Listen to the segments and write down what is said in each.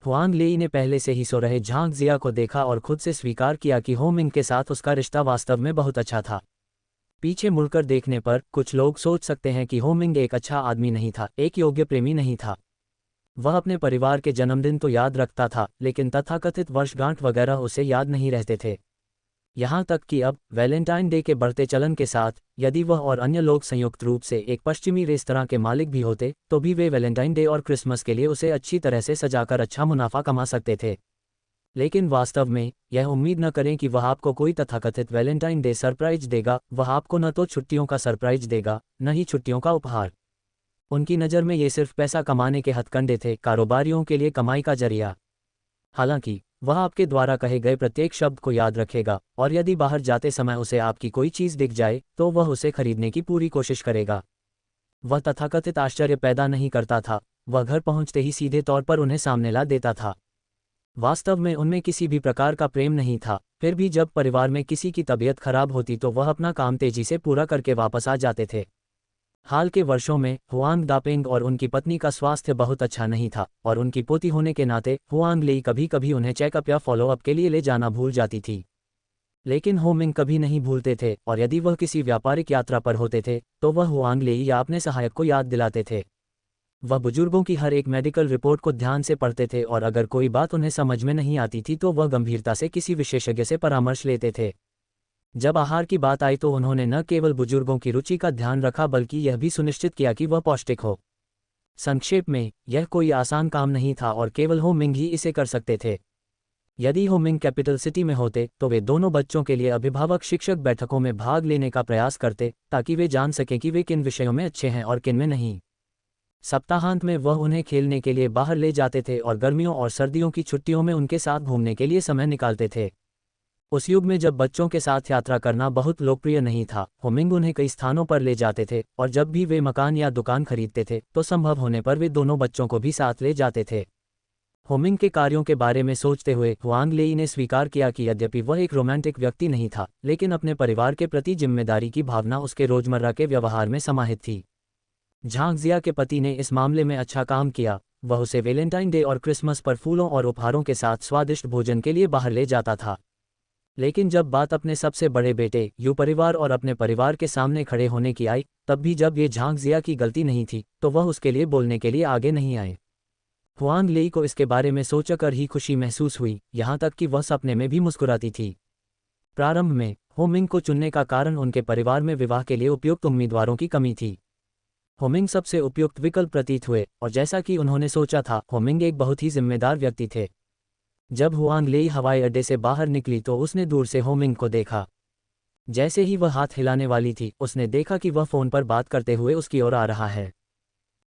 Huang लेई ने पहले से ही सो रहे झांग जिया को देखा और खुद से स्वीकार किया कि हो मिंग के साथ उसका रिश्ता वास्तव में बहुत अच्छा था। पीछे मुड़कर देखने पर कुछ लोग सोच सकते हैं कि हो मिंग एक अच्छा आदमी नहीं था, एक योग्य प्रेमी नहीं था। वह अपने परिवार के जन्मदिन तो याद रखता था, लेकिन तथाकथित वर्षगांठ वगैरह उसे याद नहीं रहते थे। यहाँ तक कि अब वैलेंटाइन डे के बढ़ते चलन के साथ यदि वह और अन्य लोग संयुक्त रूप से एक पश्चिमी रेस्तरां के मालिक भी होते तो भी वे वैलेंटाइन डे और क्रिसमस के लिए उसे अच्छी तरह से सजाकर अच्छा मुनाफा कमा सकते थे। लेकिन वास्तव में यह उम्मीद न करें कि वह आपको कोई तथाकथित वैलेंटाइन डे सरप्राइज देगा। वह आपको न तो छुट्टियों का सरप्राइज देगा, न ही छुट्टियों का उपहार। उनकी नज़र में ये सिर्फ पैसा कमाने के हथकंडे थे, कारोबारियों के लिए कमाई का जरिया। हालांकि वह आपके द्वारा कहे गए प्रत्येक शब्द को याद रखेगा, और यदि बाहर जाते समय उसे आपकी कोई चीज़ दिख जाए तो वह उसे खरीदने की पूरी कोशिश करेगा। वह तथाकथित आश्चर्य पैदा नहीं करता था, वह घर पहुंचते ही सीधे तौर पर उन्हें सामने ला देता था। वास्तव में उनमें किसी भी प्रकार का प्रेम नहीं था, फिर भी जब परिवार में किसी की तबीयत खराब होती तो वह अपना काम तेजी से पूरा करके वापस आ जाते थे। हाल के वर्षों में हुआंग दापेंग और उनकी पत्नी का स्वास्थ्य बहुत अच्छा नहीं था, और उनकी पोती होने के नाते हुआंग लेई कभी कभी उन्हें चेकअप या फॉलोअप के लिए ले जाना भूल जाती थी। लेकिन हो मिंग कभी नहीं भूलते थे, और यदि वह किसी व्यापारिक यात्रा पर होते थे तो वह हुआंग लेई या अपने सहायक को याद दिलाते थे। वह बुजुर्गों की हर एक मेडिकल रिपोर्ट को ध्यान से पढ़ते थे, और अगर कोई बात उन्हें समझ में नहीं आती थी तो वह गंभीरता से किसी विशेषज्ञ से परामर्श लेते थे। जब आहार की बात आई तो उन्होंने न केवल बुजुर्गों की रुचि का ध्यान रखा बल्कि यह भी सुनिश्चित किया कि वह पौष्टिक हो। संक्षेप में, यह कोई आसान काम नहीं था और केवल हो मिंग ही इसे कर सकते थे। यदि हो मिंग कैपिटल सिटी में होते तो वे दोनों बच्चों के लिए अभिभावक शिक्षक बैठकों में भाग लेने का प्रयास करते, ताकि वे जान सकें कि वे किन विषयों में अच्छे हैं और किन में नहीं। सप्ताहांत में वह उन्हें खेलने के लिए बाहर ले जाते थे और गर्मियों और सर्दियों की छुट्टियों में उनके साथ घूमने के लिए समय निकालते थे। उस युग में जब बच्चों के साथ यात्रा करना बहुत लोकप्रिय नहीं था, हो मिंग उन्हें कई स्थानों पर ले जाते थे, और जब भी वे मकान या दुकान खरीदते थे तो संभव होने पर वे दोनों बच्चों को भी साथ ले जाते थे। हो मिंग के कार्यों के बारे में सोचते हुए हुआंग लेई ने स्वीकार किया कि यद्यपि वह एक रोमांटिक व्यक्ति नहीं था, लेकिन अपने परिवार के प्रति जिम्मेदारी की भावना उसके रोजमर्रा के व्यवहार में समाहित थी। झांग जिया के पति ने इस मामले में अच्छा काम किया। वह उसे वैलेंटाइन डे और क्रिसमस पर फूलों और उपहारों के साथ स्वादिष्ट भोजन के लिए बाहर ले जाता था। लेकिन जब बात अपने सबसे बड़े बेटे यू परिवार और अपने परिवार के सामने खड़े होने की आई, तब भी जब ये झांग जिया की गलती नहीं थी तो वह उसके लिए बोलने के लिए आगे नहीं आए। हुआंग लेई को इसके बारे में सोचकर ही खुशी महसूस हुई, यहाँ तक कि वह सपने में भी मुस्कुराती थी। प्रारंभ में हो मिंग को चुनने का कारण उनके परिवार में विवाह के लिए उपयुक्त उम्मीदवारों की कमी थी। हो मिंग सबसे उपयुक्त विकल्प प्रतीत हुए, और जैसा कि उन्होंने सोचा था, हो मिंग एक बहुत ही जिम्मेदार व्यक्ति थे। जब हुआंग लेई हवाई अड्डे से बाहर निकली तो उसने दूर से हो मिंग को देखा। जैसे ही वह हाथ हिलाने वाली थी, उसने देखा कि वह फोन पर बात करते हुए उसकी ओर आ रहा है।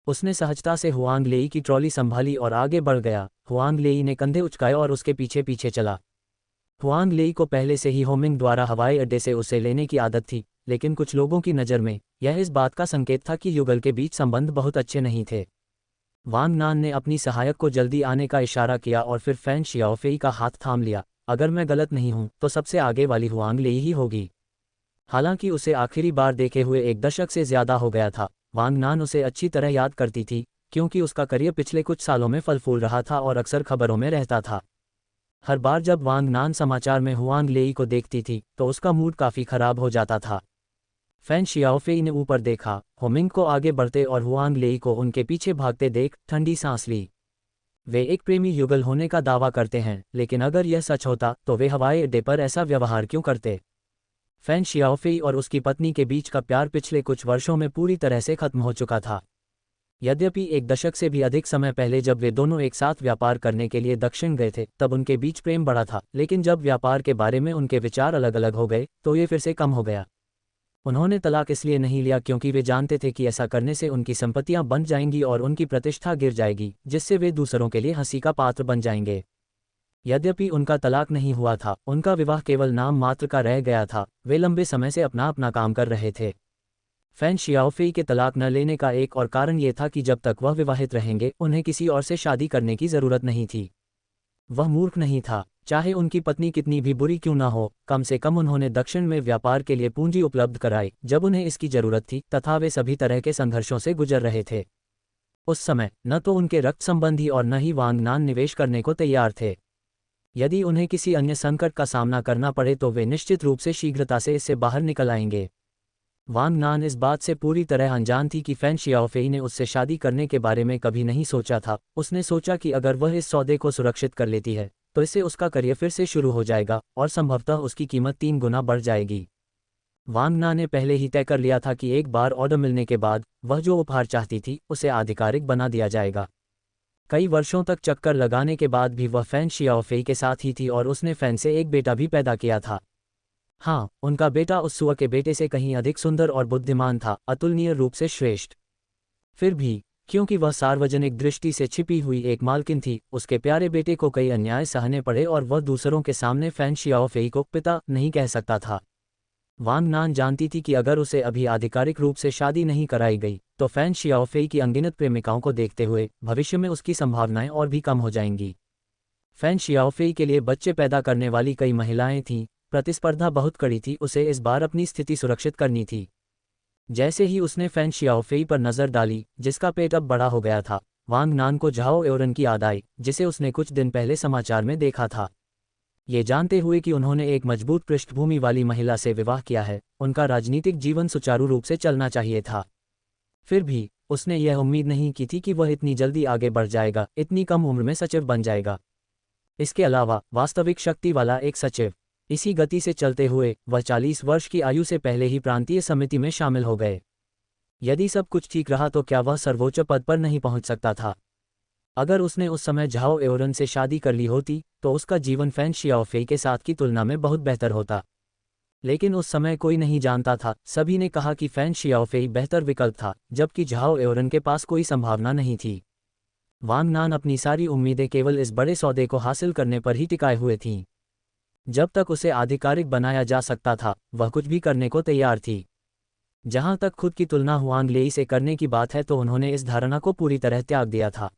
उसने सहजता से हुआंग लेई की ट्रॉली संभाली और आगे बढ़ गया। हुआंग लेई ने कंधे उचकाए और उसके पीछे पीछे चला। हुआंग लेई को पहले से ही हो मिंग द्वारा हवाई अड्डे से उसे लेने की आदत थी, लेकिन कुछ लोगों की नज़र में यह इस बात का संकेत था कि युगल के बीच संबंध बहुत अच्छे नहीं थे। वांग नान ने अपनी सहायक को जल्दी आने का इशारा किया और फिर फैन शियाओफेई का हाथ थाम लिया। अगर मैं गलत नहीं हूं तो सबसे आगे वाली हुआंग लेई ही होगी। हालांकि उसे आखिरी बार देखे हुए 1 दशक से ज्यादा हो गया था, वांग नान उसे अच्छी तरह याद करती थी, क्योंकि उसका करियर पिछले कुछ सालों में फल फूल रहा था और अक्सर खबरों में रहता था। हर बार जब वांग नान समाचार में हुआंग लेई को देखती थी तो उसका मूड काफ़ी खराब हो जाता था। फैन शियाओफेई ने ऊपर देखा, हो मिंग को आगे बढ़ते और हुआंग लेई को उनके पीछे भागते देख ठंडी सांस ली। वे एक प्रेमी युगल होने का दावा करते हैं, लेकिन अगर यह सच होता तो वे हवाई अड्डे पर ऐसा व्यवहार क्यों करते? फैन शियाओफेई और उसकी पत्नी के बीच का प्यार पिछले कुछ वर्षों में पूरी तरह से खत्म हो चुका था। यद्यपि 1 दशक से भी अधिक समय पहले जब वे दोनों एक साथ व्यापार करने के लिए दक्षिण गए थे तब उनके बीच प्रेम बढ़ा था, लेकिन जब व्यापार के बारे में उनके विचार अलग अलग हो गए तो ये फिर से कम हो गया। उन्होंने तलाक इसलिए नहीं लिया क्योंकि वे जानते थे कि ऐसा करने से उनकी संपत्तियां बंट जाएंगी और उनकी प्रतिष्ठा गिर जाएगी, जिससे वे दूसरों के लिए हंसी का पात्र बन जाएंगे। यद्यपि उनका तलाक नहीं हुआ था, उनका विवाह केवल नाम मात्र का रह गया था। वे लंबे समय से अपना अपना काम कर रहे थे। फैन शियाओफेई के तलाक न लेने का एक और कारण ये था कि जब तक वह विवाहित रहेंगे उन्हें किसी और से शादी करने की जरूरत नहीं थी। वह मूर्ख नहीं था, चाहे उनकी पत्नी कितनी भी बुरी क्यों ना हो, कम से कम उन्होंने दक्षिण में व्यापार के लिए पूंजी उपलब्ध कराई जब उन्हें इसकी जरूरत थी, तथा वे सभी तरह के संघर्षों से गुजर रहे थे। उस समय न तो उनके रक्त संबंधी और न ही वांग नान निवेश करने को तैयार थे। यदि उन्हें किसी अन्य संकट का सामना करना पड़े तो वे निश्चित रूप से शीघ्रता से इससे बाहर निकल आएंगे। वांग नान इस बात से पूरी तरह अनजान थी कि फैन शियाओफेई ने उससे शादी करने के बारे में कभी नहीं सोचा था। उसने सोचा कि अगर वह इस सौदे को सुरक्षित कर लेती है तो इससे उसका करियर फिर से शुरू हो जाएगा और संभवतः उसकी कीमत 3 गुना बढ़ जाएगी। वांग ना ने पहले ही तय कर लिया था कि एक बार ऑर्डर मिलने के बाद वह जो उपहार चाहती थी उसे आधिकारिक बना दिया जाएगा। कई वर्षों तक चक्कर लगाने के बाद भी वह फैन शियाओफेई के साथ ही थी और उसने फैन से एक बेटा भी पैदा किया था। हाँ, उनका बेटा उस सुअर के बेटे से कहीं अधिक सुंदर और बुद्धिमान था, अतुलनीय रूप से श्रेष्ठ। फिर भी क्योंकि वह सार्वजनिक दृष्टि से छिपी हुई एक मालकिन थी, उसके प्यारे बेटे को कई अन्याय सहने पड़े और वह दूसरों के सामने फैन शियाओफेई को पिता नहीं कह सकता था। वांग नान जानती थी कि अगर उसे अभी आधिकारिक रूप से शादी नहीं कराई गई तो फैन शियाओफेई की अनगिनत प्रेमिकाओं को देखते हुए भविष्य में उसकी संभावनाएं और भी कम हो जाएंगी। फैन शियाओफेई के लिए बच्चे पैदा करने वाली कई महिलाएं थीं, प्रतिस्पर्धा बहुत कड़ी थी, उसे इस बार अपनी स्थिति सुरक्षित करनी थी। जैसे ही उसने फैन शियाओफेई पर नज़र डाली, जिसका पेट अब बड़ा हो गया था, वांग नान को झाओ एओरन की याद आई, जिसे उसने कुछ दिन पहले समाचार में देखा था। ये जानते हुए कि उन्होंने एक मजबूत पृष्ठभूमि वाली महिला से विवाह किया है, उनका राजनीतिक जीवन सुचारू रूप से चलना चाहिए था। फिर भी उसने यह उम्मीद नहीं की थी कि वह इतनी जल्दी आगे बढ़ जाएगा, इतनी कम उम्र में सचिव बन जाएगा। इसके अलावा वास्तविक शक्ति वाला एक सचिव। इसी गति से चलते हुए वह 40 वर्ष की आयु से पहले ही प्रांतीय समिति में शामिल हो गए। यदि सब कुछ ठीक रहा तो क्या वह सर्वोच्च पद पर नहीं पहुंच सकता था? अगर उसने उस समय झाओ एओरन से शादी कर ली होती तो उसका जीवन फैन शियाओफेई के साथ की तुलना में बहुत बेहतर होता। लेकिन उस समय कोई नहीं जानता था, सभी ने कहा कि फैन शियाओफेई बेहतर विकल्प था, जबकि झाओ एओरन के पास कोई संभावना नहीं थी। वांग नान अपनी सारी उम्मीदें केवल इस बड़े सौदे को हासिल करने पर ही टिकाए हुए थीं। जब तक उसे आधिकारिक बनाया जा सकता था, वह कुछ भी करने को तैयार थी। जहां तक खुद की तुलना हुआंग लेई से करने की बात है तो उन्होंने इस धारणा को पूरी तरह त्याग दिया था।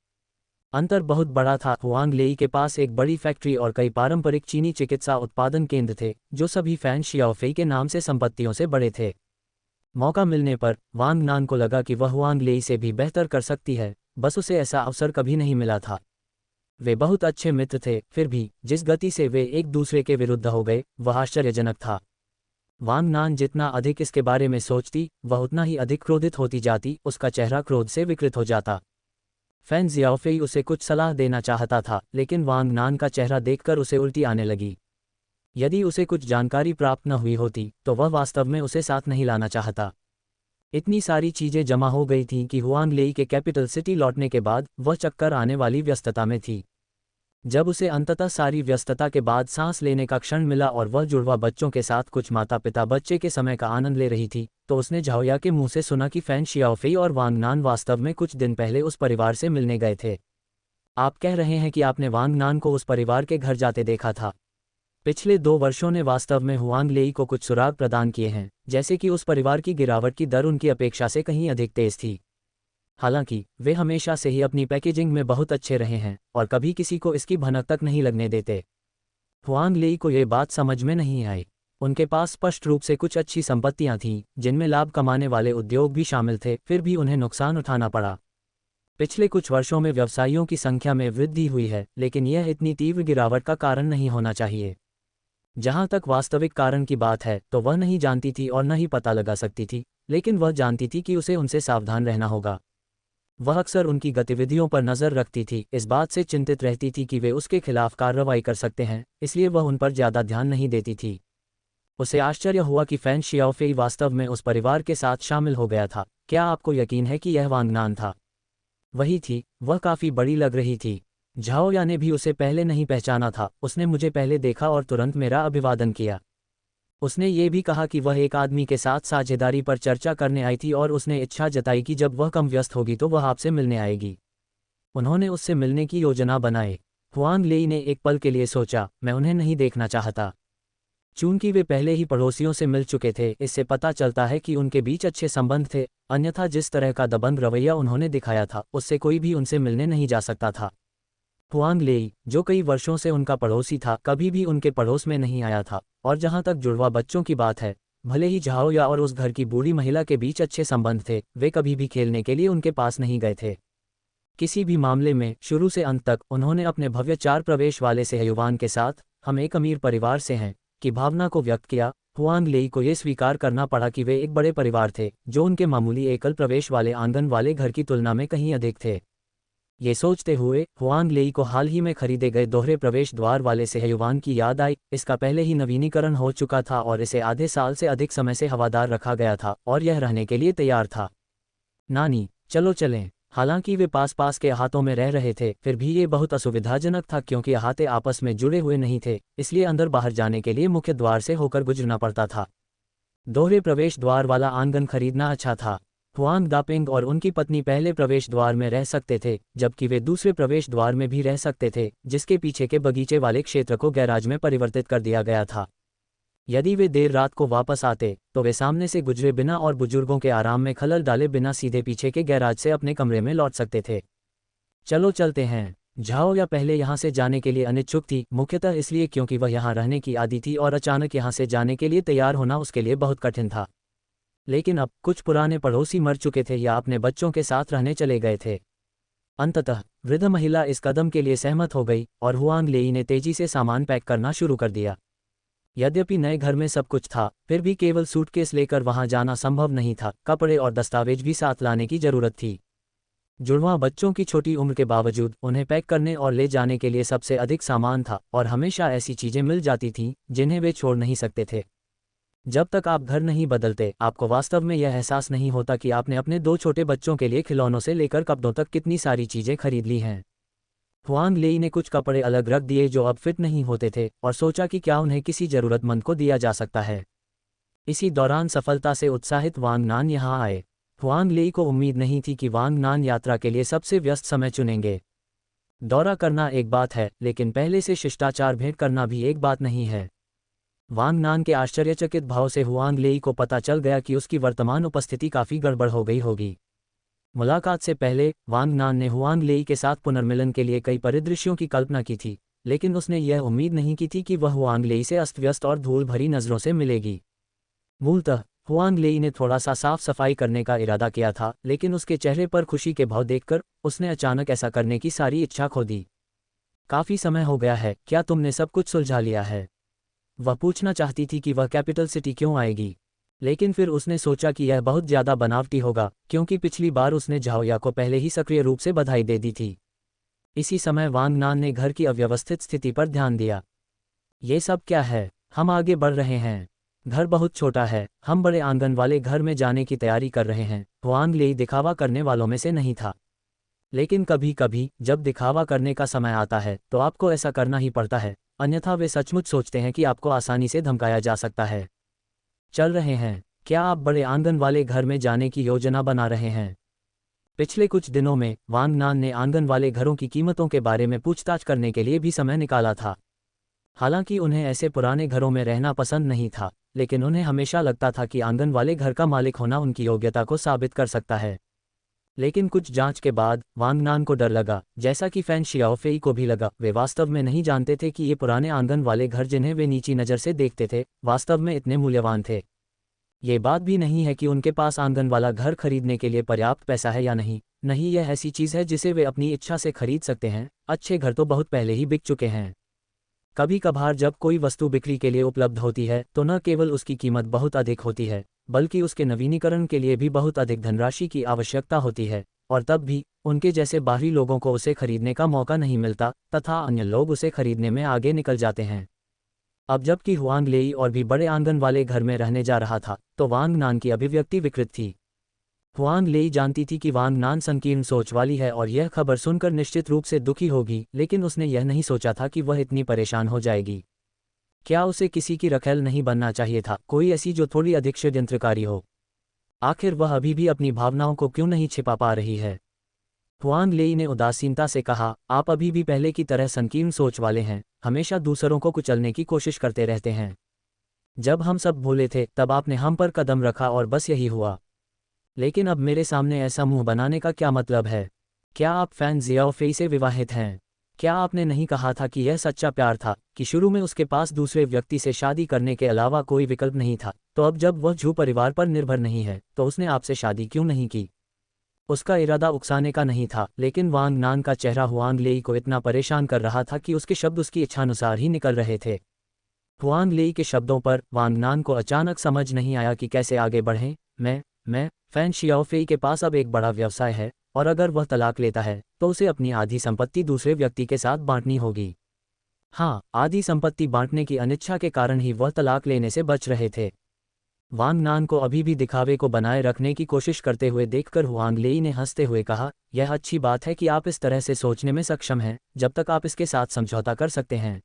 अंतर बहुत बड़ा था। हुआंग लेई के पास एक बड़ी फैक्ट्री और कई पारंपरिक चीनी चिकित्सा उत्पादन केंद्र थे, जो सभी फैन शियाओफेई के नाम से संपत्तियों से बड़े थे। मौका मिलने पर वांग नान को लगा कि वह हुआंग लेई से भी बेहतर कर सकती है, बस उसे ऐसा अवसर कभी नहीं मिला था। वे बहुत अच्छे मित्र थे, फिर भी जिस गति से वे एक दूसरे के विरुद्ध हो गए वह आश्चर्यजनक था। वांग नान जितना अधिक इसके बारे में सोचती वह उतना ही अधिक क्रोधित होती जाती, उसका चेहरा क्रोध से विकृत हो जाता। फैन जियाओफेई उसे कुछ सलाह देना चाहता था, लेकिन वांग नान का चेहरा देखकर उसे उल्टी आने लगी। यदि उसे कुछ जानकारी प्राप्त न हुई होती तो वह वास्तव में उसे साथ नहीं लाना चाहता। इतनी सारी चीजें जमा हो गई थीं कि हुआंग लेई के कैपिटल सिटी लौटने के बाद वह चक्कर आने वाली व्यस्तता में थी। जब उसे अंततः सारी व्यस्तता के बाद सांस लेने का क्षण मिला और वह जुड़वा बच्चों के साथ कुछ माता पिता बच्चे के समय का आनंद ले रही थी, तो उसने झाओया के मुंह से सुना कि फैन शियाओफेई और वांग नान वास्तव में कुछ दिन पहले उस परिवार से मिलने गए थे। आप कह रहे हैं कि आपने वांग नान को उस परिवार के घर जाते देखा था? पिछले 2 वर्षों ने वास्तव में हुआंग लेई को कुछ सुराग प्रदान किए हैं, जैसे कि उस परिवार की गिरावट की दर उनकी अपेक्षा से कहीं अधिक तेज थी। हालांकि वे हमेशा से ही अपनी पैकेजिंग में बहुत अच्छे रहे हैं और कभी किसी को इसकी भनक तक नहीं लगने देते। हुआंग लेई को ये बात समझ में नहीं आई। उनके पास स्पष्ट रूप से कुछ अच्छी संपत्तियां थीं, जिनमें लाभ कमाने वाले उद्योग भी शामिल थे, फिर भी उन्हें नुकसान उठाना पड़ा। पिछले कुछ वर्षों में व्यवसायियों की संख्या में वृद्धि हुई है, लेकिन यह इतनी तीव्र गिरावट का कारण नहीं होना चाहिए। जहां तक वास्तविक कारण की बात है तो वह नहीं जानती थी और न ही पता लगा सकती थी, लेकिन वह जानती थी कि उसे उनसे सावधान रहना होगा। वह अक्सर उनकी गतिविधियों पर नज़र रखती थी, इस बात से चिंतित रहती थी कि वे उसके खिलाफ कार्रवाई कर सकते हैं, इसलिए वह उन पर ज़्यादा ध्यान नहीं देती थी। उसे आश्चर्य हुआ कि फैन शियाओफेई वास्तव में उस परिवार के साथ शामिल हो गया था। क्या आपको यकीन है कि यह वांग नान था? वही थी, वह काफ़ी बड़ी लग रही थी। झाओया ने भी उसे पहले नहीं पहचाना था, उसने मुझे पहले देखा और तुरंत मेरा अभिवादन किया। उसने ये भी कहा कि वह एक आदमी के साथ साझेदारी पर चर्चा करने आई थी और उसने इच्छा जताई कि जब वह कम व्यस्त होगी तो वह आपसे मिलने आएगी। उन्होंने उससे मिलने की योजना बनाई। हुआंग लेई ने एक पल के लिए सोचा, मैं उन्हें नहीं देखना चाहता। चूंकि वे पहले ही पड़ोसियों से मिल चुके थे, इससे पता चलता है कि उनके बीच अच्छे संबंध थे, अन्यथा जिस तरह का दबंग रवैया उन्होंने दिखाया था उससे कोई भी उनसे मिलने नहीं जा सकता था। हुआंग लेई, जो कई वर्षों से उनका पड़ोसी था, कभी भी उनके पड़ोस में नहीं आया था, और जहां तक जुड़वा बच्चों की बात है, भले ही झाओया और उस घर की बूढ़ी महिला के बीच अच्छे संबंध थे, वे कभी भी खेलने के लिए उनके पास नहीं गए थे। किसी भी मामले में शुरू से अंत तक उन्होंने अपने भव्य 4 प्रवेश वाले सेहयुवान के साथ हम एक अमीर परिवार से हैं की भावना को व्यक्त किया। हुआंग लेई को यह स्वीकार करना पड़ा कि वे एक बड़े परिवार थे जो उनके मामूली एकल प्रवेश वाले आंगन वाले घर की तुलना में कहीं अधिक थे। ये सोचते हुए हुआंग लेई को हाल ही में खरीदे गए दोहरे प्रवेश द्वार वाले सेहयुवान की याद आई। इसका पहले ही नवीनीकरण हो चुका था और इसे आधे साल से अधिक समय से हवादार रखा गया था और यह रहने के लिए तैयार था। नानी, चलो चलें। हालांकि वे पास पास के अहातों में रह रहे थे, फिर भी ये बहुत असुविधाजनक था क्योंकि अहाते आपस में जुड़े हुए नहीं थे, इसलिए अंदर बाहर जाने के लिए मुख्य द्वार से होकर गुजरना पड़ता था। दोहरे प्रवेश द्वार वाला आंगन खरीदना अच्छा था। हुआंग दापिंग और उनकी पत्नी पहले प्रवेश द्वार में रह सकते थे, जबकि वे दूसरे प्रवेश द्वार में भी रह सकते थे, जिसके पीछे के बगीचे वाले क्षेत्र को गैराज में परिवर्तित कर दिया गया था। यदि वे देर रात को वापस आते तो वे सामने से गुजरे बिना और बुजुर्गों के आराम में खलल डाले बिना सीधे पीछे के गैराज से अपने कमरे में लौट सकते थे। चलो चलते हैं। झाओ या पहले यहाँ से जाने के लिए अनिच्छुक थी, मुख्यतः इसलिए क्योंकि वह यहाँ रहने की आदी थी और अचानक यहाँ से जाने के लिए तैयार होना उसके लिए बहुत कठिन था। लेकिन अब कुछ पुराने पड़ोसी मर चुके थे या अपने बच्चों के साथ रहने चले गए थे। अंततः वृद्ध महिला इस कदम के लिए सहमत हो गई और हुआंग लेई ने तेजी से सामान पैक करना शुरू कर दिया। यद्यपि नए घर में सब कुछ था, फिर भी केवल सूटकेस लेकर वहां जाना संभव नहीं था। कपड़े और दस्तावेज भी साथ लाने की जरूरत थी। जुड़वां बच्चों की छोटी उम्र के बावजूद उन्हें पैक करने और ले जाने के लिए सबसे अधिक सामान था और हमेशा ऐसी चीजें मिल जाती थीं जिन्हें वे छोड़ नहीं सकते थे। जब तक आप घर नहीं बदलते, आपको वास्तव में यह एहसास नहीं होता कि आपने अपने 2 छोटे बच्चों के लिए खिलौनों से लेकर कपड़ों तक कितनी सारी चीजें खरीद ली हैं। हुआंग लेई ने कुछ कपड़े अलग रख दिए जो अब फिट नहीं होते थे और सोचा कि क्या उन्हें किसी जरूरतमंद को दिया जा सकता है। इसी दौरान सफलता से उत्साहित वांग नान यहाँ आए। हुआंग लेई को उम्मीद नहीं थी कि वांग नान यात्रा के लिए सबसे व्यस्त समय चुनेंगे। दौरा करना एक बात है, लेकिन पहले से शिष्टाचार भेंट करना भी एक बात नहीं है। वांग नान के आश्चर्यचकित भाव से हुआंग लेई को पता चल गया कि उसकी वर्तमान उपस्थिति काफ़ी गड़बड़ हो गई होगी। मुलाकात से पहले वांग नान ने हुआंग लेई के साथ पुनर्मिलन के लिए कई परिदृश्यों की कल्पना की थी, लेकिन उसने यह उम्मीद नहीं की थी कि वह हुआंग लेई से अस्त व्यस्त और धूल भरी नज़रों से मिलेगी। मूलतः हुआंग लेई ने थोड़ा सा साफ सफाई करने का इरादा किया था, लेकिन उसके चेहरे पर खुशी के भाव देखकर उसने अचानक ऐसा करने की सारी इच्छा खो दी। काफ़ी समय हो गया है, क्या तुमने सब कुछ सुलझा लिया है? वह पूछना चाहती थी कि वह कैपिटल सिटी क्यों आएगी, लेकिन फिर उसने सोचा कि यह बहुत ज़्यादा बनावटी होगा क्योंकि पिछली बार उसने झाओया को पहले ही सक्रिय रूप से बधाई दे दी थी। इसी समय वांग नान ने घर की अव्यवस्थित स्थिति पर ध्यान दिया। ये सब क्या है? हम आगे बढ़ रहे हैं। घर बहुत छोटा है, हम बड़े आंगन वाले घर में जाने की तैयारी कर रहे हैं। हुआंग लेई दिखावा करने वालों में से नहीं था, लेकिन कभी कभी जब दिखावा करने का समय आता है तो आपको ऐसा करना ही पड़ता है, अन्यथा वे सचमुच सोचते हैं कि आपको आसानी से धमकाया जा सकता है। चल रहे हैं। क्या आप बड़े आंगन वाले घर में जाने की योजना बना रहे हैं? पिछले कुछ दिनों में वांग नान ने आंगन वाले घरों की कीमतों के बारे में पूछताछ करने के लिए भी समय निकाला था। हालांकि उन्हें ऐसे पुराने घरों में रहना पसंद नहीं था, लेकिन उन्हें हमेशा लगता था कि आंगन वाले घर का मालिक होना उनकी योग्यता को साबित कर सकता है। लेकिन कुछ जांच के बाद वांग नान को डर लगा, जैसा कि फैन शियाओफेई को भी लगा। वे वास्तव में नहीं जानते थे कि ये पुराने आंगन वाले घर जिन्हें वे नीची नज़र से देखते थे, वास्तव में इतने मूल्यवान थे। ये बात भी नहीं है कि उनके पास आंगन वाला घर खरीदने के लिए पर्याप्त पैसा है या नहीं, यह ऐसी चीज़ है जिसे वे अपनी इच्छा से खरीद सकते हैं। अच्छे घर तो बहुत पहले ही बिक चुके हैं। कभी कभार जब कोई वस्तु बिक्री के लिए उपलब्ध होती है तो न केवल उसकी कीमत बहुत अधिक होती है, बल्कि उसके नवीनीकरण के लिए भी बहुत अधिक धनराशि की आवश्यकता होती है, और तब भी उनके जैसे बाहरी लोगों को उसे खरीदने का मौका नहीं मिलता तथा अन्य लोग उसे खरीदने में आगे निकल जाते हैं। अब जबकि हुआंग लेई और भी बड़े आंगन वाले घर में रहने जा रहा था तो वांग नान की अभिव्यक्ति विकृत थी। हुआंग लेई जानती थी कि वांग नान संकीर्ण सोच वाली है और यह खबर सुनकर निश्चित रूप से दुखी होगी, लेकिन उसने यह नहीं सोचा था कि वह इतनी परेशान हो जाएगी। क्या उसे किसी की रखेल नहीं बनना चाहिए था, कोई ऐसी जो थोड़ी अधिक षड्यंत्रकारी हो? आखिर वह अभी भी अपनी भावनाओं को क्यों नहीं छिपा पा रही है? हुआंग लेई ने उदासीनता से कहा, आप अभी भी पहले की तरह संकीर्ण सोच वाले हैं, हमेशा दूसरों को कुचलने की कोशिश करते रहते हैं। जब हम सब भूले थे तब आपने हम पर कदम रखा और बस यही हुआ। लेकिन अब मेरे सामने ऐसा मुंह बनाने का क्या मतलब है? क्या आप फैन जियाओफेई से विवाहित हैं? क्या आपने नहीं कहा था कि यह सच्चा प्यार था, कि शुरू में उसके पास दूसरे व्यक्ति से शादी करने के अलावा कोई विकल्प नहीं था? तो अब जब वह झू परिवार पर निर्भर नहीं है तो उसने आपसे शादी क्यों नहीं की? उसका इरादा उकसाने का नहीं था, लेकिन वांग नान का चेहरा हुआंग लेई को इतना परेशान कर रहा था कि उसके शब्द उसकी इच्छानुसार ही निकल रहे थे। हुआंग लेई के शब्दों पर वांग नान को अचानक समझ नहीं आया कि कैसे आगे बढ़ें। मैं फैन शियाओफेई के पास अब एक बड़ा व्यवसाय है, और अगर वह तलाक लेता है तो उसे अपनी आधी संपत्ति दूसरे व्यक्ति के साथ बांटनी होगी। हाँ, आधी संपत्ति बांटने की अनिच्छा के कारण ही वह तलाक लेने से बच रहे थे। वांग नान को अभी भी दिखावे को बनाए रखने की कोशिश करते हुए देखकर हुआंग लेई ने हंसते हुए कहा, यह अच्छी बात है कि आप इस तरह से सोचने में सक्षम हैं, जब तक आप इसके साथ समझौता कर सकते हैं।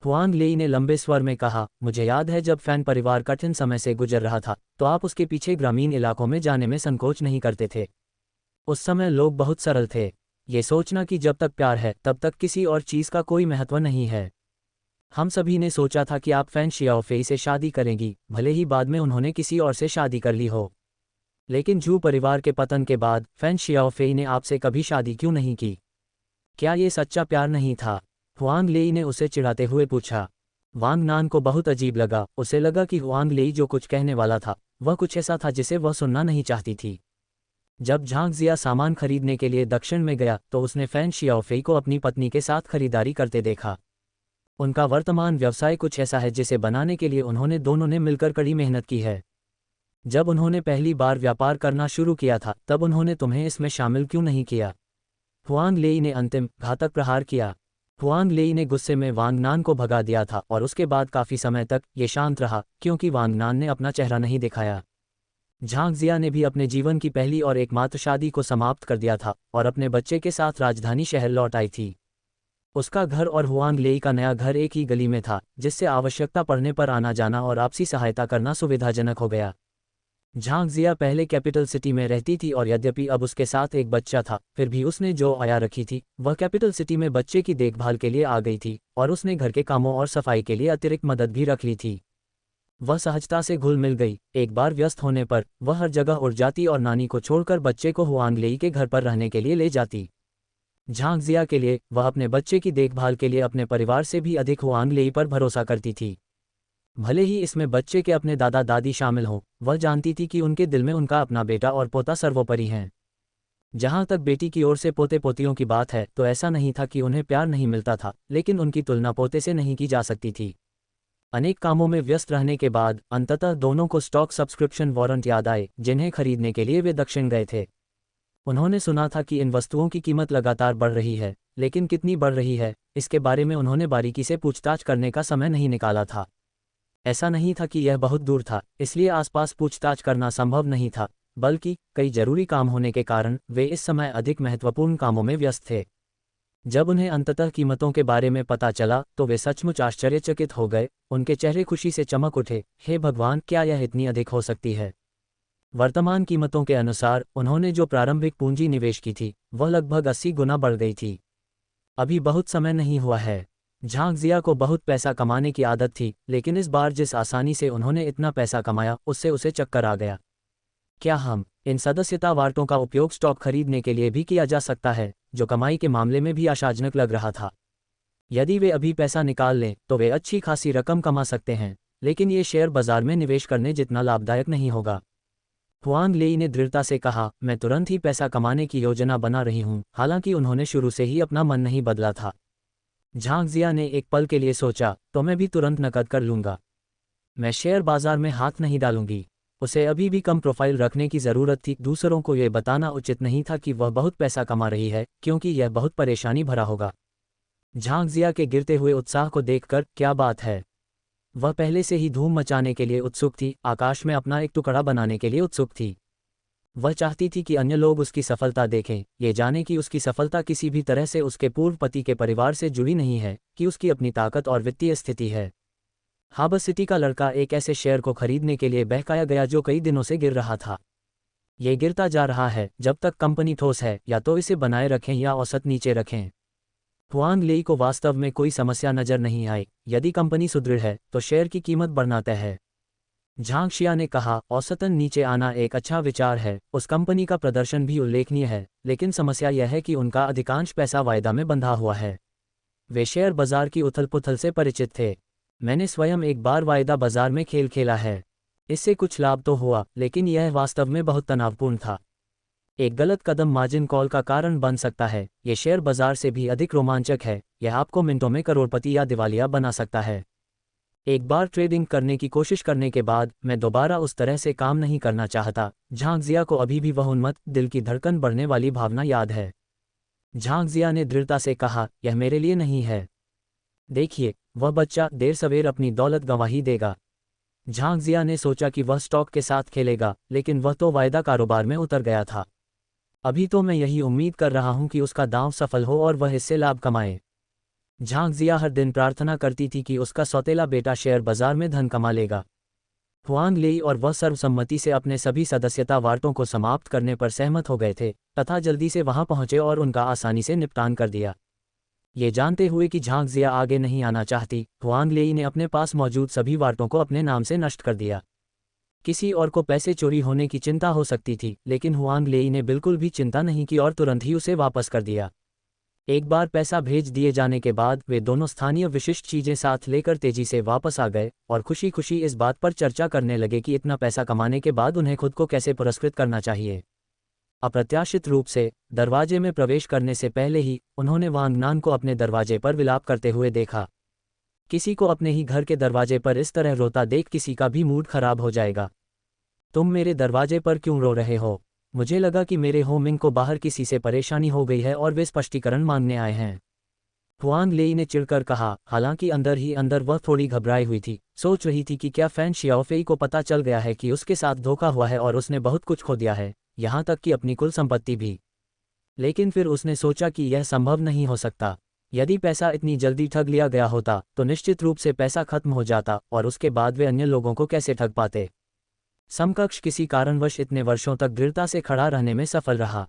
हुआंग लेई ने लंबे स्वर में कहा, मुझे याद है जब फैन परिवार कठिन समय से गुजर रहा था तो आप उसके पीछे ग्रामीण इलाकों में जाने में संकोच नहीं करते थे। उस समय लोग बहुत सरल थे, ये सोचना कि जब तक प्यार है तब तक किसी और चीज़ का कोई महत्व नहीं है। हम सभी ने सोचा था कि आप फैन शियाओफेई से शादी करेंगी, भले ही बाद में उन्होंने किसी और से शादी कर ली हो। लेकिन झू परिवार के पतन के बाद फैन शियाओफेई ने आपसे कभी शादी क्यों नहीं की? क्या ये सच्चा प्यार नहीं था? हुआंग लेई ने उसे चिढ़ाते हुए पूछा। वांग नान को बहुत अजीब लगा, उसे लगा कि हुआंग लेई जो कुछ कहने वाला था वह कुछ ऐसा था जिसे वह सुनना नहीं चाहती थी। जब झांग जिया सामान खरीदने के लिए दक्षिण में गया तो उसने फैन शियाओफेई को अपनी पत्नी के साथ खरीदारी करते देखा। उनका वर्तमान व्यवसाय कुछ ऐसा है जिसे बनाने के लिए उन्होंने दोनों ने मिलकर कड़ी मेहनत की है। जब उन्होंने पहली बार व्यापार करना शुरू किया था तब उन्होंने तुम्हें इसमें शामिल क्यों नहीं किया? हुआंग लेई ने अंतिम घातक प्रहार किया। हुआंग लेई ने गुस्से में वांग नान को भगा दिया था और उसके बाद काफी समय तक ये शांत रहा क्योंकि वांग नान ने अपना चेहरा नहीं दिखाया। झांग जिया ने भी अपने जीवन की पहली और एकमात्र शादी को समाप्त कर दिया था और अपने बच्चे के साथ राजधानी शहर लौट आई थी। उसका घर और हुआंग लेई का नया घर एक ही गली में था, जिससे आवश्यकता पड़ने पर आना जाना और आपसी सहायता करना सुविधाजनक हो गया। झांग जिया पहले कैपिटल सिटी में रहती थी और यद्यपि अब उसके साथ एक बच्चा था, फिर भी उसने जो आया रखी थी वह कैपिटल सिटी में बच्चे की देखभाल के लिए आ गई थी और उसने घर के कामों और सफाई के लिए अतिरिक्त मदद भी रख ली थी। वह सहजता से घुल मिल गई। एक बार व्यस्त होने पर वह हर जगह उड़ जाती और नानी को छोड़कर बच्चे को हुआंग लेई के घर पर रहने के लिए ले जाती। झांग जिया के लिए वह अपने बच्चे की देखभाल के लिए अपने परिवार से भी अधिक हुआंग लेई पर भरोसा करती थी। भले ही इसमें बच्चे के अपने दादा दादी शामिल हों, वह जानती थी कि उनके दिल में उनका अपना बेटा और पोता सर्वोपरि हैं। जहां तक बेटी की ओर से पोते पोतियों की बात है तो ऐसा नहीं था कि उन्हें प्यार नहीं मिलता था, लेकिन उनकी तुलना पोते से नहीं की जा सकती थी। अनेक कामों में व्यस्त रहने के बाद अंततः दोनों को स्टॉक सब्सक्रिप्शन वारंट याद आए जिन्हें खरीदने के लिए वे दक्षिण गए थे। उन्होंने सुना था कि इन वस्तुओं की कीमत लगातार बढ़ रही है, लेकिन कितनी बढ़ रही है इसके बारे में उन्होंने बारीकी से पूछताछ करने का समय नहीं निकाला था। ऐसा नहीं था कि यह बहुत दूर था, इसलिए आसपास पूछताछ करना संभव नहीं था, बल्कि कई जरूरी काम होने के कारण वे इस समय अधिक महत्वपूर्ण कामों में व्यस्त थे। जब उन्हें अंततः कीमतों के बारे में पता चला तो वे सचमुच आश्चर्यचकित हो गए। उनके चेहरे खुशी से चमक उठे। हे भगवान, क्या यह इतनी अधिक हो सकती है? वर्तमान कीमतों के अनुसार उन्होंने जो प्रारंभिक पूंजी निवेश की थी वह लगभग 80 गुना बढ़ गई थी। अभी बहुत समय नहीं हुआ है। झांग जिया को बहुत पैसा कमाने की आदत थी, लेकिन इस बार जिस आसानी से उन्होंने इतना पैसा कमाया उससे उसे चक्कर आ गया। क्या हम इन सदस्यता वार्टों का उपयोग स्टॉक खरीदने के लिए भी किया जा सकता है, जो कमाई के मामले में भी आशाजनक लग रहा था? यदि वे अभी पैसा निकाल लें तो वे अच्छी खासी रकम कमा सकते हैं, लेकिन ये शेयर बाजार में निवेश करने जितना लाभदायक नहीं होगा। हुआंग लेई ने दृढ़ता से कहा, मैं तुरंत ही पैसा कमाने की योजना बना रही हूँ। हालांकि उन्होंने शुरू से ही अपना मन नहीं बदला था। झांग जिया ने एक पल के लिए सोचा, तो मैं भी तुरंत नकद कर लूंगा। मैं शेयर बाजार में हाथ नहीं डालूंगी। उसे अभी भी कम प्रोफाइल रखने की ज़रूरत थी। दूसरों को यह बताना उचित नहीं था कि वह बहुत पैसा कमा रही है, क्योंकि यह बहुत परेशानी भरा होगा। झांग जिया के गिरते हुए उत्साह को देखकर क्या बात है, वह पहले से ही धूम मचाने के लिए उत्सुक थी, आकाश में अपना एक टुकड़ा बनाने के लिए उत्सुक थी। वह चाहती थी कि अन्य लोग उसकी सफलता देखें, ये जाने कि उसकी सफलता किसी भी तरह से उसके पूर्व पति के परिवार से जुड़ी नहीं है, कि उसकी अपनी ताकत और वित्तीय स्थिति है। हार्बर सिटी का लड़का एक ऐसे शेयर को खरीदने के लिए बहकाया गया जो कई दिनों से गिर रहा था। ये गिरता जा रहा है। जब तक कंपनी ठोस है, या तो इसे बनाए रखें या औसत नीचे रखें। हुआंग लेई को वास्तव में कोई समस्या नजर नहीं आई। यदि कंपनी सुदृढ़ है तो शेयर की कीमत बढ़ना तय है। झांग शिया ने कहा, औसतन नीचे आना एक अच्छा विचार है। उस कंपनी का प्रदर्शन भी उल्लेखनीय है, लेकिन समस्या यह है कि उनका अधिकांश पैसा वायदा में बंधा हुआ है। वे शेयर बाजार की उथल पुथल से परिचित थे। मैंने स्वयं एक बार वायदा बाजार में खेल खेला है। इससे कुछ लाभ तो हुआ, लेकिन यह वास्तव में बहुत तनावपूर्ण था। एक गलत कदम मार्जिन कॉल का कारण बन सकता है। ये शेयर बाजार से भी अधिक रोमांचक है। यह आपको मिनटों में करोड़पति या दिवालिया बना सकता है। एक बार ट्रेडिंग करने की कोशिश करने के बाद मैं दोबारा उस तरह से काम नहीं करना चाहता। झांग जिया को अभी भी वह उन्मत्त, दिल की धड़कन बढ़ने वाली भावना याद है। झांग जिया ने दृढ़ता से कहा, यह मेरे लिए नहीं है। देखिए, वह बच्चा देर सवेर अपनी दौलत गंवा ही देगा। झांग जिया ने सोचा कि वह स्टॉक के साथ खेलेगा, लेकिन वह तो वायदा कारोबार में उतर गया था। अभी तो मैं यही उम्मीद कर रहा हूं कि उसका दांव सफल हो और वह इससे लाभ कमाए। झांग जिया हर दिन प्रार्थना करती थी कि उसका सौतेला बेटा शेयर बाजार में धन कमा लेगा। हुआंग लेई और वह सर्वसम्मति से अपने सभी सदस्यता वार्तों को समाप्त करने पर सहमत हो गए थे तथा जल्दी से वहां पहुंचे और उनका आसानी से निपटान कर दिया। ये जानते हुए कि झांग जिया आगे नहीं आना चाहती, हुआंग लेई ने अपने पास मौजूद सभी वार्तों को अपने नाम से नष्ट कर दिया। किसी और को पैसे चोरी होने की चिंता हो सकती थी, लेकिन हुआंग लेई ने बिल्कुल भी चिंता नहीं की और तुरंत ही उसे वापस कर दिया। एक बार पैसा भेज दिए जाने के बाद वे दोनों स्थानीय विशिष्ट चीजें साथ लेकर तेजी से वापस आ गए और खुशी खुशी इस बात पर चर्चा करने लगे कि इतना पैसा कमाने के बाद उन्हें खुद को कैसे पुरस्कृत करना चाहिए। अप्रत्याशित रूप से दरवाजे में प्रवेश करने से पहले ही उन्होंने वांग नान को अपने दरवाजे पर विलाप करते हुए देखा। किसी को अपने ही घर के दरवाजे पर इस तरह रोता देख किसी का भी मूड खराब हो जाएगा। तुम मेरे दरवाजे पर क्यों रो रहे हो? मुझे लगा कि मेरे होमिंग को बाहर किसी से परेशानी हो गई है और वे स्पष्टीकरण मांगने आए हैं। हुआंग लेई ने चिढ़कर कहा, हालांकि अंदर ही अंदर वह थोड़ी घबराई हुई थी। सोच रही थी कि क्या फैन शियाओफेई को पता चल गया है कि उसके साथ धोखा हुआ है और उसने बहुत कुछ खो दिया है, यहाँ तक कि अपनी कुल संपत्ति भी। लेकिन फिर उसने सोचा कि यह संभव नहीं हो सकता। यदि पैसा इतनी जल्दी ठग लिया गया होता तो निश्चित रूप से पैसा खत्म हो जाता और उसके बाद वे अन्य लोगों को कैसे ठग पाते। समकक्ष किसी कारणवश इतने वर्षों तक दृढ़ता से खड़ा रहने में सफल रहा।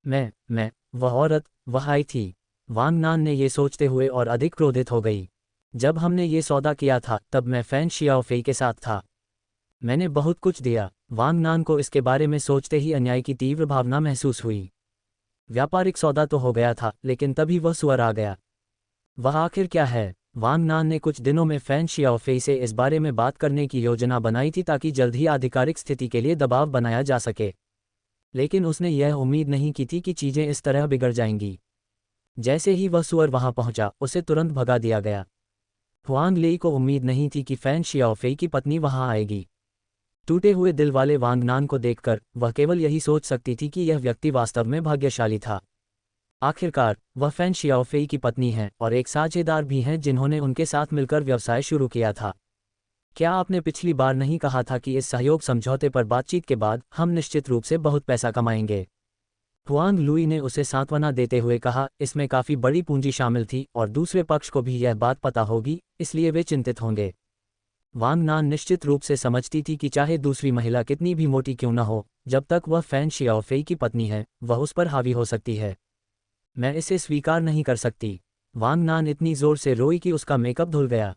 मैं वह औरत, वह आई थी। वांग नान ने ये सोचते हुए और अधिक क्रोधित हो गई। जब हमने ये सौदा किया था तब मैं फैन शियाओफेई के साथ था। मैंने बहुत कुछ दिया। वांग नान को इसके बारे में सोचते ही अन्याय की तीव्र भावना महसूस हुई। व्यापारिक सौदा तो हो गया था, लेकिन तभी वह सुअर आ गया। वह आखिर क्या है? वांग नान ने कुछ दिनों में फैन शियाओफेई से इस बारे में बात करने की योजना बनाई थी ताकि जल्द ही आधिकारिक स्थिति के लिए दबाव बनाया जा सके। लेकिन उसने यह उम्मीद नहीं की थी कि चीजें इस तरह बिगड़ जाएंगी। जैसे ही वह सुअर वहां पहुंचा, उसे तुरंत भगा दिया गया। हुआंग लेई को उम्मीद नहीं थी कि फैन शियाओफेई की पत्नी वहां आएगी। टूटे हुए दिल वाले वांग नान को देखकर वह केवल यही सोच सकती थी कि यह व्यक्ति वास्तव में भाग्यशाली था। आखिरकार वह फैन शियाओफेई की पत्नी हैं और एक साझेदार भी हैं जिन्होंने उनके साथ मिलकर व्यवसाय शुरू किया था। क्या आपने पिछली बार नहीं कहा था कि इस सहयोग समझौते पर बातचीत के बाद हम निश्चित रूप से बहुत पैसा कमाएंगे? हुआंग लुई ने उसे सांत्वना देते हुए कहा, इसमें काफी बड़ी पूंजी शामिल थी और दूसरे पक्ष को भी यह बात पता होगी, इसलिए वे चिंतित होंगे। वांग नान निश्चित रूप से समझती थी कि चाहे दूसरी महिला कितनी भी मोटी क्यों न हो, जब तक वह फैन शियाओफेई की पत्नी है, वह उस पर हावी हो सकती है। मैं इसे स्वीकार नहीं कर सकती। वांग नान इतनी जोर से रोई कि उसका मेकअप धुल गया।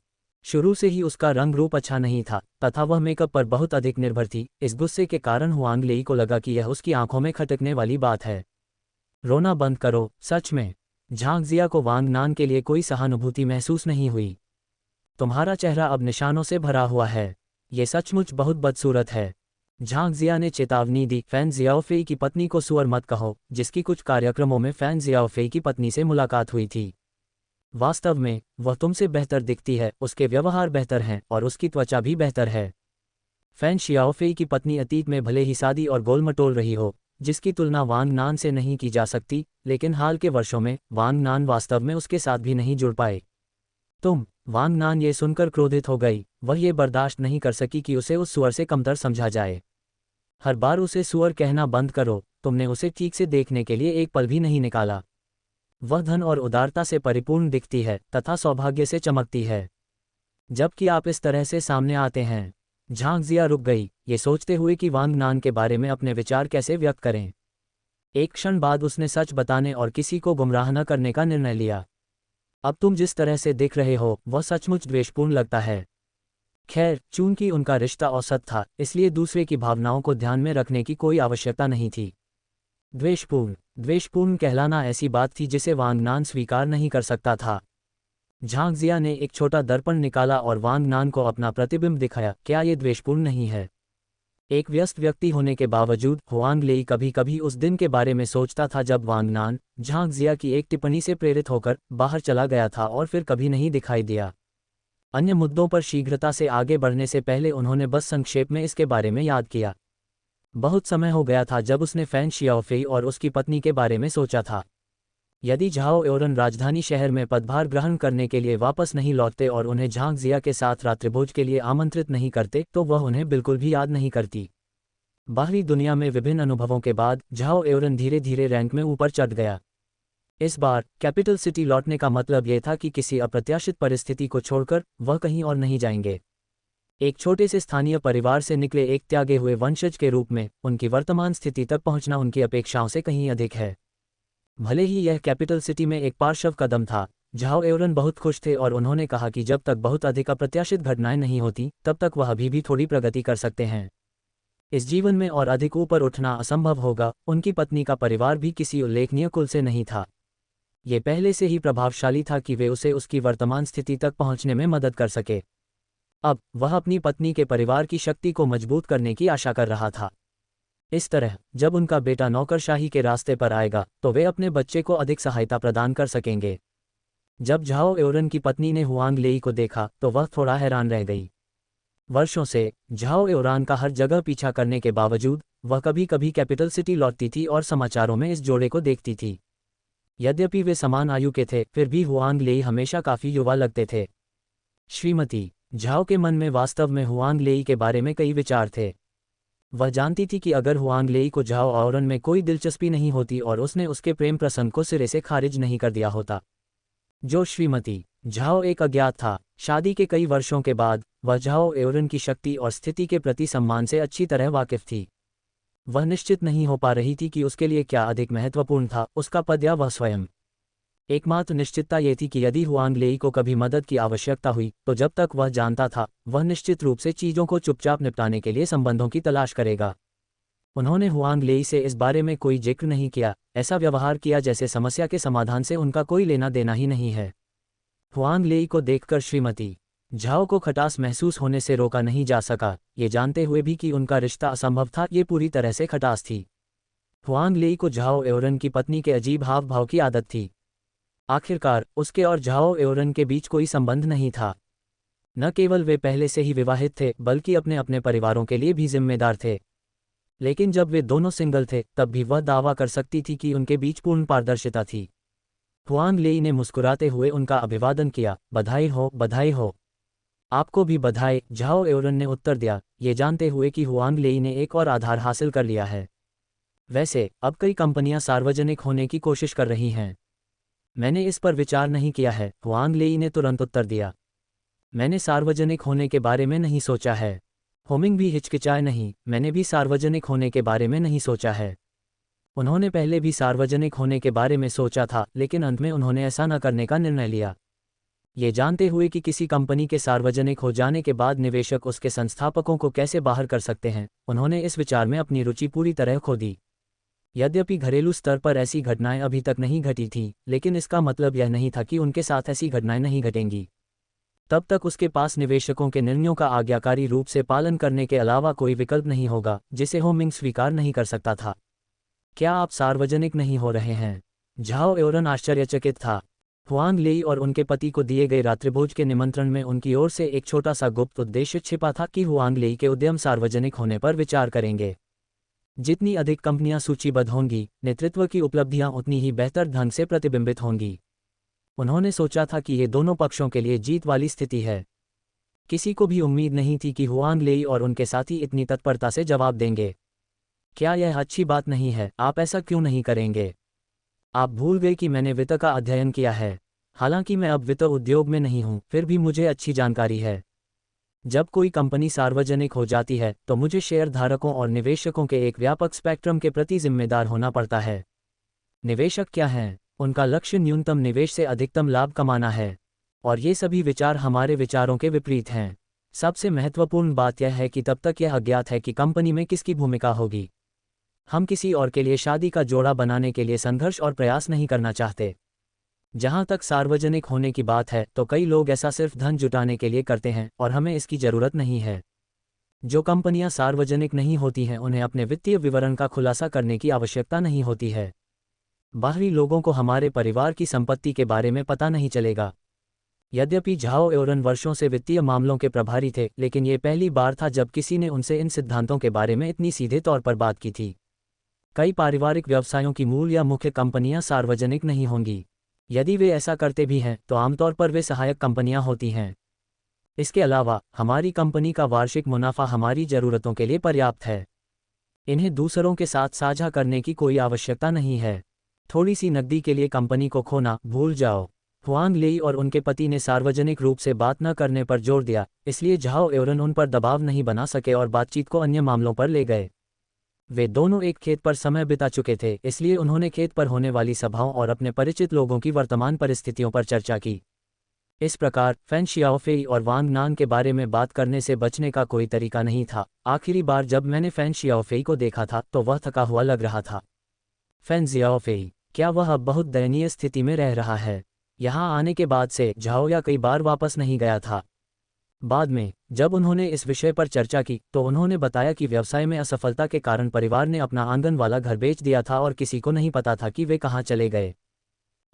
शुरू से ही उसका रंग रूप अच्छा नहीं था तथा वह मेकअप पर बहुत अधिक निर्भर थी। इस गुस्से के कारण हुआंग लेई को लगा कि यह उसकी आंखों में खटकने वाली बात है। रोना बंद करो। सच में। झांग जिया को वांग नान के लिए कोई सहानुभूति महसूस नहीं हुई। तुम्हारा चेहरा अब निशानों से भरा हुआ है। ये सचमुच बहुत बदसूरत है। झांग जिया ने चेतावनी दी, फैन जियाओफेई की पत्नी को सुअर मत कहो, जिसकी कुछ कार्यक्रमों में फैन जियाओफेई की पत्नी से मुलाकात हुई थी। वास्तव में वह तुमसे बेहतर दिखती है, उसके व्यवहार बेहतर हैं और उसकी त्वचा भी बेहतर है। फैन शियाओफेई की पत्नी अतीत में भले ही सादी और गोलमटोल रही हो, जिसकी तुलना वांग नान से नहीं की जा सकती, लेकिन हाल के वर्षों में वांग नान वास्तव में उसके साथ भी नहीं जुड़ पाए। वांग नान ये सुनकर क्रोधित हो गई। वह ये बर्दाश्त नहीं कर सकी कि उसे उस सुअर से कमतर समझा जाए। हर बार उसे सुअर कहना बंद करो। तुमने उसे ठीक से देखने के लिए एक पल भी नहीं निकाला। वह धन और उदारता से परिपूर्ण दिखती है तथा सौभाग्य से चमकती है, जबकि आप इस तरह से सामने आते हैं। झांग जिया रुक गई, ये सोचते हुए कि वांग नान के बारे में अपने विचार कैसे व्यक्त करें। एक क्षण बाद उसने सच बताने और किसी को गुमराह न करने का निर्णय लिया। अब तुम जिस तरह से दिख रहे हो वह सचमुच द्वेषपूर्ण लगता है। खैर, चूंकि उनका रिश्ता औसत था, इसलिए दूसरे की भावनाओं को ध्यान में रखने की कोई आवश्यकता नहीं थी। द्वेषपूर्ण कहलाना ऐसी बात थी जिसे वांग नान स्वीकार नहीं कर सकता था। झांग जिया ने एक छोटा दर्पण निकाला और वांग नान को अपना प्रतिबिंब दिखाया। क्या ये द्वेषपूर्ण नहीं है? एक व्यस्त व्यक्ति होने के बावजूद हुआंग लेई कभी कभी उस दिन के बारे में सोचता था जब वांग नान झांग जिया की एक टिप्पणी से प्रेरित होकर बाहर चला गया था और फिर कभी नहीं दिखाई दिया। अन्य मुद्दों पर शीघ्रता से आगे बढ़ने से पहले उन्होंने बस संक्षेप में इसके बारे में याद किया। बहुत समय हो गया था जब उसने फैन शियाओफेई और उसकी पत्नी के बारे में सोचा था। यदि झाओ एओरन राजधानी शहर में पदभार ग्रहण करने के लिए वापस नहीं लौटते और उन्हें झांग जिया के साथ रात्रिभोज के लिए आमंत्रित नहीं करते तो वह उन्हें बिल्कुल भी याद नहीं करती। बाहरी दुनिया में विभिन्न अनुभवों के बाद झाओ एओरन धीरे धीरे रैंक में ऊपर चढ़ गया। इस बार कैपिटल सिटी लौटने का मतलब यह था कि किसी अप्रत्याशित परिस्थिति को छोड़कर वह कहीं और नहीं जाएंगे। एक छोटे से स्थानीय परिवार से निकले एक त्यागे हुए वंशज के रूप में उनकी वर्तमान स्थिति तक पहुंचना उनकी अपेक्षाओं से कहीं अधिक है। भले ही यह कैपिटल सिटी में एक पार्श्व कदम था, झाओ एओरन बहुत खुश थे और उन्होंने कहा कि जब तक बहुत अधिक अप्रत्याशित घटनाएं नहीं होती तब तक वह अभी भी थोड़ी प्रगति कर सकते हैं। इस जीवन में और अधिक ऊपर उठना असंभव होगा। उनकी पत्नी का परिवार भी किसी उल्लेखनीय कुल से नहीं था। ये पहले से ही प्रभावशाली था कि वे उसे उसकी वर्तमान स्थिति तक पहुंचने में मदद कर सके। अब वह अपनी पत्नी के परिवार की शक्ति को मजबूत करने की आशा कर रहा था। इस तरह जब उनका बेटा नौकरशाही के रास्ते पर आएगा तो वे अपने बच्चे को अधिक सहायता प्रदान कर सकेंगे। जब झाओ एओरन की पत्नी ने हुआंग लेई को देखा तो वह थोड़ा हैरान रह गई। वर्षों से झाओ एओरन का हर जगह पीछा करने के बावजूद वह कभी कभी कैपिटल सिटी लौटती थी और समाचारों में इस जोड़े को देखती थी। यद्यपि वे समान आयु के थे फिर भी हुआंग लेई हमेशा काफी युवा लगते थे। श्रीमती झाओ के मन में वास्तव में हुआंग लेई के बारे में कई विचार थे। वह जानती थी कि अगर हुआंग लेई को झाओ एओरन में कोई दिलचस्पी नहीं होती और उसने उसके प्रेम प्रसंग को सिरे से खारिज नहीं कर दिया होता। जो श्रीमती झाओ एक अज्ञात था, शादी के कई वर्षों के बाद वह झाओ एओरन की शक्ति और स्थिति के प्रति सम्मान से अच्छी तरह वाकिफ थी। वह निश्चित नहीं हो पा रही थी कि उसके लिए क्या अधिक महत्वपूर्ण था, उसका पद या वह स्वयं। एकमात्र निश्चितता ये थी कि यदि हुआंग लेई को कभी मदद की आवश्यकता हुई तो जब तक वह जानता था वह निश्चित रूप से चीज़ों को चुपचाप निपटाने के लिए संबंधों की तलाश करेगा। उन्होंने हुआंग लेई से इस बारे में कोई जिक्र नहीं किया, ऐसा व्यवहार किया जैसे समस्या के समाधान से उनका कोई लेना देना ही नहीं है। हुआंग लेई को देखकर श्रीमती झाओ को खटास महसूस होने से रोका नहीं जा सका, ये जानते हुए भी कि उनका रिश्ता असंभव था, ये पूरी तरह से खटास थी। हुआंग लेई को झाओ एओरन की पत्नी के अजीब हाव भाव की आदत थी। आखिरकार उसके और झाओ एओरन के बीच कोई संबंध नहीं था। न केवल वे पहले से ही विवाहित थे बल्कि अपने अपने परिवारों के लिए भी जिम्मेदार थे। लेकिन जब वे दोनों सिंगल थे तब भी वह दावा कर सकती थी कि उनके बीच पूर्ण पारदर्शिता थी। हुआंग लेई ने मुस्कुराते हुए उनका अभिवादन किया। बधाई हो, बधाई हो। आपको भी बधाई, झाओ एओरन ने उत्तर दिया, ये जानते हुए कि हुआंग लेई ने एक और आधार हासिल कर लिया है। वैसे अब कई कंपनियां सार्वजनिक होने की कोशिश कर रही हैं। मैंने इस पर विचार नहीं किया है, हुआंग लेई ने तुरंत उत्तर दिया। मैंने सार्वजनिक होने के बारे में नहीं सोचा है। होमिंग भी हिचकिचाए नहीं, मैंने भी सार्वजनिक होने के बारे में नहीं सोचा है। उन्होंने पहले भी सार्वजनिक होने के बारे में सोचा था लेकिन अंत में उन्होंने ऐसा न करने का निर्णय लिया। ये जानते हुए कि किसी कंपनी के सार्वजनिक हो जाने के बाद निवेशक उसके संस्थापकों को कैसे बाहर कर सकते हैं, उन्होंने इस विचार में अपनी रुचि पूरी तरह खो दी। यद्यपि घरेलू स्तर पर ऐसी घटनाएं अभी तक नहीं घटी थीं, लेकिन इसका मतलब यह नहीं था कि उनके साथ ऐसी घटनाएं नहीं घटेंगी। तब तक उसके पास निवेशकों के निर्णयों का आज्ञाकारी रूप से पालन करने के अलावा कोई विकल्प नहीं होगा जिसे होमिंग स्वीकार नहीं कर सकता था। क्या आप सार्वजनिक नहीं हो रहे हैं? झाओ एओरन आश्चर्यचकित था। हुआंग लेई और उनके पति को दिए गए रात्रिभोज के निमंत्रण में उनकी ओर से एक छोटा सा गुप्त उद्देश्य छिपा था कि हुआंग लेई के उद्यम सार्वजनिक होने पर विचार करेंगे। जितनी अधिक कंपनियां सूचीबद्ध होंगी, नेतृत्व की उपलब्धियां उतनी ही बेहतर ढंग से प्रतिबिंबित होंगी। उन्होंने सोचा था कि ये दोनों पक्षों के लिए जीत वाली स्थिति है। किसी को भी उम्मीद नहीं थी कि हुआंग लेई और उनके साथी इतनी तत्परता से जवाब देंगे। क्या यह अच्छी बात नहीं है? आप ऐसा क्यों नहीं करेंगे? आप भूल गए कि मैंने वित्त का अध्ययन किया है। हालांकि मैं अब वित्त उद्योग में नहीं हूं, फिर भी मुझे अच्छी जानकारी है। जब कोई कंपनी सार्वजनिक हो जाती है तो मुझे शेयरधारकों और निवेशकों के एक व्यापक स्पेक्ट्रम के प्रति जिम्मेदार होना पड़ता है। निवेशक क्या हैं? उनका लक्ष्य न्यूनतम निवेश से अधिकतम लाभ कमाना है, और ये सभी विचार हमारे विचारों के विपरीत हैं। सबसे महत्वपूर्ण बात यह है कि तब तक यह अज्ञात है कि कंपनी में किसकी भूमिका होगी। हम किसी और के लिए शादी का जोड़ा बनाने के लिए संघर्ष और प्रयास नहीं करना चाहते। जहां तक सार्वजनिक होने की बात है तो कई लोग ऐसा सिर्फ धन जुटाने के लिए करते हैं और हमें इसकी जरूरत नहीं है। जो कंपनियां सार्वजनिक नहीं होती हैं उन्हें अपने वित्तीय विवरण का खुलासा करने की आवश्यकता नहीं होती है। बाहरी लोगों को हमारे परिवार की संपत्ति के बारे में पता नहीं चलेगा। यद्यपि झाओ एओरन वर्षों से वित्तीय मामलों के प्रभारी थे, लेकिन ये पहली बार था जब किसी ने उनसे इन सिद्धांतों के बारे में इतनी सीधे तौर पर बात की थी। कई पारिवारिक व्यवसायों की मूल या मुख्य कंपनियां सार्वजनिक नहीं होंगी। यदि वे ऐसा करते भी हैं तो आमतौर पर वे सहायक कंपनियां होती हैं। इसके अलावा हमारी कंपनी का वार्षिक मुनाफा हमारी ज़रूरतों के लिए पर्याप्त है। इन्हें दूसरों के साथ साझा करने की कोई आवश्यकता नहीं है। थोड़ी सी नकदी के लिए कंपनी को खोना भूल जाओ। हुआंग लेई और उनके पति ने सार्वजनिक रूप से बात न करने पर जोर दिया, इसलिए झाओ एओरन उन पर दबाव नहीं बना सके और बातचीत को अन्य मामलों पर ले गए। वे दोनों एक खेत पर समय बिता चुके थे, इसलिए उन्होंने खेत पर होने वाली सभाओं और अपने परिचित लोगों की वर्तमान परिस्थितियों पर चर्चा की। इस प्रकार फैन शियाओफेई और वांग नान के बारे में बात करने से बचने का कोई तरीका नहीं था। आखिरी बार जब मैंने फैन शियाओफेई को देखा था तो वह थका हुआ लग रहा था। फैन जियाओफेई, क्या वह अब बहुत दयनीय स्थिति में रह रहा है? यहाँ आने के बाद से झाओ या कई बार वापस नहीं गया था। बाद में जब उन्होंने इस विषय पर चर्चा की तो उन्होंने बताया कि व्यवसाय में असफलता के कारण परिवार ने अपना आंगन वाला घर बेच दिया था और किसी को नहीं पता था कि वे कहाँ चले गए।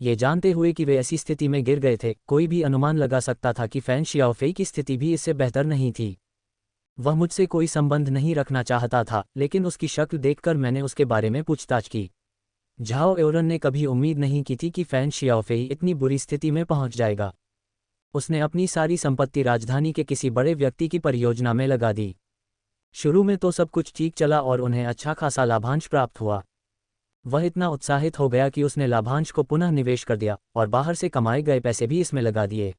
ये जानते हुए कि वे ऐसी स्थिति में गिर गए थे, कोई भी अनुमान लगा सकता था कि फैन शियाओफेई की स्थिति भी इससे बेहतर नहीं थी। वह मुझसे कोई संबंध नहीं रखना चाहता था, लेकिन उसकी शक्ल देखकर मैंने उसके बारे में पूछताछ की। झाओ एओरन ने कभी उम्मीद नहीं की थी कि फैन शियाओफेई इतनी बुरी स्थिति में पहुंच जाएगा। उसने अपनी सारी संपत्ति राजधानी के किसी बड़े व्यक्ति की परियोजना में लगा दी। शुरू में तो सब कुछ ठीक चला और उन्हें अच्छा खासा लाभांश प्राप्त हुआ। वह इतना उत्साहित हो गया कि उसने लाभांश को पुनः निवेश कर दिया और बाहर से कमाए गए पैसे भी इसमें लगा दिए।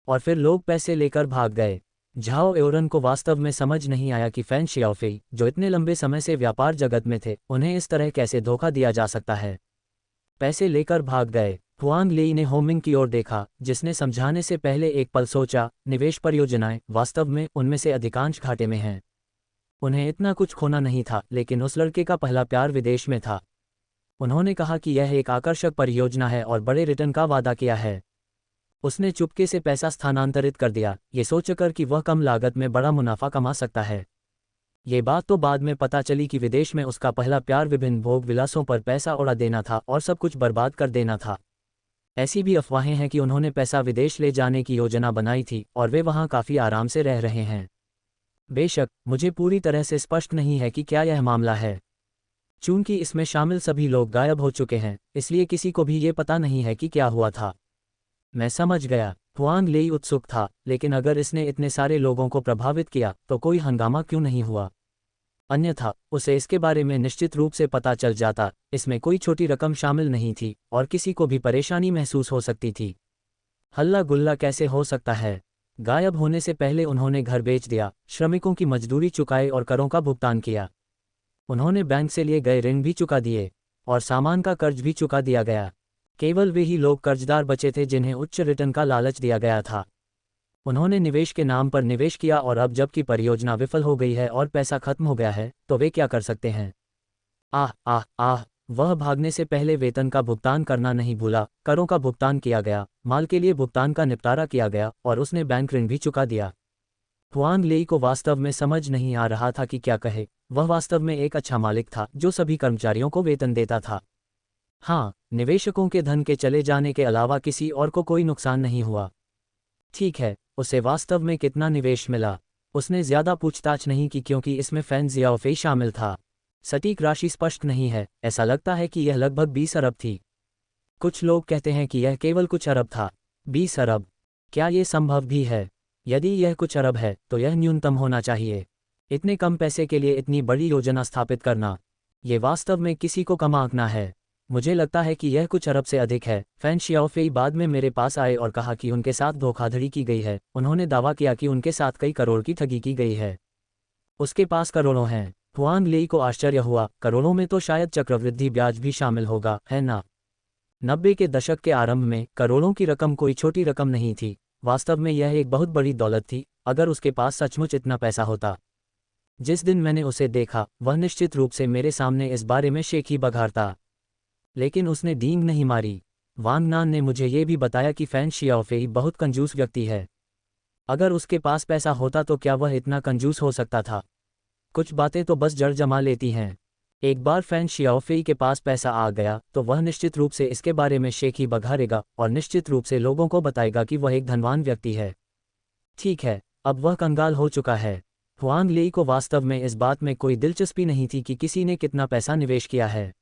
और फिर लोग पैसे लेकर भाग गए। झाओ एओरन को वास्तव में समझ नहीं आया कि फैन शियाओफेई, जो इतने लंबे समय से व्यापार जगत में थे, उन्हें इस तरह कैसे धोखा दिया जा सकता है। पैसे लेकर भाग गए। हुआंग लेई ने होमिंग की ओर देखा, जिसने समझाने से पहले एक पल सोचा, निवेश परियोजनाएं वास्तव में उनमें से अधिकांश घाटे में हैं। उन्हें इतना कुछ खोना नहीं था, लेकिन उस लड़के का पहला प्यार विदेश में था। उन्होंने कहा कि यह एक आकर्षक परियोजना है और बड़े रिटर्न का वादा किया है। उसने चुपके से पैसा स्थानांतरित कर दिया, ये सोचकर कि वह कम लागत में बड़ा मुनाफा कमा सकता है। ये बात तो बाद में पता चली कि विदेश में उसका पहला प्यार विभिन्न भोग विलासों पर पैसा उड़ा देना था और सब कुछ बर्बाद कर देना था। ऐसी भी अफवाहें हैं कि उन्होंने पैसा विदेश ले जाने की योजना बनाई थी और वे वहां काफ़ी आराम से रह रहे हैं। बेशक मुझे पूरी तरह से स्पष्ट नहीं है कि क्या यह मामला है। चूंकि इसमें शामिल सभी लोग गायब हो चुके हैं, इसलिए किसी को भी ये पता नहीं है कि क्या हुआ था। मैं समझ गया। हुआंग लेई उत्सुक था, लेकिन अगर इसने इतने सारे लोगों को प्रभावित किया तो कोई हंगामा क्यों नहीं हुआ? अन्यथा उसे इसके बारे में निश्चित रूप से पता चल जाता। इसमें कोई छोटी रकम शामिल नहीं थी और किसी को भी परेशानी महसूस हो सकती थी। हल्ला गुल्ला कैसे हो सकता है? गायब होने से पहले उन्होंने घर बेच दिया, श्रमिकों की मजदूरी चुकाई और करों का भुगतान किया। उन्होंने बैंक से लिए गए ऋण भी चुका दिए और सामान का कर्ज भी चुका दिया गया। केवल वे ही लोग कर्जदार बचे थे जिन्हें उच्च रिटर्न का लालच दिया गया था। उन्होंने निवेश के नाम पर निवेश किया और अब जबकि परियोजना विफल हो गई है और पैसा खत्म हो गया है, तो वे क्या कर सकते हैं? आह आह आह! वह भागने से पहले वेतन का भुगतान करना नहीं भूला, करों का भुगतान किया गया, माल के लिए भुगतान का निपटारा किया गया और उसने बैंक ऋण भी चुका दिया। हुआंग लेई को वास्तव में समझ नहीं आ रहा था कि क्या कहे। वह वास्तव में एक अच्छा मालिक था जो सभी कर्मचारियों को वेतन देता था। हाँ, निवेशकों के धन के चले जाने के अलावा किसी और को कोई नुकसान नहीं हुआ। ठीक है, उसे वास्तव में कितना निवेश मिला? उसने ज्यादा पूछताछ नहीं की क्योंकि इसमें फैन जियाओफेई शामिल था। सटीक राशि स्पष्ट नहीं है, ऐसा लगता है कि यह लगभग 20 अरब थी। कुछ लोग कहते हैं कि यह केवल कुछ अरब था। 20 अरब? क्या ये संभव भी है? यदि यह कुछ अरब है तो यह न्यूनतम होना चाहिए। इतने कम पैसे के लिए इतनी बड़ी योजना स्थापित करना, ये वास्तव में किसी को कम आंकना है। मुझे लगता है कि यह कुछ अरब से अधिक है। फैन शियाओफेई बाद में मेरे पास आए और कहा कि उनके साथ धोखाधड़ी की गई है। उन्होंने दावा किया कि उनके साथ कई करोड़ की ठगी की गई है। उसके पास करोड़ों हैं। हुआंग लेई को आश्चर्य हुआ, करोड़ों में तो शायद चक्रवृद्धि ब्याज भी शामिल होगा, है ना? 90 के दशक के आरंभ में करोड़ों की रकम कोई छोटी रकम नहीं थी। वास्तव में यह एक बहुत बड़ी दौलत थी, अगर उसके पास सचमुच इतना पैसा होता। जिस दिन मैंने उसे देखा, वह निश्चित रूप से मेरे सामने इस बारे में शेख ही बघारता। लेकिन उसने डींग नहीं मारी। वांग नान ने मुझे ये भी बताया कि फैन शियाओफेई बहुत कंजूस व्यक्ति है। अगर उसके पास पैसा होता तो क्या वह इतना कंजूस हो सकता था? कुछ बातें तो बस जड़ जमा लेती हैं। एक बार फैन शियाओफेई के पास पैसा आ गया तो वह निश्चित रूप से इसके बारे में शेख ही बघारेगा और निश्चित रूप से लोगों को बताएगा कि वह एक धनवान व्यक्ति है। ठीक है, अब वह कंगाल हो चुका है। हुआंग ली को वास्तव में इस बात में कोई दिलचस्पी नहीं थी कि किसी ने कितना पैसा निवेश किया है।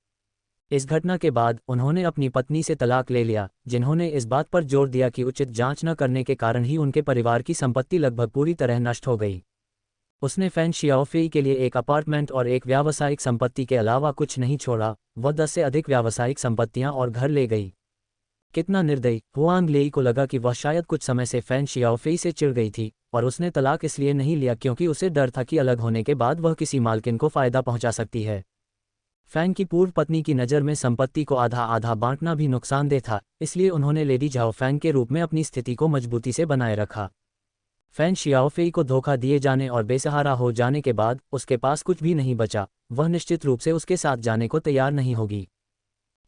इस घटना के बाद उन्होंने अपनी पत्नी से तलाक ले लिया, जिन्होंने इस बात पर जोर दिया कि उचित जांच न करने के कारण ही उनके परिवार की संपत्ति लगभग पूरी तरह नष्ट हो गई। उसने फैन शियाओफेई के लिए एक अपार्टमेंट और एक व्यावसायिक संपत्ति के अलावा कुछ नहीं छोड़ा। वह 10 से अधिक व्यावसायिक संपत्तियां और घर ले गई। कितना निर्दयी! हुआंग लेई को लगा कि वह शायद कुछ समय से फैन शियाओफेई से चिढ़ गई थी और उसने तलाक इसलिए नहीं लिया क्योंकि उसे डर था कि अलग होने के बाद वह किसी मालकिन को फायदा पहुंचा सकती है। फैन की पूर्व पत्नी की नज़र में संपत्ति को आधा आधा बांटना भी नुकसानदेह था, इसलिए उन्होंने लेडी झाओ फैन के रूप में अपनी स्थिति को मजबूती से बनाए रखा। फैन शियाओफेई को धोखा दिए जाने और बेसहारा हो जाने के बाद उसके पास कुछ भी नहीं बचा। वह निश्चित रूप से उसके साथ जाने को तैयार नहीं होगी।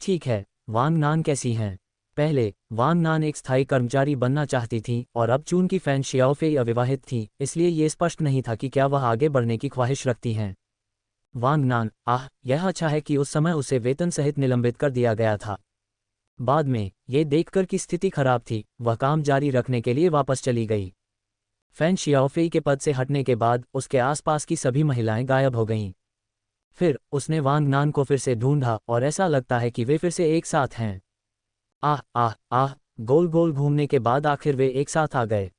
ठीक है, वांग नान कैसी हैं? पहले वांग नान एक स्थायी कर्मचारी बनना चाहती थी और अब चूंकि फैन शियाओफेई अविवाहित थी, इसलिए ये स्पष्ट नहीं था कि क्या वह आगे बढ़ने की ख्वाहिश रखती हैं। वांग नान, यह अच्छा है कि उस समय उसे वेतन सहित निलंबित कर दिया गया था। बाद में ये देखकर कि स्थिति खराब थी, वह काम जारी रखने के लिए वापस चली गई। फैन शियाओफेई के पद से हटने के बाद उसके आसपास की सभी महिलाएं गायब हो गईं। फिर उसने वांग नान को फिर से ढूंढा और ऐसा लगता है कि वे फिर से एक साथ हैं। गोल गोल घूमने के बाद आखिर वे एक साथ आ गए।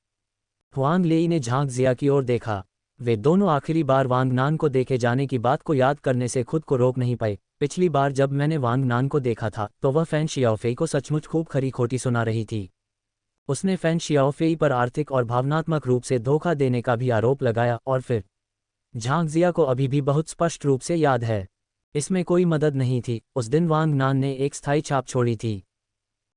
हुआंग लेई ने झांक जिया की ओर देखा। वे दोनों आखिरी बार वांग नान को देखे जाने की बात को याद करने से खुद को रोक नहीं पाए। पिछली बार जब मैंने वांग नान को देखा था तो वह फैन शियाओफेई को सचमुच खूब खरी खोटी सुना रही थी। उसने फैन शियाओफेई पर आर्थिक और भावनात्मक रूप से धोखा देने का भी आरोप लगाया और फिर झांग जिया को अभी भी बहुत स्पष्ट रूप से याद है। इसमें कोई मदद नहीं थी। उस दिन वांग नान ने एक स्थायी छाप छोड़ी थी।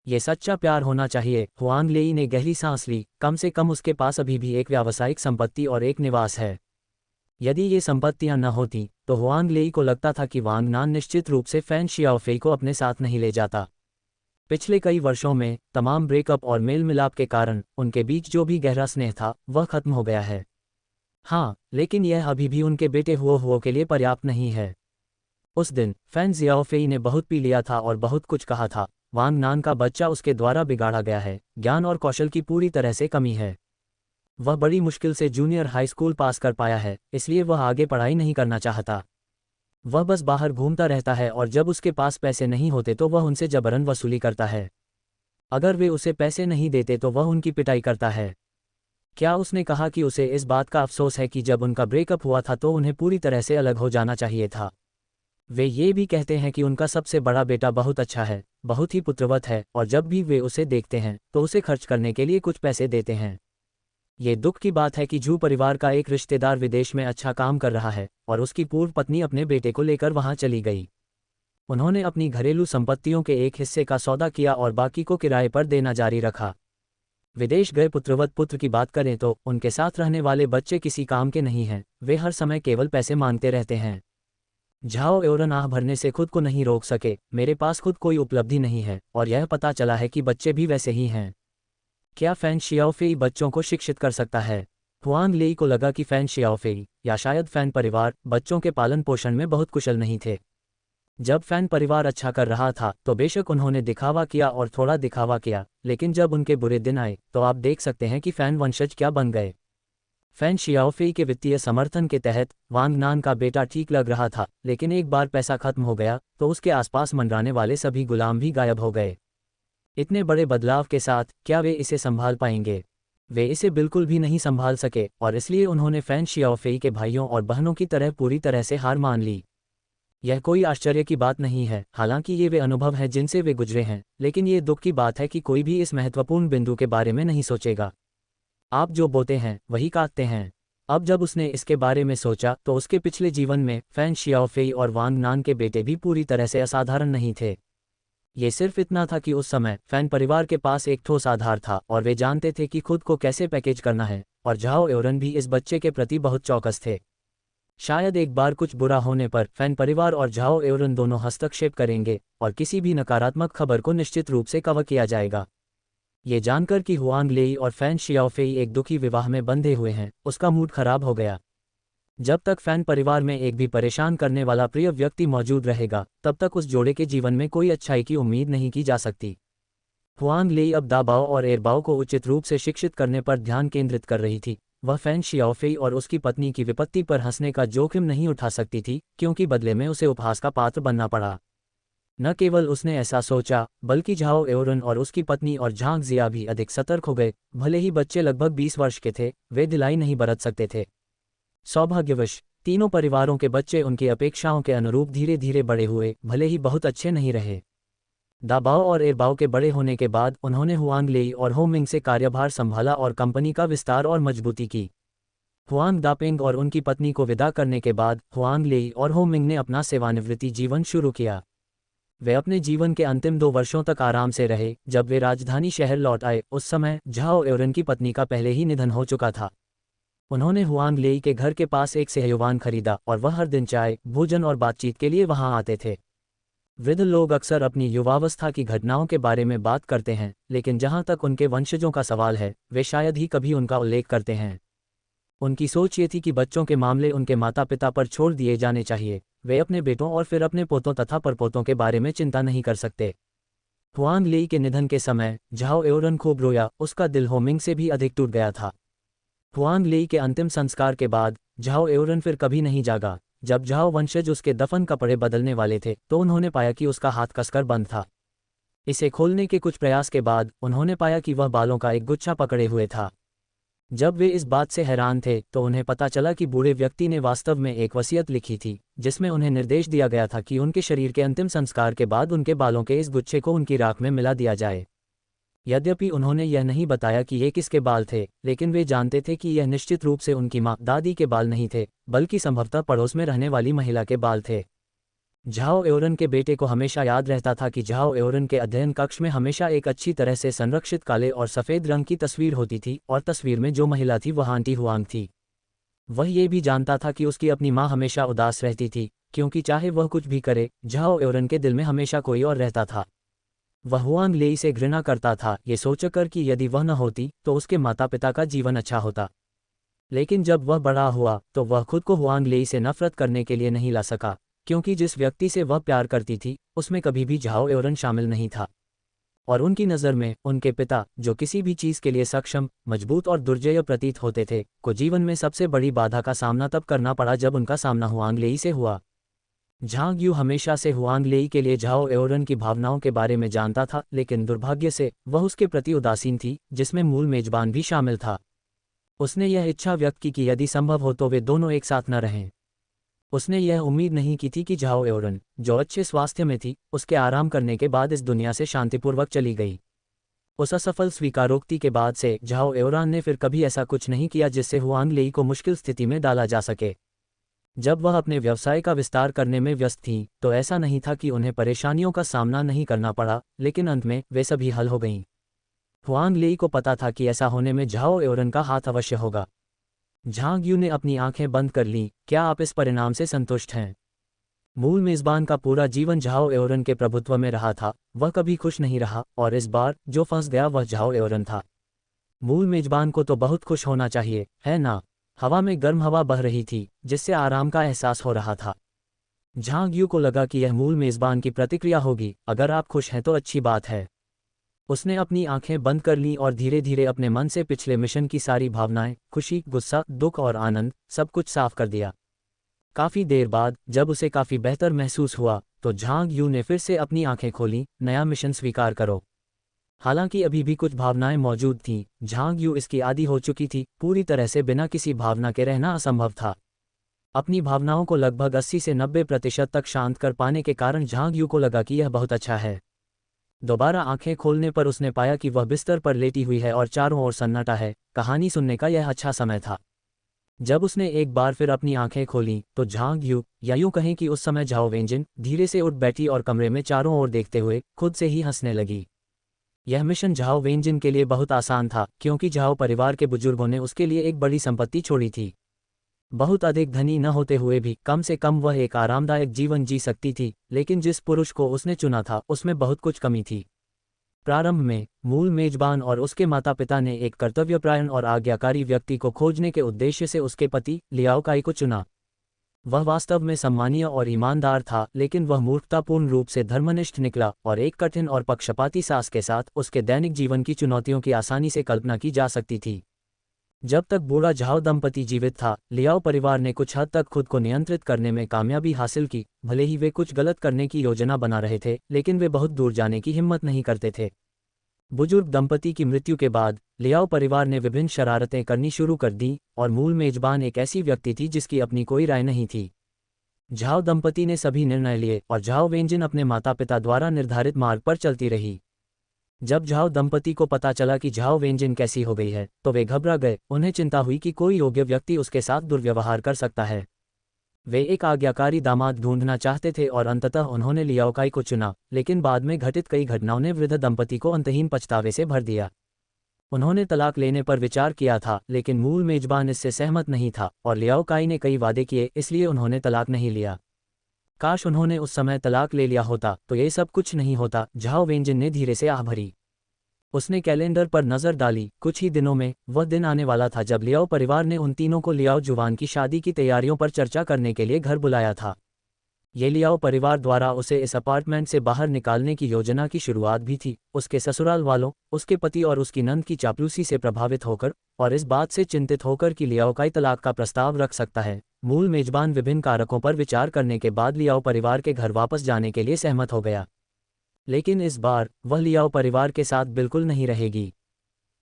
ये सच्चा प्यार होना चाहिए। हुआंग लेई ने गहरी सांस ली। कम से कम उसके पास अभी भी एक व्यावसायिक संपत्ति और एक निवास है। यदि ये संपत्तियां न होती तो हुआंग लेई को लगता था कि वांग नान निश्चित रूप से फैन शियाओफेई को अपने साथ नहीं ले जाता। पिछले कई वर्षों में तमाम ब्रेकअप और मेल मिलाप के कारण उनके बीच जो भी गहरा स्नेह था वह खत्म हो गया है। हाँ, लेकिन यह अभी भी उनके बेटे हुओ के लिए पर्याप्त नहीं है। उस दिन फैन जियाओफेई ने बहुत पी लिया था और बहुत कुछ कहा था। वांग नान का बच्चा उसके द्वारा बिगाड़ा गया है। ज्ञान और कौशल की पूरी तरह से कमी है। वह बड़ी मुश्किल से जूनियर हाई स्कूल पास कर पाया है, इसलिए वह आगे पढ़ाई नहीं करना चाहता। वह बस बाहर घूमता रहता है और जब उसके पास पैसे नहीं होते तो वह उनसे जबरन वसूली करता है। अगर वे उसे पैसे नहीं देते तो वह उनकी पिटाई करता है। क्या उसने कहा कि उसे इस बात का अफसोस है कि जब उनका ब्रेकअप हुआ था तो उन्हें पूरी तरह से अलग हो जाना चाहिए था। वे ये भी कहते हैं कि उनका सबसे बड़ा बेटा बहुत अच्छा है, बहुत ही पुत्रवत है और जब भी वे उसे देखते हैं तो उसे खर्च करने के लिए कुछ पैसे देते हैं। ये दुख की बात है कि जू परिवार का एक रिश्तेदार विदेश में अच्छा काम कर रहा है और उसकी पूर्व पत्नी अपने बेटे को लेकर वहां चली गई। उन्होंने अपनी घरेलू संपत्तियों के एक हिस्से का सौदा किया और बाकी को किराए पर देना जारी रखा। विदेश गए पुत्रवत पुत्र की बात करें तो उनके साथ रहने वाले बच्चे किसी काम के नहीं हैं। वे हर समय केवल पैसे मांगते रहते हैं। झाओ एओरन आह भरने से खुद को नहीं रोक सके। मेरे पास खुद कोई उपलब्धि नहीं है और यह पता चला है कि बच्चे भी वैसे ही हैं। क्या फैन शियाओफेई बच्चों को शिक्षित कर सकता है? हुआंग लेई को लगा कि फैन शियाओफेई या शायद फैन परिवार बच्चों के पालन पोषण में बहुत कुशल नहीं थे। जब फैन परिवार अच्छा कर रहा था तो बेशक उन्होंने दिखावा किया और थोड़ा दिखावा किया, लेकिन जब उनके बुरे दिन आए तो आप देख सकते हैं कि फैन वंशज क्या बन गए। फैन शियाओफेई के वित्तीय समर्थन के तहत वांग नान का बेटा ठीक लग रहा था, लेकिन एक बार पैसा खत्म हो गया तो उसके आसपास मंडराने वाले सभी गुलाम भी गायब हो गए। इतने बड़े बदलाव के साथ क्या वे इसे संभाल पाएंगे? वे इसे बिल्कुल भी नहीं संभाल सके और इसलिए उन्होंने फैन शियाओफेई के भाइयों और बहनों की तरह पूरी तरह से हार मान ली। यह कोई आश्चर्य की बात नहीं है, हालांकि ये वे अनुभव हैं जिनसे वे गुजरे हैं, लेकिन ये दुख की बात है कि कोई भी इस महत्वपूर्ण बिंदु के बारे में नहीं सोचेगा। आप जो बोते हैं वही काटते हैं। अब जब उसने इसके बारे में सोचा तो उसके पिछले जीवन में फैन शियाओफेई और वांग नान के बेटे भी पूरी तरह से असाधारण नहीं थे। ये सिर्फ इतना था कि उस समय फैन परिवार के पास एक ठोस आधार था और वे जानते थे कि खुद को कैसे पैकेज करना है, और झाओ एओरन भी इस बच्चे के प्रति बहुत चौकस थे। शायद एक बार कुछ बुरा होने पर फैन परिवार और झाओ एओरन दोनों हस्तक्षेप करेंगे और किसी भी नकारात्मक खबर को निश्चित रूप से कवर किया जाएगा। ये जानकर कि हुआंग लेई और फैन शियाओफेई एक दुखी विवाह में बंधे हुए हैं, उसका मूड खराब हो गया। जब तक फैन परिवार में एक भी परेशान करने वाला प्रिय व्यक्ति मौजूद रहेगा, तब तक उस जोड़े के जीवन में कोई अच्छाई की उम्मीद नहीं की जा सकती। हुआंग लेई अब दाबाओ और एरबाओ को उचित रूप से शिक्षित करने पर ध्यान केंद्रित कर रही थी। वह फैन शियाओफेई और उसकी पत्नी की विपत्ति पर हंसने का जोखिम नहीं उठा सकती थी, क्योंकि बदले में उसे उपहास का पात्र बनना पड़ा। न केवल उसने ऐसा सोचा, बल्कि झाओ एओरन और उसकी पत्नी और झांग जिया भी अधिक सतर्क हो गए। भले ही बच्चे लगभग 20 वर्ष के थे, वे ढिलाई नहीं बरत सकते थे। सौभाग्यवश तीनों परिवारों के बच्चे उनकी अपेक्षाओं के अनुरूप धीरे धीरे बड़े हुए, भले ही बहुत अच्छे नहीं रहे। दाबाओ और एरबाओ के बड़े होने के बाद उन्होंने हुआंग लेई और होमिंग से कार्यभार संभाला और कंपनी का विस्तार और मजबूती की। हुआंग दापेंग और उनकी पत्नी को विदा करने के बाद हुआंग लेई और होमिंग ने अपना सेवानिवृत्ति जीवन शुरू किया। वे अपने जीवन के अंतिम 2 वर्षों तक आराम से रहे। जब वे राजधानी शहर लौट आए, उस समय झाओ एओरन की पत्नी का पहले ही निधन हो चुका था। उन्होंने हुआंग लेई के घर के पास एक सहयोवान खरीदा और वह हर दिन चाय, भोजन और बातचीत के लिए वहां आते थे। वृद्ध लोग अक्सर अपनी युवावस्था की घटनाओं के बारे में बात करते हैं, लेकिन जहां तक उनके वंशजों का सवाल है, वे शायद ही कभी उनका उल्लेख करते हैं। उनकी सोच ये थी कि बच्चों के मामले उनके माता पिता पर छोड़ दिए जाने चाहिए। वे अपने बेटों और फिर अपने पोतों तथा परपोतों के बारे में चिंता नहीं कर सकते। हुआंग लेई के निधन के समय झाओ एओरन खूब रोया, उसका दिल होमिंग से भी अधिक टूट गया था। हुआंग लेई के अंतिम संस्कार के बाद झाओ एओरन फिर कभी नहीं जागा। जब झाओ वंशज उसके दफन कपड़े बदलने वाले थे, तो उन्होंने पाया कि उसका हाथ कसकर बंद था। इसे खोलने के कुछ प्रयास के बाद उन्होंने पाया कि वह बालों का एक गुच्छा पकड़े हुए था। जब वे इस बात से हैरान थे, तो उन्हें पता चला कि बूढ़े व्यक्ति ने वास्तव में एक वसीयत लिखी थी, जिसमें उन्हें निर्देश दिया गया था कि उनके शरीर के अंतिम संस्कार के बाद उनके बालों के इस गुच्छे को उनकी राख में मिला दिया जाए। यद्यपि उन्होंने यह नहीं बताया कि ये किसके बाल थे, लेकिन वे जानते थे कि यह निश्चित रूप से उनकी माँ दादी के बाल नहीं थे, बल्कि संभवतः पड़ोस में रहने वाली महिला के बाल थे। झाओ एओरन के बेटे को हमेशा याद रहता था कि झाओ एओरन के अध्ययन कक्ष में हमेशा एक अच्छी तरह से संरक्षित काले और सफ़ेद रंग की तस्वीर होती थी, और तस्वीर में जो महिला थी वह आंटी हुआंग थी। वह ये भी जानता था कि उसकी अपनी माँ हमेशा उदास रहती थी, क्योंकि चाहे वह कुछ भी करे, झाओ एओरन के दिल में हमेशा कोई और रहता था। वह हुआंग लेई से घृणा करता था, ये सोचकर कि यदि वह न होती तो उसके माता पिता का जीवन अच्छा होता। लेकिन जब वह बड़ा हुआ, तो वह खुद को हुआंग लेई से नफरत करने के लिए नहीं ला सका, क्योंकि जिस व्यक्ति से वह प्यार करती थी, उसमें कभी भी झाओ एओरन शामिल नहीं था। और उनकी नज़र में उनके पिता, जो किसी भी चीज़ के लिए सक्षम, मजबूत और दुर्जय प्रतीत होते थे, को जीवन में सबसे बड़ी बाधा का सामना तब करना पड़ा जब उनका सामना हुआंग लेई से हुआ। झांग यू हमेशा से हुआंग लेई के लिए झाओ एओरन की भावनाओं के बारे में जानता था, लेकिन दुर्भाग्य से वह उसके प्रति उदासीन थी, जिसमें मूल मेजबान भी शामिल था। उसने यह इच्छा व्यक्त की कि यदि संभव हो तो वे दोनों एक साथ न रहें। उसने यह उम्मीद नहीं की थी कि झाओ एओरन, जो अच्छे स्वास्थ्य में थी, उसके आराम करने के बाद इस दुनिया से शांतिपूर्वक चली गई। उस असफल स्वीकारोक्ति के बाद से झाओ एओरन ने फिर कभी ऐसा कुछ नहीं किया जिससे हुआंग लेई को मुश्किल स्थिति में डाला जा सके। जब वह अपने व्यवसाय का विस्तार करने में व्यस्त थीं, तो ऐसा नहीं था कि उन्हें परेशानियों का सामना नहीं करना पड़ा, लेकिन अंत में वे सभी हल हो गईं। हुआंग लेई को पता था कि ऐसा होने में झाओ एओरन का हाथ अवश्य होगा। झांग यू ने अपनी आंखें बंद कर लीं। क्या आप इस परिणाम से संतुष्ट हैं? मूल मेजबान का पूरा जीवन झाओ एओरन के प्रभुत्व में रहा था, वह कभी खुश नहीं रहा, और इस बार जो फंस गया वह झाओ एओरन था। मूल मेजबान को तो बहुत खुश होना चाहिए, है ना? हवा में गर्म हवा बह रही थी, जिससे आराम का एहसास हो रहा था। झांग यू को लगा कि यह मूल मेजबान की प्रतिक्रिया होगी। अगर आप खुश हैं तो अच्छी बात है। उसने अपनी आंखें बंद कर लीं और धीरे धीरे अपने मन से पिछले मिशन की सारी भावनाएं, खुशी, गुस्सा, दुख और आनंद, सब कुछ साफ कर दिया। काफी देर बाद जब उसे काफी बेहतर महसूस हुआ, तो झांग यू ने फिर से अपनी आंखें खोलीं। नया मिशन स्वीकार करो। हालांकि अभी भी कुछ भावनाएं मौजूद थीं, झांग यू इसकी आदी हो चुकी थी। पूरी तरह से बिना किसी भावना के रहना असंभव था। अपनी भावनाओं को लगभग 80 से 90% तक शांत कर पाने के कारण झांग यू को लगा कि यह बहुत अच्छा है। दोबारा आंखें खोलने पर उसने पाया कि वह बिस्तर पर लेटी हुई है और चारों ओर सन्नाटा है। कहानी सुनने का यह अच्छा समय था। जब उसने एक बार फिर अपनी आंखें खोलीं, तो झांग यू, या यूं कहें कि उस समय झाओ वेंजिन, धीरे से उठ बैठी और कमरे में चारों ओर देखते हुए खुद से ही हंसने लगी। यह मिशन झाओ वेंजिन के लिए बहुत आसान था, क्योंकि झाओ परिवार के बुजुर्गों ने उसके लिए एक बड़ी संपत्ति छोड़ी थी। बहुत अधिक धनी न होते हुए भी कम से कम वह एक आरामदायक जीवन जी सकती थी, लेकिन जिस पुरुष को उसने चुना था उसमें बहुत कुछ कमी थी। प्रारंभ में मूल मेजबान और उसके माता पिता ने एक कर्तव्यपरायण और आज्ञाकारी व्यक्ति को खोजने के उद्देश्य से उसके पति लियाओ काई को चुना। वह वास्तव में सम्मानीय और ईमानदार था, लेकिन वह मूर्खतापूर्ण रूप से धर्मनिष्ठ निकला और एक कठिन और पक्षपाती सास के साथ उसके दैनिक जीवन की चुनौतियों की आसानी से कल्पना की जा सकती थी। जब तक बूढ़ा झाओ दंपति जीवित था, लियाओ परिवार ने कुछ हद तक खुद को नियंत्रित करने में कामयाबी हासिल की। भले ही वे कुछ गलत करने की योजना बना रहे थे, लेकिन वे बहुत दूर जाने की हिम्मत नहीं करते थे। बुजुर्ग दंपति की मृत्यु के बाद लियाओ परिवार ने विभिन्न शरारतें करनी शुरू कर दी और मूल मेजबान एक ऐसी व्यक्ति थी जिसकी अपनी कोई राय नहीं थी। झाओ दंपति ने सभी निर्णय लिए और झाओ वेंजिन अपने माता पिता द्वारा निर्धारित मार्ग पर चलती रही। जब झाओ दंपति को पता चला कि झाओ वेंजिन कैसी हो गई है, तो वे घबरा गए। उन्हें चिंता हुई कि कोई योग्य व्यक्ति उसके साथ दुर्व्यवहार कर सकता है। वे एक आज्ञाकारी दामाद ढूंढना चाहते थे और अंततः उन्होंने लियाओ काई को चुना, लेकिन बाद में घटित कई घटनाओं ने वृद्ध दंपति को अंतहीन पछतावे से भर दिया। उन्होंने तलाक लेने पर विचार किया था, लेकिन मूल मेजबान इससे सहमत नहीं था और लियाओ काई ने कई वादे किए, इसलिए उन्होंने तलाक नहीं लिया। काश उन्होंने उस समय तलाक ले लिया होता तो ये सब कुछ नहीं होता। झाओ वेंजिन ने धीरे से आह भरी। उसने कैलेंडर पर नजर डाली। कुछ ही दिनों में वह दिन आने वाला था जब लियाओ परिवार ने उन तीनों को लियाओ जुवान की शादी की तैयारियों पर चर्चा करने के लिए घर बुलाया था। ये लियाओ परिवार द्वारा उसे इस अपार्टमेंट से बाहर निकालने की योजना की शुरुआत भी थी। उसके ससुराल वालों, उसके पति और उसकी नंद की चापलूसी से प्रभावित होकर और इस बात से चिंतित होकर कि लियाओ काई तलाक का प्रस्ताव रख सकता है, मूल मेजबान विभिन्न कारकों पर विचार करने के बाद लियाओ परिवार के घर वापस जाने के लिए सहमत हो गया। लेकिन इस बार वह लियाओ परिवार के साथ बिल्कुल नहीं रहेगी।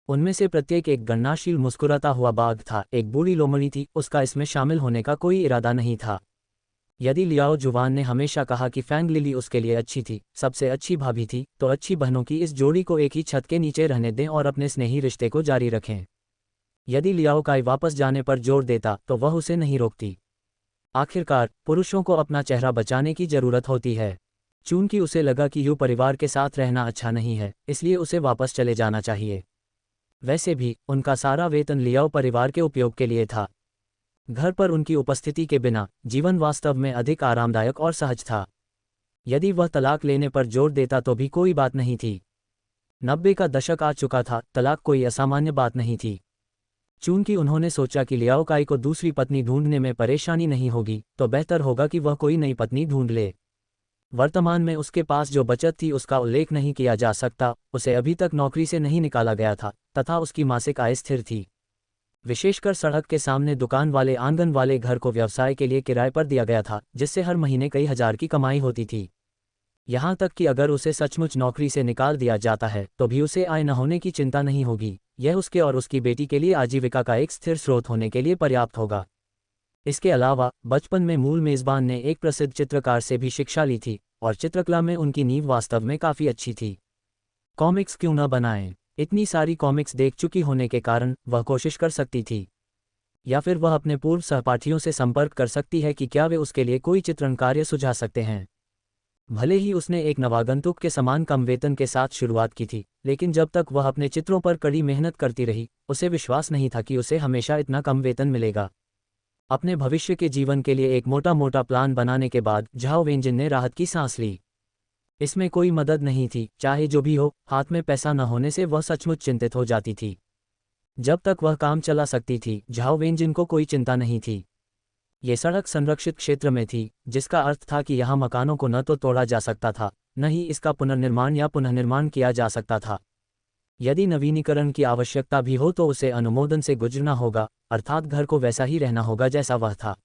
उनमें से प्रत्येक एक गणनाशील मुस्कुराता हुआ बाघ था। एक बूढ़ी लोमड़ी थी, उसका इसमें शामिल होने का कोई इरादा नहीं था। यदि लियाओ जुवान ने हमेशा कहा कि फैंग लिली उसके लिए अच्छी थी, सबसे अच्छी भाभी थी, तो अच्छी बहनों की इस जोड़ी को एक ही छत के नीचे रहने दें और अपने स्नेही रिश्ते को जारी रखें। यदि लियाओ काई वापस जाने पर जोर देता तो वह उसे नहीं रोकती। आखिरकार पुरुषों को अपना चेहरा बचाने की जरूरत होती है। चूंकि उसे लगा कि यू परिवार के साथ रहना अच्छा नहीं है, इसलिए उसे वापस चले जाना चाहिए। वैसे भी उनका सारा वेतन लियाओ परिवार के उपयोग के लिए था। घर पर उनकी उपस्थिति के बिना जीवन वास्तव में अधिक आरामदायक और सहज था। यदि वह तलाक लेने पर जोर देता तो भी कोई बात नहीं थी। 90 का दशक आ चुका था, तलाक कोई असामान्य बात नहीं थी। चूंकि उन्होंने सोचा कि लियाओ काई को दूसरी पत्नी ढूंढने में परेशानी नहीं होगी, तो बेहतर होगा कि वह कोई नई पत्नी ढूंढ ले। वर्तमान में उसके पास जो बचत थी उसका उल्लेख नहीं किया जा सकता। उसे अभी तक नौकरी से नहीं निकाला गया था तथा उसकी मासिक आय स्थिर थी। विशेषकर सड़क के सामने दुकान वाले आंगन वाले घर को व्यवसाय के लिए किराए पर दिया गया था, जिससे हर महीने कई हजार की कमाई होती थी। यहाँ तक कि अगर उसे सचमुच नौकरी से निकाल दिया जाता है तो भी उसे आय न होने की चिंता नहीं होगी। यह उसके और उसकी बेटी के लिए आजीविका का एक स्थिर स्रोत होने के लिए पर्याप्त होगा। इसके अलावा बचपन में मूल मेजबान ने एक प्रसिद्ध चित्रकार से भी शिक्षा ली थी और चित्रकला में उनकी नींव वास्तव में काफ़ी अच्छी थी। कॉमिक्स क्यों न बनाएं? इतनी सारी कॉमिक्स देख चुकी होने के कारण वह कोशिश कर सकती थी, या फिर वह अपने पूर्व सहपाठियों से संपर्क कर सकती है कि क्या वे उसके लिए कोई चित्रण कार्य सुझा सकते हैं। भले ही उसने एक नवागंतुक के समान कम वेतन के साथ शुरुआत की थी, लेकिन जब तक वह अपने चित्रों पर कड़ी मेहनत करती रही, उसे विश्वास नहीं था कि उसे हमेशा इतना कम वेतन मिलेगा। अपने भविष्य के जीवन के लिए एक मोटा मोटा प्लान बनाने के बाद झाओ वेंजिन ने राहत की सांस ली। इसमें कोई मदद नहीं थी, चाहे जो भी हो। हाथ में पैसा न होने से वह सचमुच चिंतित हो जाती थी। जब तक वह काम चला सकती थी, झाओ वेंजिन को कोई चिंता नहीं थी। ये सड़क संरक्षित क्षेत्र में थी, जिसका अर्थ था कि यहाँ मकानों को न तो तोड़ा जा सकता था, न ही इसका पुनर्निर्माण या पुनर्निर्माण किया जा सकता था। यदि नवीनीकरण की आवश्यकता भी हो तो उसे अनुमोदन से गुजरना होगा, अर्थात घर को वैसा ही रहना होगा जैसा वह था।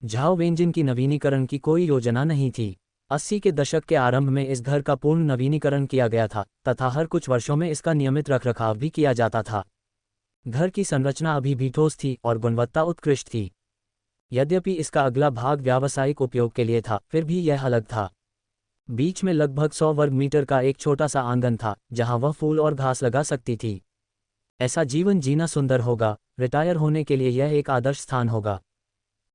झाओ वेंजिन की नवीनीकरण की कोई योजना नहीं थी। 80 के दशक के आरंभ में इस घर का पूर्ण नवीनीकरण किया गया था तथा हर कुछ वर्षों में इसका नियमित रखरखाव भी किया जाता था। घर की संरचना अभी भी ठोस थी और गुणवत्ता उत्कृष्ट थी। यद्यपि इसका अगला भाग व्यावसायिक उपयोग के लिए था, फिर भी यह अलग था। बीच में लगभग 100 वर्ग मीटर का एक छोटा सा आंगन था जहां वह फूल और घास लगा सकती थी। ऐसा जीवन जीना सुंदर होगा। रिटायर होने के लिए यह एक आदर्श स्थान होगा।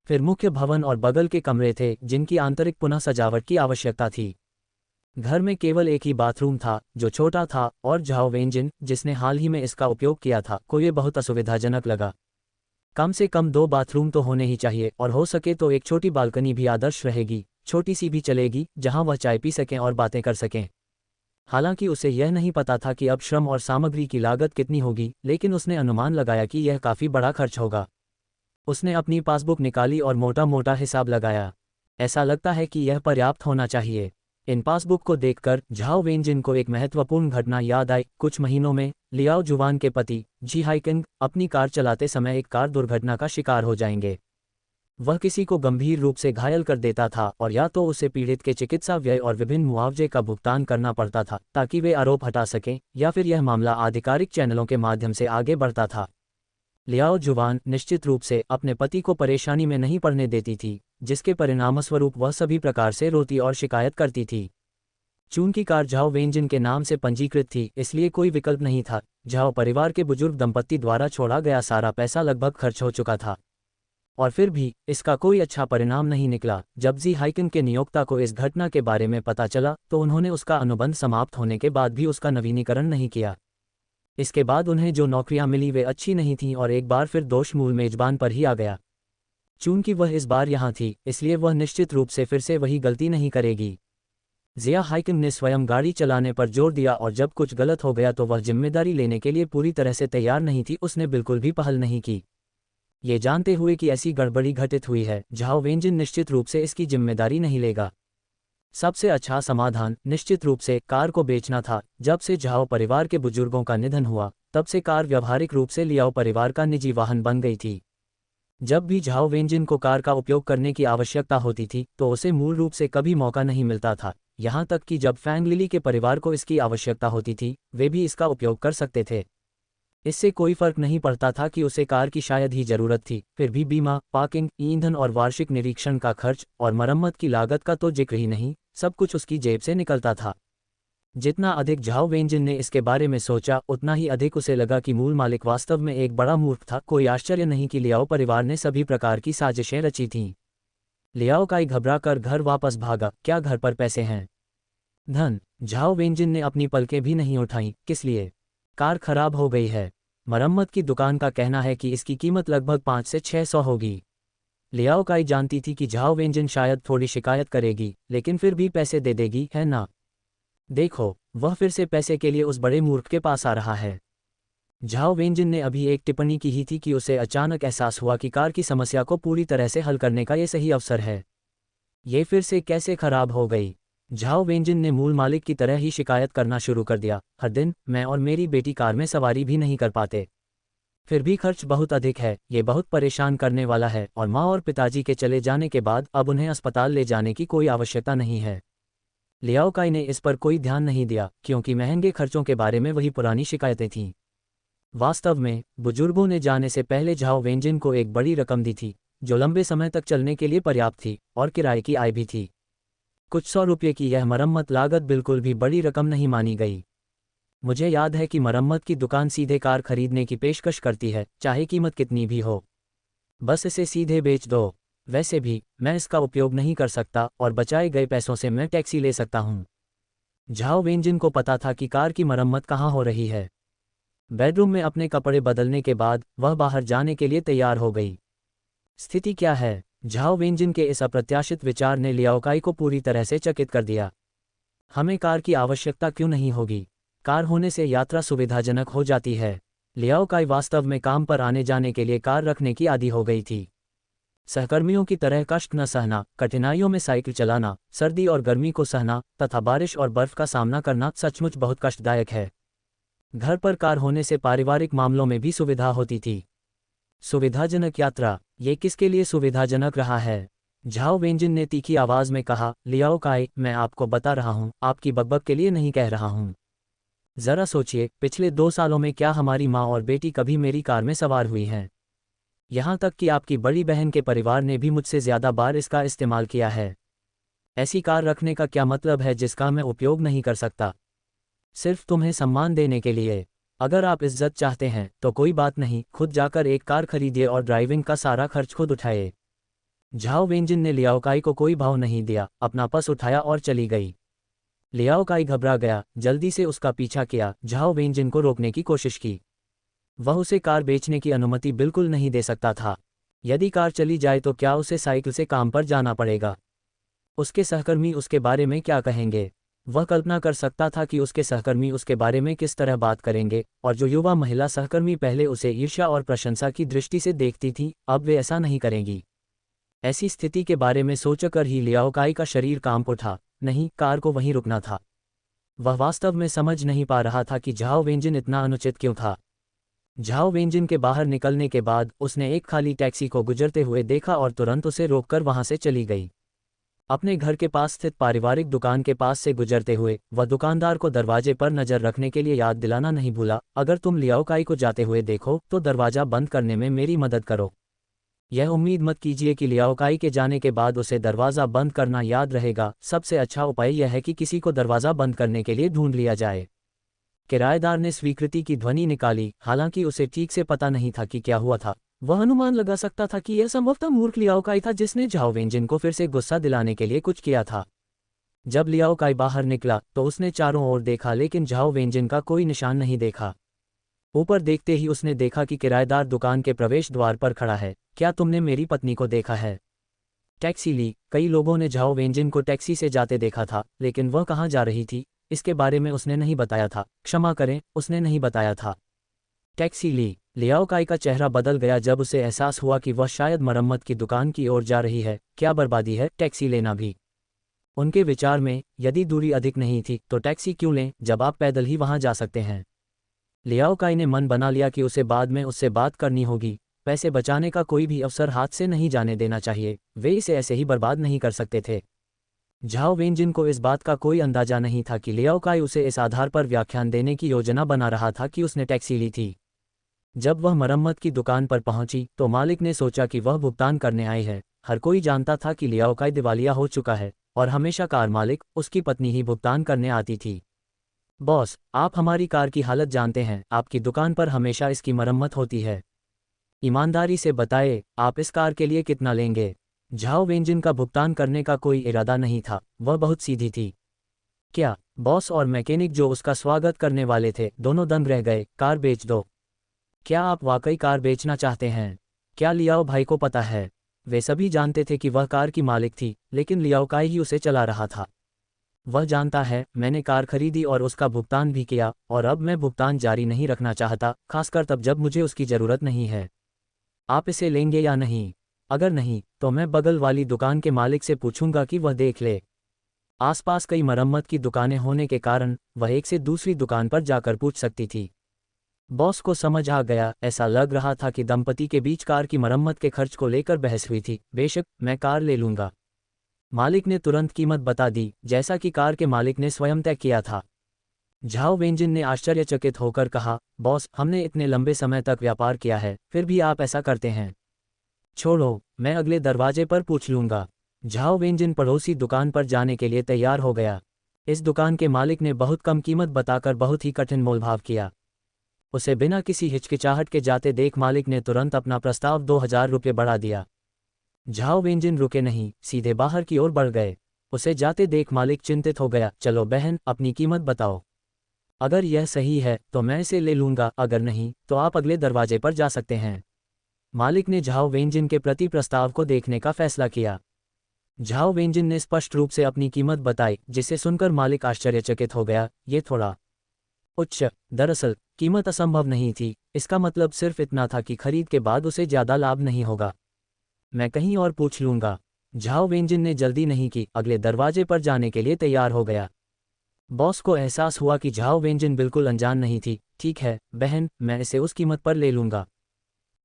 फिर मुख्य भवन और बगल के कमरे थे जिनकी आंतरिक पुनः सजावट की आवश्यकता थी। घर में केवल एक ही बाथरूम था जो छोटा था और झाओ वेंजिन, जिसने हाल ही में इसका उपयोग किया था, को ये बहुत असुविधाजनक लगा। कम से कम 2 बाथरूम तो होने ही चाहिए और हो सके तो एक छोटी बालकनी भी आदर्श रहेगी। छोटी सी भी चलेगी जहां वह चाय पी सकें और बातें कर सकें। हालांकि उसे यह नहीं पता था कि अब श्रम और सामग्री की लागत कितनी होगी, लेकिन उसने अनुमान लगाया कि यह काफ़ी बड़ा खर्च होगा। उसने अपनी पासबुक निकाली और मोटा मोटा हिसाब लगाया। ऐसा लगता है कि यह पर्याप्त होना चाहिए। इन पासबुक को देखकर झाओ वेनजिन को एक महत्वपूर्ण घटना याद आई। कुछ महीनों में लियाओ जुवान के पति जी हाइकिंग अपनी कार चलाते समय एक कार दुर्घटना का शिकार हो जाएंगे। वह किसी को गंभीर रूप से घायल कर देता था और या तो उसे पीड़ित के चिकित्सा व्यय और विभिन्न मुआवजे का भुगतान करना पड़ता था ताकि वे आरोप हटा सकें, या फिर यह मामला आधिकारिक चैनलों के माध्यम से आगे बढ़ता था। लियाओ जुवान निश्चित रूप से अपने पति को परेशानी में नहीं पड़ने देती थी, जिसके परिणामस्वरूप वह सभी प्रकार से रोती और शिकायत करती थी। चूंकि कार झाओ वेनजिन के नाम से पंजीकृत थी, इसलिए कोई विकल्प नहीं था। झाओ परिवार के बुजुर्ग दंपत्ति द्वारा छोड़ा गया सारा पैसा लगभग खर्च हो चुका था, और फिर भी इसका कोई अच्छा परिणाम नहीं निकला। जब जी हाइकिंग के नियोक्ता को इस घटना के बारे में पता चला तो उन्होंने उसका अनुबंध समाप्त होने के बाद भी उसका नवीनीकरण नहीं किया। इसके बाद उन्हें जो नौकरियां मिली वे अच्छी नहीं थीं और एक बार फिर दोष मूल मेजबान पर ही आ गया। चूंकि वह इस बार यहाँ थी, इसलिए वह निश्चित रूप से फिर से वही गलती नहीं करेगी। जिया हाइकिंग ने स्वयं गाड़ी चलाने पर जोर दिया और जब कुछ गलत हो गया तो वह जिम्मेदारी लेने के लिए पूरी तरह से तैयार नहीं थी। उसने बिल्कुल भी पहल नहीं की। ये जानते हुए कि ऐसी गड़बड़ी घटित हुई है, झाओ वेनजिन निश्चित रूप से इसकी जिम्मेदारी नहीं लेगा। सबसे अच्छा समाधान निश्चित रूप से कार को बेचना था। जब से झाओ परिवार के बुजुर्गों का निधन हुआ, तब से कार व्यावहारिक रूप से लियाओ परिवार का निजी वाहन बन गई थी। जब भी झाओ वेनजिन को कार का उपयोग करने की आवश्यकता होती थी तो उसे मूल रूप से कभी मौका नहीं मिलता था। यहाँ तक कि जब फैंग लिली के परिवार को इसकी आवश्यकता होती थी, वे भी इसका उपयोग कर सकते थे। इससे कोई फर्क नहीं पड़ता था कि उसे कार की शायद ही जरूरत थी। फिर भी बीमा, पार्किंग, ईंधन और वार्षिक निरीक्षण का खर्च और मरम्मत की लागत का तो जिक्र ही नहीं, सब कुछ उसकी जेब से निकलता था। जितना अधिक झाओ वेनजिन ने इसके बारे में सोचा, उतना ही अधिक उसे लगा कि मूल मालिक वास्तव में एक बड़ा मूर्ख था। कोई आश्चर्य नहीं कि लियाओ परिवार ने सभी प्रकार की साजिशें रची थीं। लियाओ काई घबराकर घर वापस भागा। क्या घर पर पैसे हैं? धन? झाओ वेनजिन ने अपनी पलकें भी नहीं उठाईं। किस लिए? कार खराब हो गई है। मरम्मत की दुकान का कहना है कि इसकी कीमत लगभग 5 से 600 होगी। लियाओ काई जानती थी कि झाओ वेनजिन शायद थोड़ी शिकायत करेगी, लेकिन फिर भी पैसे दे देगी, है ना? देखो, वह फिर से पैसे के लिए उस बड़े मूर्ख के पास आ रहा है। झाओ वेनजिन ने अभी एक टिप्पणी की ही थी कि उसे अचानक एहसास हुआ कि कार की समस्या को पूरी तरह से हल करने का ये सही अवसर है। ये फिर से कैसे खराब हो गई? झाओ वेनजिन ने मूल मालिक की तरह ही शिकायत करना शुरू कर दिया। हर दिन मैं और मेरी बेटी कार में सवारी भी नहीं कर पाते। फिर भी खर्च बहुत अधिक है, ये बहुत परेशान करने वाला है, और माँ और पिताजी के चले जाने के बाद अब उन्हें अस्पताल ले जाने की कोई आवश्यकता नहीं है। लियाओ काई ने इस पर कोई ध्यान नहीं दिया, क्योंकि महंगे खर्चों के बारे में वही पुरानी शिकायतें थीं। वास्तव में बुजुर्गों ने जाने से पहले झाओ वेनजिन को एक बड़ी रकम दी थी, जो लंबे समय तक चलने के लिए पर्याप्त थी, और किराए की आय भी थी। कुछ 100 रुपये की यह मरम्मत लागत बिल्कुल भी बड़ी रकम नहीं मानी गई। मुझे याद है कि मरम्मत की दुकान सीधे कार खरीदने की पेशकश करती है, चाहे कीमत कितनी भी हो। बस इसे सीधे बेच दो। वैसे भी मैं इसका उपयोग नहीं कर सकता, और बचाए गए पैसों से मैं टैक्सी ले सकता हूँ। झाओ वेनजिन को पता था कि कार की मरम्मत कहाँ हो रही है। बेडरूम में अपने कपड़े बदलने के बाद वह बाहर जाने के लिए तैयार हो गई। स्थिति क्या है? झाओ वेनजिन के इस अप्रत्याशित विचार ने लियाओ काई को पूरी तरह से चकित कर दिया। हमें कार की आवश्यकता क्यों नहीं होगी? कार होने से यात्रा सुविधाजनक हो जाती है। लियाओ काई वास्तव में काम पर आने जाने के लिए कार रखने की आदी हो गई थी। सहकर्मियों की तरह कष्ट न सहना, कठिनाइयों में साइकिल चलाना, सर्दी और गर्मी को सहना तथा बारिश और बर्फ का सामना करना सचमुच बहुत कष्टदायक है। घर पर कार होने से पारिवारिक मामलों में भी सुविधा होती थी। सुविधाजनक यात्रा, ये किसके लिए सुविधाजनक रहा है? झाओ वेनजिन ने तीखी आवाज में कहा। लियाओ काई, मैं आपको बता रहा हूँ, आपकी बकबक के लिए नहीं कह रहा हूँ। जरा सोचिए, पिछले 2 सालों में क्या हमारी माँ और बेटी कभी मेरी कार में सवार हुई हैं? यहाँ तक कि आपकी बड़ी बहन के परिवार ने भी मुझसे ज़्यादा बार इसका इस्तेमाल किया है। ऐसी कार रखने का क्या मतलब है जिसका मैं उपयोग नहीं कर सकता? सिर्फ तुम्हें सम्मान देने के लिए। अगर आप इज्जत चाहते हैं तो कोई बात नहीं, खुद जाकर एक कार खरीदिए और ड्राइविंग का सारा खर्च खुद उठाए। झाओ वेनजिन ने लियाओ काई को कोई भाव नहीं दिया, अपना पर्स उठाया और चली गई। लियाओ काई घबरा गया, जल्दी से उसका पीछा किया। झाओ वेनजिन को रोकने की कोशिश की। वह उसे कार बेचने की अनुमति बिल्कुल नहीं दे सकता था। यदि कार चली जाए तो क्या उसे साइकिल से काम पर जाना पड़ेगा? उसके सहकर्मी उसके बारे में क्या कहेंगे? वह कल्पना कर सकता था कि उसके सहकर्मी उसके बारे में किस तरह बात करेंगे, और जो युवा महिला सहकर्मी पहले उसे ईर्ष्या और प्रशंसा की दृष्टि से देखती थी, अब वे ऐसा नहीं करेंगी। ऐसी स्थिति के बारे में सोचकर ही लियाओ काई का शरीर कांप उठा। नहीं, कार को वहीं रुकना था। वह वास्तव में समझ नहीं पा रहा था कि झाओ वेंजिन इतना अनुचित क्यों था। झाओ वेंजिन के बाहर निकलने के बाद उसने एक खाली टैक्सी को गुजरते हुए देखा और तुरंत उसे रोककर वहां से चली गई। अपने घर के पास स्थित पारिवारिक दुकान के पास से गुजरते हुए वह दुकानदार को दरवाजे पर नजर रखने के लिए याद दिलाना नहीं भूला, अगर तुम लियाओ काई को जाते हुए देखो तो दरवाजा बंद करने में मेरी मदद करो। यह उम्मीद मत कीजिए कि लियाओ काई के जाने के बाद उसे दरवाज़ा बंद करना याद रहेगा। सबसे अच्छा उपाय यह है कि किसी को दरवाज़ा बंद करने के लिए ढूंढ लिया जाए। किराएदार ने स्वीकृति की ध्वनि निकाली, हालांकि उसे ठीक से पता नहीं था कि क्या हुआ था। वह अनुमान लगा सकता था कि यह संभवतः मूर्ख लियाओ काई था जिसने झाओ वेंजिन को फिर से गुस्सा दिलाने के लिए कुछ किया था। जब लियाओ काई बाहर निकला तो उसने चारों ओर देखा, लेकिन झाओ वेंजिन का कोई निशान नहीं देखा। ऊपर देखते ही उसने देखा कि किराएदार दुकान के प्रवेश द्वार पर खड़ा है। क्या तुमने मेरी पत्नी को देखा है? टैक्सी ली। कई लोगों ने झाओ वेंजिन को टैक्सी से जाते देखा था, लेकिन वह कहाँ जा रही थी इसके बारे में उसने नहीं बताया था। क्षमा करें, उसने नहीं बताया था। टैक्सी ली। लियाओ काई का चेहरा बदल गया जब उसे एहसास हुआ कि वह शायद मरम्मत की दुकान की ओर जा रही है। क्या बर्बादी है टैक्सी लेना भी। उनके विचार में यदि दूरी अधिक नहीं थी तो टैक्सी क्यों लें जब आप पैदल ही वहां जा सकते हैं। लियाओ काई ने मन बना लिया कि उसे बाद में उससे बात करनी होगी। पैसे बचाने का कोई भी अवसर हाथ से नहीं जाने देना चाहिए। वे इसे ऐसे ही बर्बाद नहीं कर सकते थे। झाओ वेंजिन को इस बात का कोई अंदाजा नहीं था कि लियाओ काई उसे इस आधार पर व्याख्यान देने की योजना बना रहा था कि उसने टैक्सी ली थी। जब वह मरम्मत की दुकान पर पहुंची तो मालिक ने सोचा कि वह भुगतान करने आई है। हर कोई जानता था कि लियाओ काई दिवालिया हो चुका है और हमेशा कार मालिक उसकी पत्नी ही भुगतान करने आती थी। बॉस, आप हमारी कार की हालत जानते हैं। आपकी दुकान पर हमेशा इसकी मरम्मत होती है। ईमानदारी से बताए, आप इस कार के लिए कितना लेंगे? झाओ वेंजिन का भुगतान करने का कोई इरादा नहीं था। वह बहुत सीधी थी। क्या? बॉस और मैकेनिक जो उसका स्वागत करने वाले थे दोनों दंग रह गए। कार बेच दो। क्या आप वाकई कार बेचना चाहते हैं? क्या लियाओ भाई को पता है? वे सभी जानते थे कि वह कार की मालिक थी, लेकिन लियाओ काई ही उसे चला रहा था। वह जानता है, मैंने कार खरीदी और उसका भुगतान भी किया, और अब मैं भुगतान जारी नहीं रखना चाहता, खासकर तब जब मुझे उसकी ज़रूरत नहीं है। आप इसे लेंगे या नहीं? अगर नहीं तो मैं बगल वाली दुकान के मालिक से पूछूंगा कि वह देख ले। आसपास कई मरम्मत की दुकानें होने के कारण वह एक से दूसरी दुकान पर जाकर पूछ सकती थी। बॉस को समझ आ गया। ऐसा लग रहा था कि दंपति के बीच कार की मरम्मत के खर्च को लेकर बहस हुई थी। बेशक, मैं कार ले लूंगा। मालिक ने तुरंत कीमत बता दी, जैसा कि कार के मालिक ने स्वयं तय किया था। झाओ वेंजिन ने आश्चर्यचकित होकर कहा, बॉस, हमने इतने लंबे समय तक व्यापार किया है, फिर भी आप ऐसा करते हैं। छोड़ो, मैं अगले दरवाजे पर पूछ लूंगा। झाओ वेंजिन पड़ोसी दुकान पर जाने के लिए तैयार हो गया। इस दुकान के मालिक ने बहुत कम कीमत बताकर बहुत ही कठिन मोलभाव किया। उसे बिना किसी हिचकिचाहट के जाते देख मालिक ने तुरंत अपना प्रस्ताव 2000 रुपये बढ़ा दिया। झाओ वेंजिन रुके नहीं, सीधे बाहर की ओर बढ़ गए। उसे जाते देख मालिक चिंतित हो गया। चलो बहन, अपनी कीमत बताओ। अगर यह सही है तो मैं इसे ले लूंगा, अगर नहीं तो आप अगले दरवाजे पर जा सकते हैं। मालिक ने झाओ वेंजिन के प्रति प्रस्ताव को देखने का फैसला किया। झाओ वेंजिन ने स्पष्ट रूप से अपनी कीमत बताई, जिसे सुनकर मालिक आश्चर्यचकित हो गया। ये थोड़ा उच्च। दरअसल कीमत असंभव नहीं थी। इसका मतलब सिर्फ इतना था कि खरीद के बाद उसे ज्यादा लाभ नहीं होगा। मैं कहीं और पूछ लूंगा। झाओ वेंजिन ने जल्दी नहीं की, अगले दरवाजे पर जाने के लिए तैयार हो गया। बॉस को एहसास हुआ कि झाओ वेंजिन बिल्कुल अनजान नहीं थी। ठीक है बहन, मैं इसे उस कीमत पर ले लूंगा।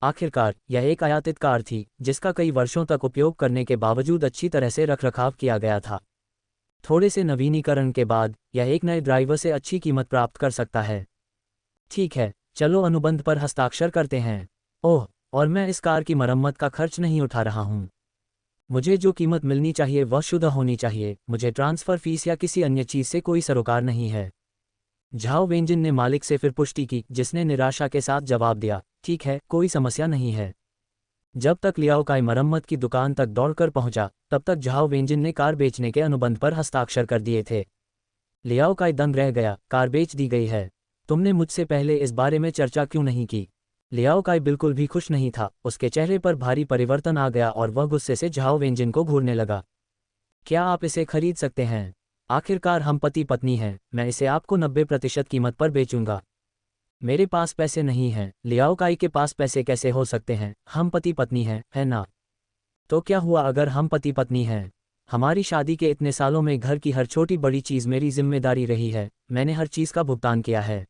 आखिरकार यह एक आयातित कार थी जिसका कई वर्षों तक उपयोग करने के बावजूद अच्छी तरह से रखरखाव किया गया था। थोड़े से नवीनीकरण के बाद यह एक नए ड्राइवर से अच्छी कीमत प्राप्त कर सकता है। ठीक है, चलो अनुबंध पर हस्ताक्षर करते हैं। ओह, और मैं इस कार की मरम्मत का खर्च नहीं उठा रहा हूँ। मुझे जो कीमत मिलनी चाहिए वह शुद्ध होनी चाहिए। मुझे ट्रांसफ़र फीस या किसी अन्य चीज़ से कोई सरोकार नहीं है। झाओ वेंजिन ने मालिक से फिर पुष्टि की, जिसने निराशा के साथ जवाब दिया, ठीक है, कोई समस्या नहीं है। जब तक लियाओ काई मरम्मत की दुकान तक दौड़कर पहुंचा, तब तक झाओ वेंजिन ने कार बेचने के अनुबंध पर हस्ताक्षर कर दिए थे। लियाओ काई दंग रह गया। कार बेच दी गई है। तुमने मुझसे पहले इस बारे में चर्चा क्यों नहीं की? लियाओ काई बिल्कुल भी खुश नहीं था। उसके चेहरे पर भारी परिवर्तन आ गया और वह गुस्से से झाओ वेंजिन को घूरने लगा। क्या आप इसे खरीद सकते हैं? आखिरकार हम पति पत्नी हैं, मैं इसे आपको 90% कीमत पर बेचूंगा। मेरे पास पैसे नहीं हैं। लियाओ काई के पास पैसे कैसे हो सकते हैं, हम पति पत्नी हैं, है ना? तो क्या हुआ अगर हम पति पत्नी हैं? हमारी शादी के इतने सालों में घर की हर छोटी बड़ी चीज़ मेरी जिम्मेदारी रही है, मैंने हर चीज़ का भुगतान किया है।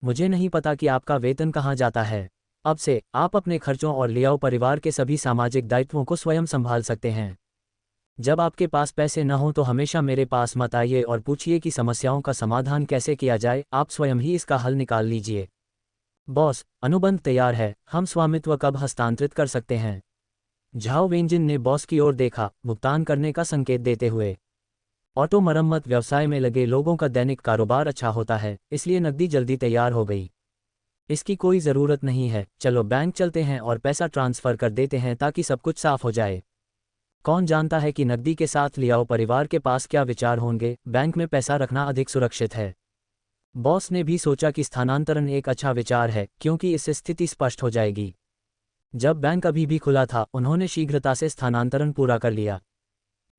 मुझे नहीं पता कि आपका वेतन कहाँ जाता है। अब से आप अपने खर्चों और लियाओ परिवार के सभी सामाजिक दायित्वों को स्वयं संभाल सकते हैं। जब आपके पास पैसे न हों तो हमेशा मेरे पास मत आइए और पूछिए कि समस्याओं का समाधान कैसे किया जाए, आप स्वयं ही इसका हल निकाल लीजिए। बॉस, अनुबंध तैयार है, हम स्वामित्व कब हस्तांतरित कर सकते हैं? झाओ वेंजिन ने बॉस की ओर देखा, भुगतान करने का संकेत देते हुए। ऑटो मरम्मत व्यवसाय में लगे लोगों का दैनिक कारोबार अच्छा होता है, इसलिए नकदी जल्दी तैयार हो गई। इसकी कोई ज़रूरत नहीं है, चलो बैंक चलते हैं और पैसा ट्रांसफ़र कर देते हैं ताकि सब कुछ साफ हो जाए। कौन जानता है कि नकदी के साथ लियाओ परिवार के पास क्या विचार होंगे, बैंक में पैसा रखना अधिक सुरक्षित है। बॉस ने भी सोचा कि स्थानांतरण एक अच्छा विचार है, क्योंकि इससे स्थिति स्पष्ट हो जाएगी। जब बैंक अभी भी खुला था, उन्होंने शीघ्रता से स्थानांतरण पूरा कर लिया।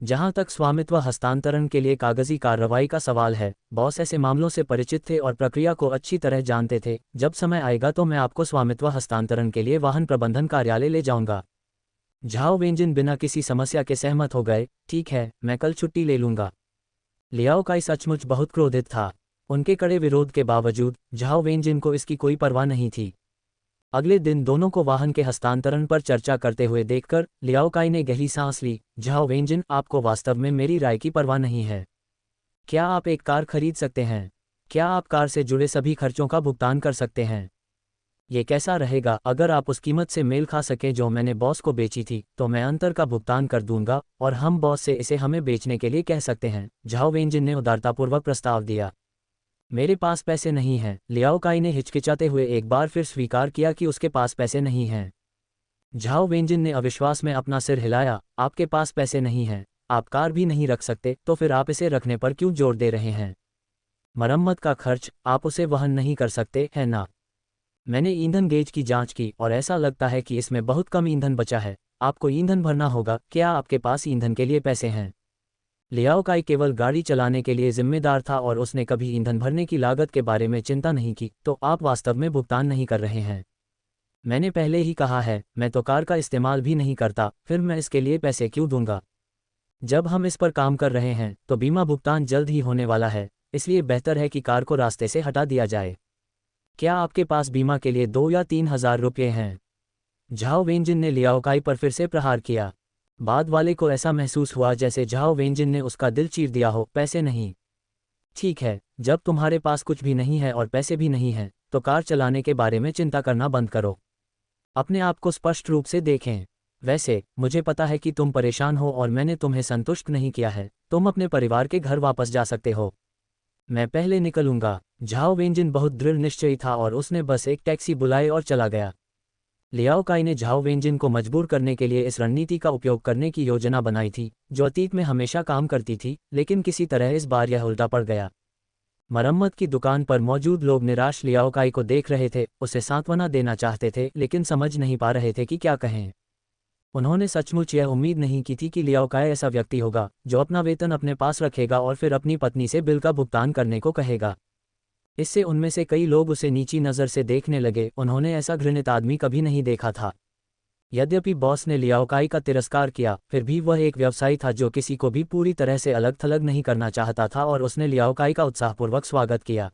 जहां तक स्वामित्व हस्तांतरण के लिए कागजी कार्रवाई का सवाल है, बॉस ऐसे मामलों से परिचित थे और प्रक्रिया को अच्छी तरह जानते थे। जब समय आएगा तो मैं आपको स्वामित्व हस्तांतरण के लिए वाहन प्रबंधन कार्यालय ले जाऊंगा। झाओ वेंजिन बिना किसी समस्या के सहमत हो गए। ठीक है, मैं कल छुट्टी ले लूंगा। लियाओ काई सचमुच बहुत क्रोधित था। उनके कड़े विरोध के बावजूद झाओ वेंजिन को इसकी कोई परवाह नहीं थी। अगले दिन दोनों को वाहन के हस्तांतरण पर चर्चा करते हुए देखकर लियाओ काई ने गहरी सांस ली। झाओ वेंजिन, आपको वास्तव में मेरी राय की परवाह नहीं है। क्या आप एक कार खरीद सकते हैं? क्या आप कार से जुड़े सभी खर्चों का भुगतान कर सकते हैं? ये कैसा रहेगा? अगर आप उस कीमत से मेल खा सकें जो मैंने बॉस को बेची थी, तो मैं अंतर का भुगतान कर दूंगा और हम बॉस से इसे हमें बेचने के लिए कह सकते हैं। झाओ वेंजिन ने उदारतापूर्वक प्रस्ताव दिया। मेरे पास पैसे नहीं हैं। लियाओ काई ने हिचकिचाते हुए एक बार फिर स्वीकार किया कि उसके पास पैसे नहीं हैं। झाओ वेंजिन ने अविश्वास में अपना सिर हिलाया। आपके पास पैसे नहीं हैं, आप कार भी नहीं रख सकते, तो फिर आप इसे रखने पर क्यों जोर दे रहे हैं? मरम्मत का खर्च आप उसे वहन नहीं कर सकते, है ना? मैंने ईंधन गेज की जांच की और ऐसा लगता है कि इसमें बहुत कम ईंधन बचा है। आपको ईंधन भरना होगा। क्या आपके पास ईंधन के लिए पैसे हैं? लियाओ काई केवल गाड़ी चलाने के लिए जिम्मेदार था और उसने कभी ईंधन भरने की लागत के बारे में चिंता नहीं की। तो आप वास्तव में भुगतान नहीं कर रहे हैं। मैंने पहले ही कहा है, मैं तो कार का इस्तेमाल भी नहीं करता, फिर मैं इसके लिए पैसे क्यों दूंगा? जब हम इस पर काम कर रहे हैं तो बीमा भुगतान जल्द ही होने वाला है, इसलिए बेहतर है कि कार को रास्ते से हटा दिया जाए। क्या आपके पास बीमा के लिए 2 या 3 हज़ार रुपये हैं? झाओ वेंजिन ने लियाओ काई पर फिर से प्रहार किया। बाद वाले को ऐसा महसूस हुआ जैसे झाओ वेंजिन ने उसका दिल चीर दिया हो। पैसे नहीं? ठीक है, जब तुम्हारे पास कुछ भी नहीं है और पैसे भी नहीं हैं, तो कार चलाने के बारे में चिंता करना बंद करो। अपने आप को स्पष्ट रूप से देखें। वैसे मुझे पता है कि तुम परेशान हो और मैंने तुम्हें संतुष्ट नहीं किया है। तुम अपने परिवार के घर वापस जा सकते हो। मैं पहले निकलूंगा। झाओ वेंजिन बहुत दृढ़ निश्चयी था और उसने बस एक टैक्सी बुलाई और चला गया। लियाओ काई ने झाओ वेंजिन को मजबूर करने के लिए इस रणनीति का उपयोग करने की योजना बनाई थी, जो अतीत में हमेशा काम करती थी, लेकिन किसी तरह इस बार यह उल्टा पड़ गया। मरम्मत की दुकान पर मौजूद लोग निराश लियाओ काई को देख रहे थे, उसे सांत्वना देना चाहते थे, लेकिन समझ नहीं पा रहे थे कि क्या कहें। उन्होंने सचमुच यह उम्मीद नहीं की थी कि लियाओ काई ऐसा व्यक्ति होगा जो अपना वेतन अपने पास रखेगा और फिर अपनी पत्नी से बिल का भुगतान करने को कहेगा। इससे उनमें से कई लोग उसे नीची नज़र से देखने लगे। उन्होंने ऐसा घृणित आदमी कभी नहीं देखा था। यद्यपि बॉस ने लियाओ काई का तिरस्कार किया, फिर भी वह एक व्यवसायी था जो किसी को भी पूरी तरह से अलग थलग नहीं करना चाहता था और उसने लियाओ काई का उत्साहपूर्वक स्वागत किया।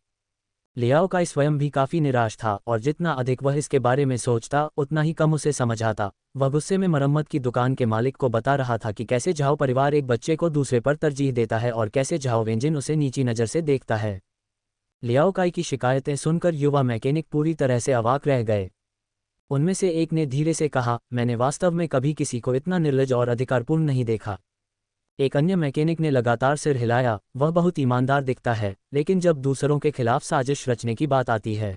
लियाओ काई स्वयं भी काफ़ी निराश था और जितना अधिक वह इसके बारे में सोचता, उतना ही कम उसे समझ आता। वह गुस्से में मरम्मत की दुकान के मालिक को बता रहा था कि कैसे झाओ परिवार एक बच्चे को दूसरे पर तरजीह देता है और कैसे झाओ वेंजिन उसे नीची नज़र से देखता है। लियाओ काई की शिकायतें सुनकर युवा मैकेनिक पूरी तरह से अवाक रह गए। उनमें से एक ने धीरे से कहा, मैंने वास्तव में कभी किसी को इतना निर्लज और अधिकारपूर्ण नहीं देखा। एक अन्य मैकेनिक ने लगातार सिर हिलाया, वह बहुत ईमानदार दिखता है, लेकिन जब दूसरों के खिलाफ साजिश रचने की बात आती है।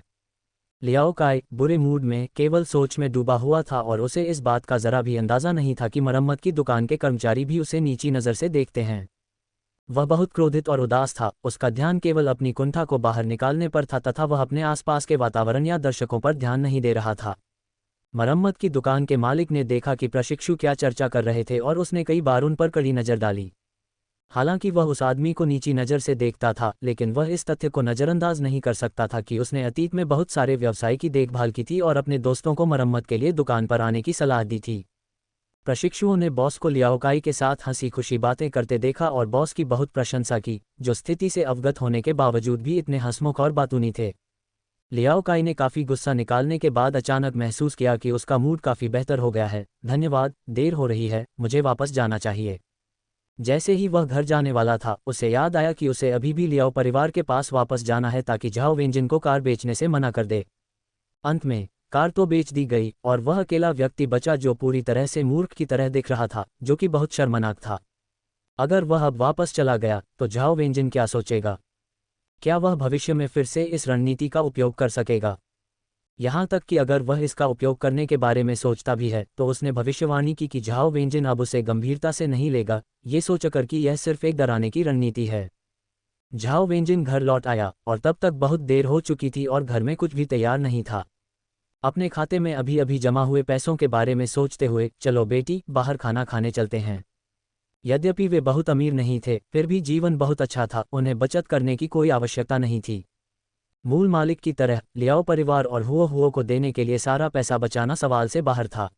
लियाओ काई बुरे मूड में, केवल सोच में डूबा हुआ था और उसे इस बात का जरा भी अंदाजा नहीं था कि मरम्मत की दुकान के कर्मचारी भी उसे नीची नज़र से देखते हैं। वह बहुत क्रोधित और उदास था। उसका ध्यान केवल अपनी कुंठा को बाहर निकालने पर था तथा वह अपने आसपास के वातावरण या दर्शकों पर ध्यान नहीं दे रहा था। मरम्मत की दुकान के मालिक ने देखा कि प्रशिक्षु क्या चर्चा कर रहे थे और उसने कई बार उन पर कड़ी नज़र डाली। हालांकि वह उस आदमी को नीची नज़र से देखता था, लेकिन वह इस तथ्य को नज़रअंदाज नहीं कर सकता था कि उसने अतीत में बहुत सारे व्यवसाय की देखभाल की थी और अपने दोस्तों को मरम्मत के लिए दुकान पर आने की सलाह दी थी। प्रशिक्षुओं ने बॉस को लियाओ काई के साथ हंसी खुशी बातें करते देखा और बॉस की बहुत प्रशंसा की, जो स्थिति से अवगत होने के बावजूद भी इतने हंसमुख और बातूनी थे। लियाओ काई ने काफ़ी गुस्सा निकालने के बाद अचानक महसूस किया कि उसका मूड काफ़ी बेहतर हो गया है। धन्यवाद, देर हो रही है, मुझे वापस जाना चाहिए। जैसे ही वह घर जाने वाला था, उसे याद आया कि उसे अभी भी लियाओ परिवार के पास वापस जाना है ताकि झाओ वेंजिन को कार बेचने से मना कर दे। अंत में कार तो बेच दी गई और वह अकेला व्यक्ति बचा जो पूरी तरह से मूर्ख की तरह दिख रहा था, जो कि बहुत शर्मनाक था। अगर वह अब वापस चला गया तो झाओ वेंजिन क्या सोचेगा? क्या वह भविष्य में फिर से इस रणनीति का उपयोग कर सकेगा? यहाँ तक कि अगर वह इसका उपयोग करने के बारे में सोचता भी है तो उसने भविष्यवाणी की कि झाओ वेंजिन अब उसे गंभीरता से नहीं लेगा, ये सोचकर कि यह सिर्फ एक डराने की रणनीति है। झाओ वेंजिन घर लौट आया और तब तक बहुत देर हो चुकी थी और घर में कुछ भी तैयार नहीं था। अपने खाते में अभी अभी जमा हुए पैसों के बारे में सोचते हुए, चलो बेटी, बाहर खाना खाने चलते हैं। यद्यपि वे बहुत अमीर नहीं थे, फिर भी जीवन बहुत अच्छा था, उन्हें बचत करने की कोई आवश्यकता नहीं थी। मूल मालिक की तरह लियाओ परिवार और हुओ को देने के लिए सारा पैसा बचाना सवाल से बाहर था।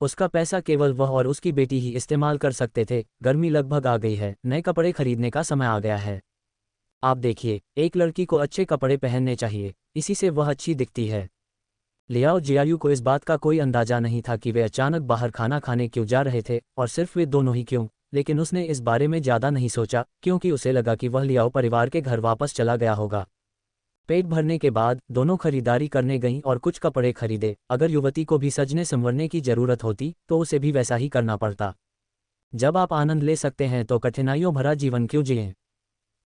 उसका पैसा केवल वह और उसकी बेटी ही इस्तेमाल कर सकते थे। गर्मी लगभग आ गई है, नए कपड़े खरीदने का समय आ गया है। आप देखिए, एक लड़की को अच्छे कपड़े पहनने चाहिए, इसी से वह अच्छी दिखती है। लियाओ जियायू को इस बात का कोई अंदाजा नहीं था कि वे अचानक बाहर खाना खाने क्यों जा रहे थे, और सिर्फ वे दोनों ही क्यों, लेकिन उसने इस बारे में ज़्यादा नहीं सोचा क्योंकि उसे लगा कि वह लियाओ परिवार के घर वापस चला गया होगा। पेट भरने के बाद दोनों खरीदारी करने गईं और कुछ कपड़े खरीदे। अगर युवती को भी सजने संवरने की जरूरत होती तो उसे भी वैसा ही करना पड़ता। जब आप आनंद ले सकते हैं तो कठिनाइयों भरा जीवन क्यों जिएं?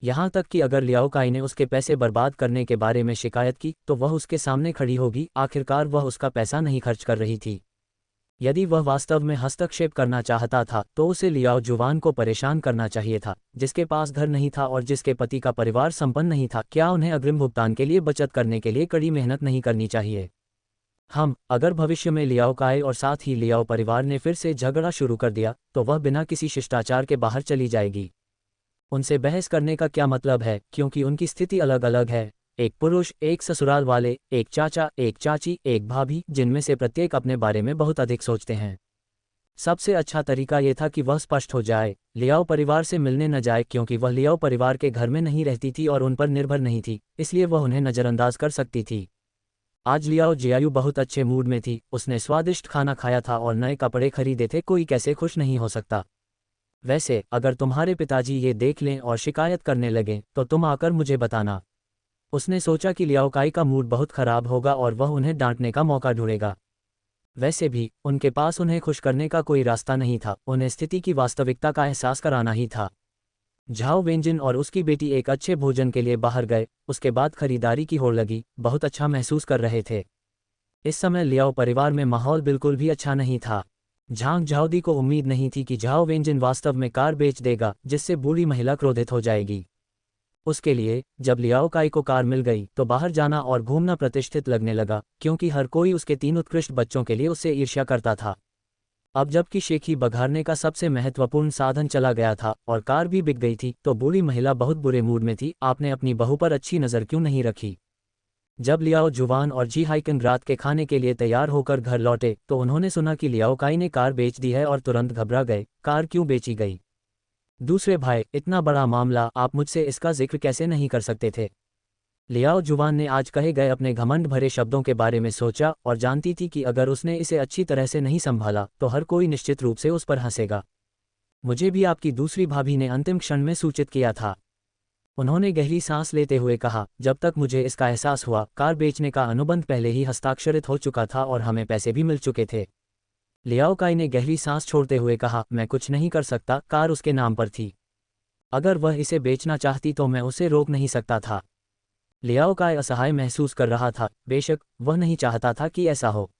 यहाँ तक कि अगर लियाओ काई ने उसके पैसे बर्बाद करने के बारे में शिकायत की तो वह उसके सामने खड़ी होगी। आखिरकार वह उसका पैसा नहीं खर्च कर रही थी। यदि वह वास्तव में हस्तक्षेप करना चाहता था तो उसे लियाओ जुवान को परेशान करना चाहिए था, जिसके पास घर नहीं था और जिसके पति का परिवार संपन्न नहीं था। क्या उन्हें अग्रिम भुगतान के लिए बचत करने के लिए कड़ी मेहनत नहीं करनी चाहिए? अगर भविष्य में लियाओ काई और साथ ही लियाओ परिवार ने फिर से झगड़ा शुरू कर दिया तो वह बिना किसी शिष्टाचार के बाहर चली जाएगी। उनसे बहस करने का क्या मतलब है, क्योंकि उनकी स्थिति अलग अलग है। एक पुरुष, एक ससुराल वाले, एक चाचा, एक चाची, एक भाभी, जिनमें से प्रत्येक अपने बारे में बहुत अधिक सोचते हैं। सबसे अच्छा तरीका यह था कि वह स्पष्ट हो जाए, लियाओ परिवार से मिलने न जाए, क्योंकि वह लियाओ परिवार के घर में नहीं रहती थी और उन पर निर्भर नहीं थी, इसलिए वह उन्हें नज़रअंदाज कर सकती थी। आज लियाओ जियायू बहुत अच्छे मूड में थी। उसने स्वादिष्ट खाना खाया था और नए कपड़े खरीदे थे। कोई कैसे खुश नहीं हो सकता? वैसे अगर तुम्हारे पिताजी ये देख लें और शिकायत करने लगें तो तुम आकर मुझे बताना। उसने सोचा कि लियाओ काई का मूड बहुत खराब होगा और वह उन्हें डांटने का मौका ढूंढेगा। वैसे भी उनके पास उन्हें खुश करने का कोई रास्ता नहीं था, उन्हें स्थिति की वास्तविकता का एहसास कराना ही था। झाओ वेंजिन और उसकी बेटी एक अच्छे भोजन के लिए बाहर गए, उसके बाद खरीदारी की होड़ लगी, बहुत अच्छा महसूस कर रहे थे। इस समय लियाओ परिवार में माहौल बिल्कुल भी अच्छा नहीं था। झांग झाओदी को उम्मीद नहीं थी कि झाओ वेंजिन वास्तव में कार बेच देगा, जिससे बूढ़ी महिला क्रोधित हो जाएगी। उसके लिए जब लियाओ काई को कार मिल गई तो बाहर जाना और घूमना प्रतिष्ठित लगने लगा, क्योंकि हर कोई उसके 3 उत्कृष्ट बच्चों के लिए उससे ईर्ष्या करता था। अब जबकि शेखी बघारने का सबसे महत्वपूर्ण साधन चला गया था और कार भी बिक गई थी, तो बूढ़ी महिला बहुत बुरे मूड में थी। आपने अपनी बहू पर अच्छी नज़र क्यों नहीं रखी? जब लियाओ जुवान और जी हाइकिंग रात के खाने के लिए तैयार होकर घर लौटे तो उन्होंने सुना कि लियाओ काई ने कार बेच दी है और तुरंत घबरा गए। कार क्यों बेची गई? दूसरे भाई, इतना बड़ा मामला, आप मुझसे इसका जिक्र कैसे नहीं कर सकते थे? लियाओ जुवान ने आज कहे गए अपने घमंड भरे शब्दों के बारे में सोचा और जानती थी कि अगर उसने इसे अच्छी तरह से नहीं संभाला तो हर कोई निश्चित रूप से उस पर हंसेगा। मुझे भी आपकी दूसरी भाभी ने अंतिम क्षण में सूचित किया था। उन्होंने गहरी सांस लेते हुए कहा, जब तक मुझे इसका एहसास हुआ, कार बेचने का अनुबंध पहले ही हस्ताक्षरित हो चुका था और हमें पैसे भी मिल चुके थे। लियाओ काई ने गहरी सांस छोड़ते हुए कहा, मैं कुछ नहीं कर सकता, कार उसके नाम पर थी। अगर वह इसे बेचना चाहती तो मैं उसे रोक नहीं सकता था। लियाओ काई असहाय महसूस कर रहा था। बेशक वह नहीं चाहता था कि ऐसा हो।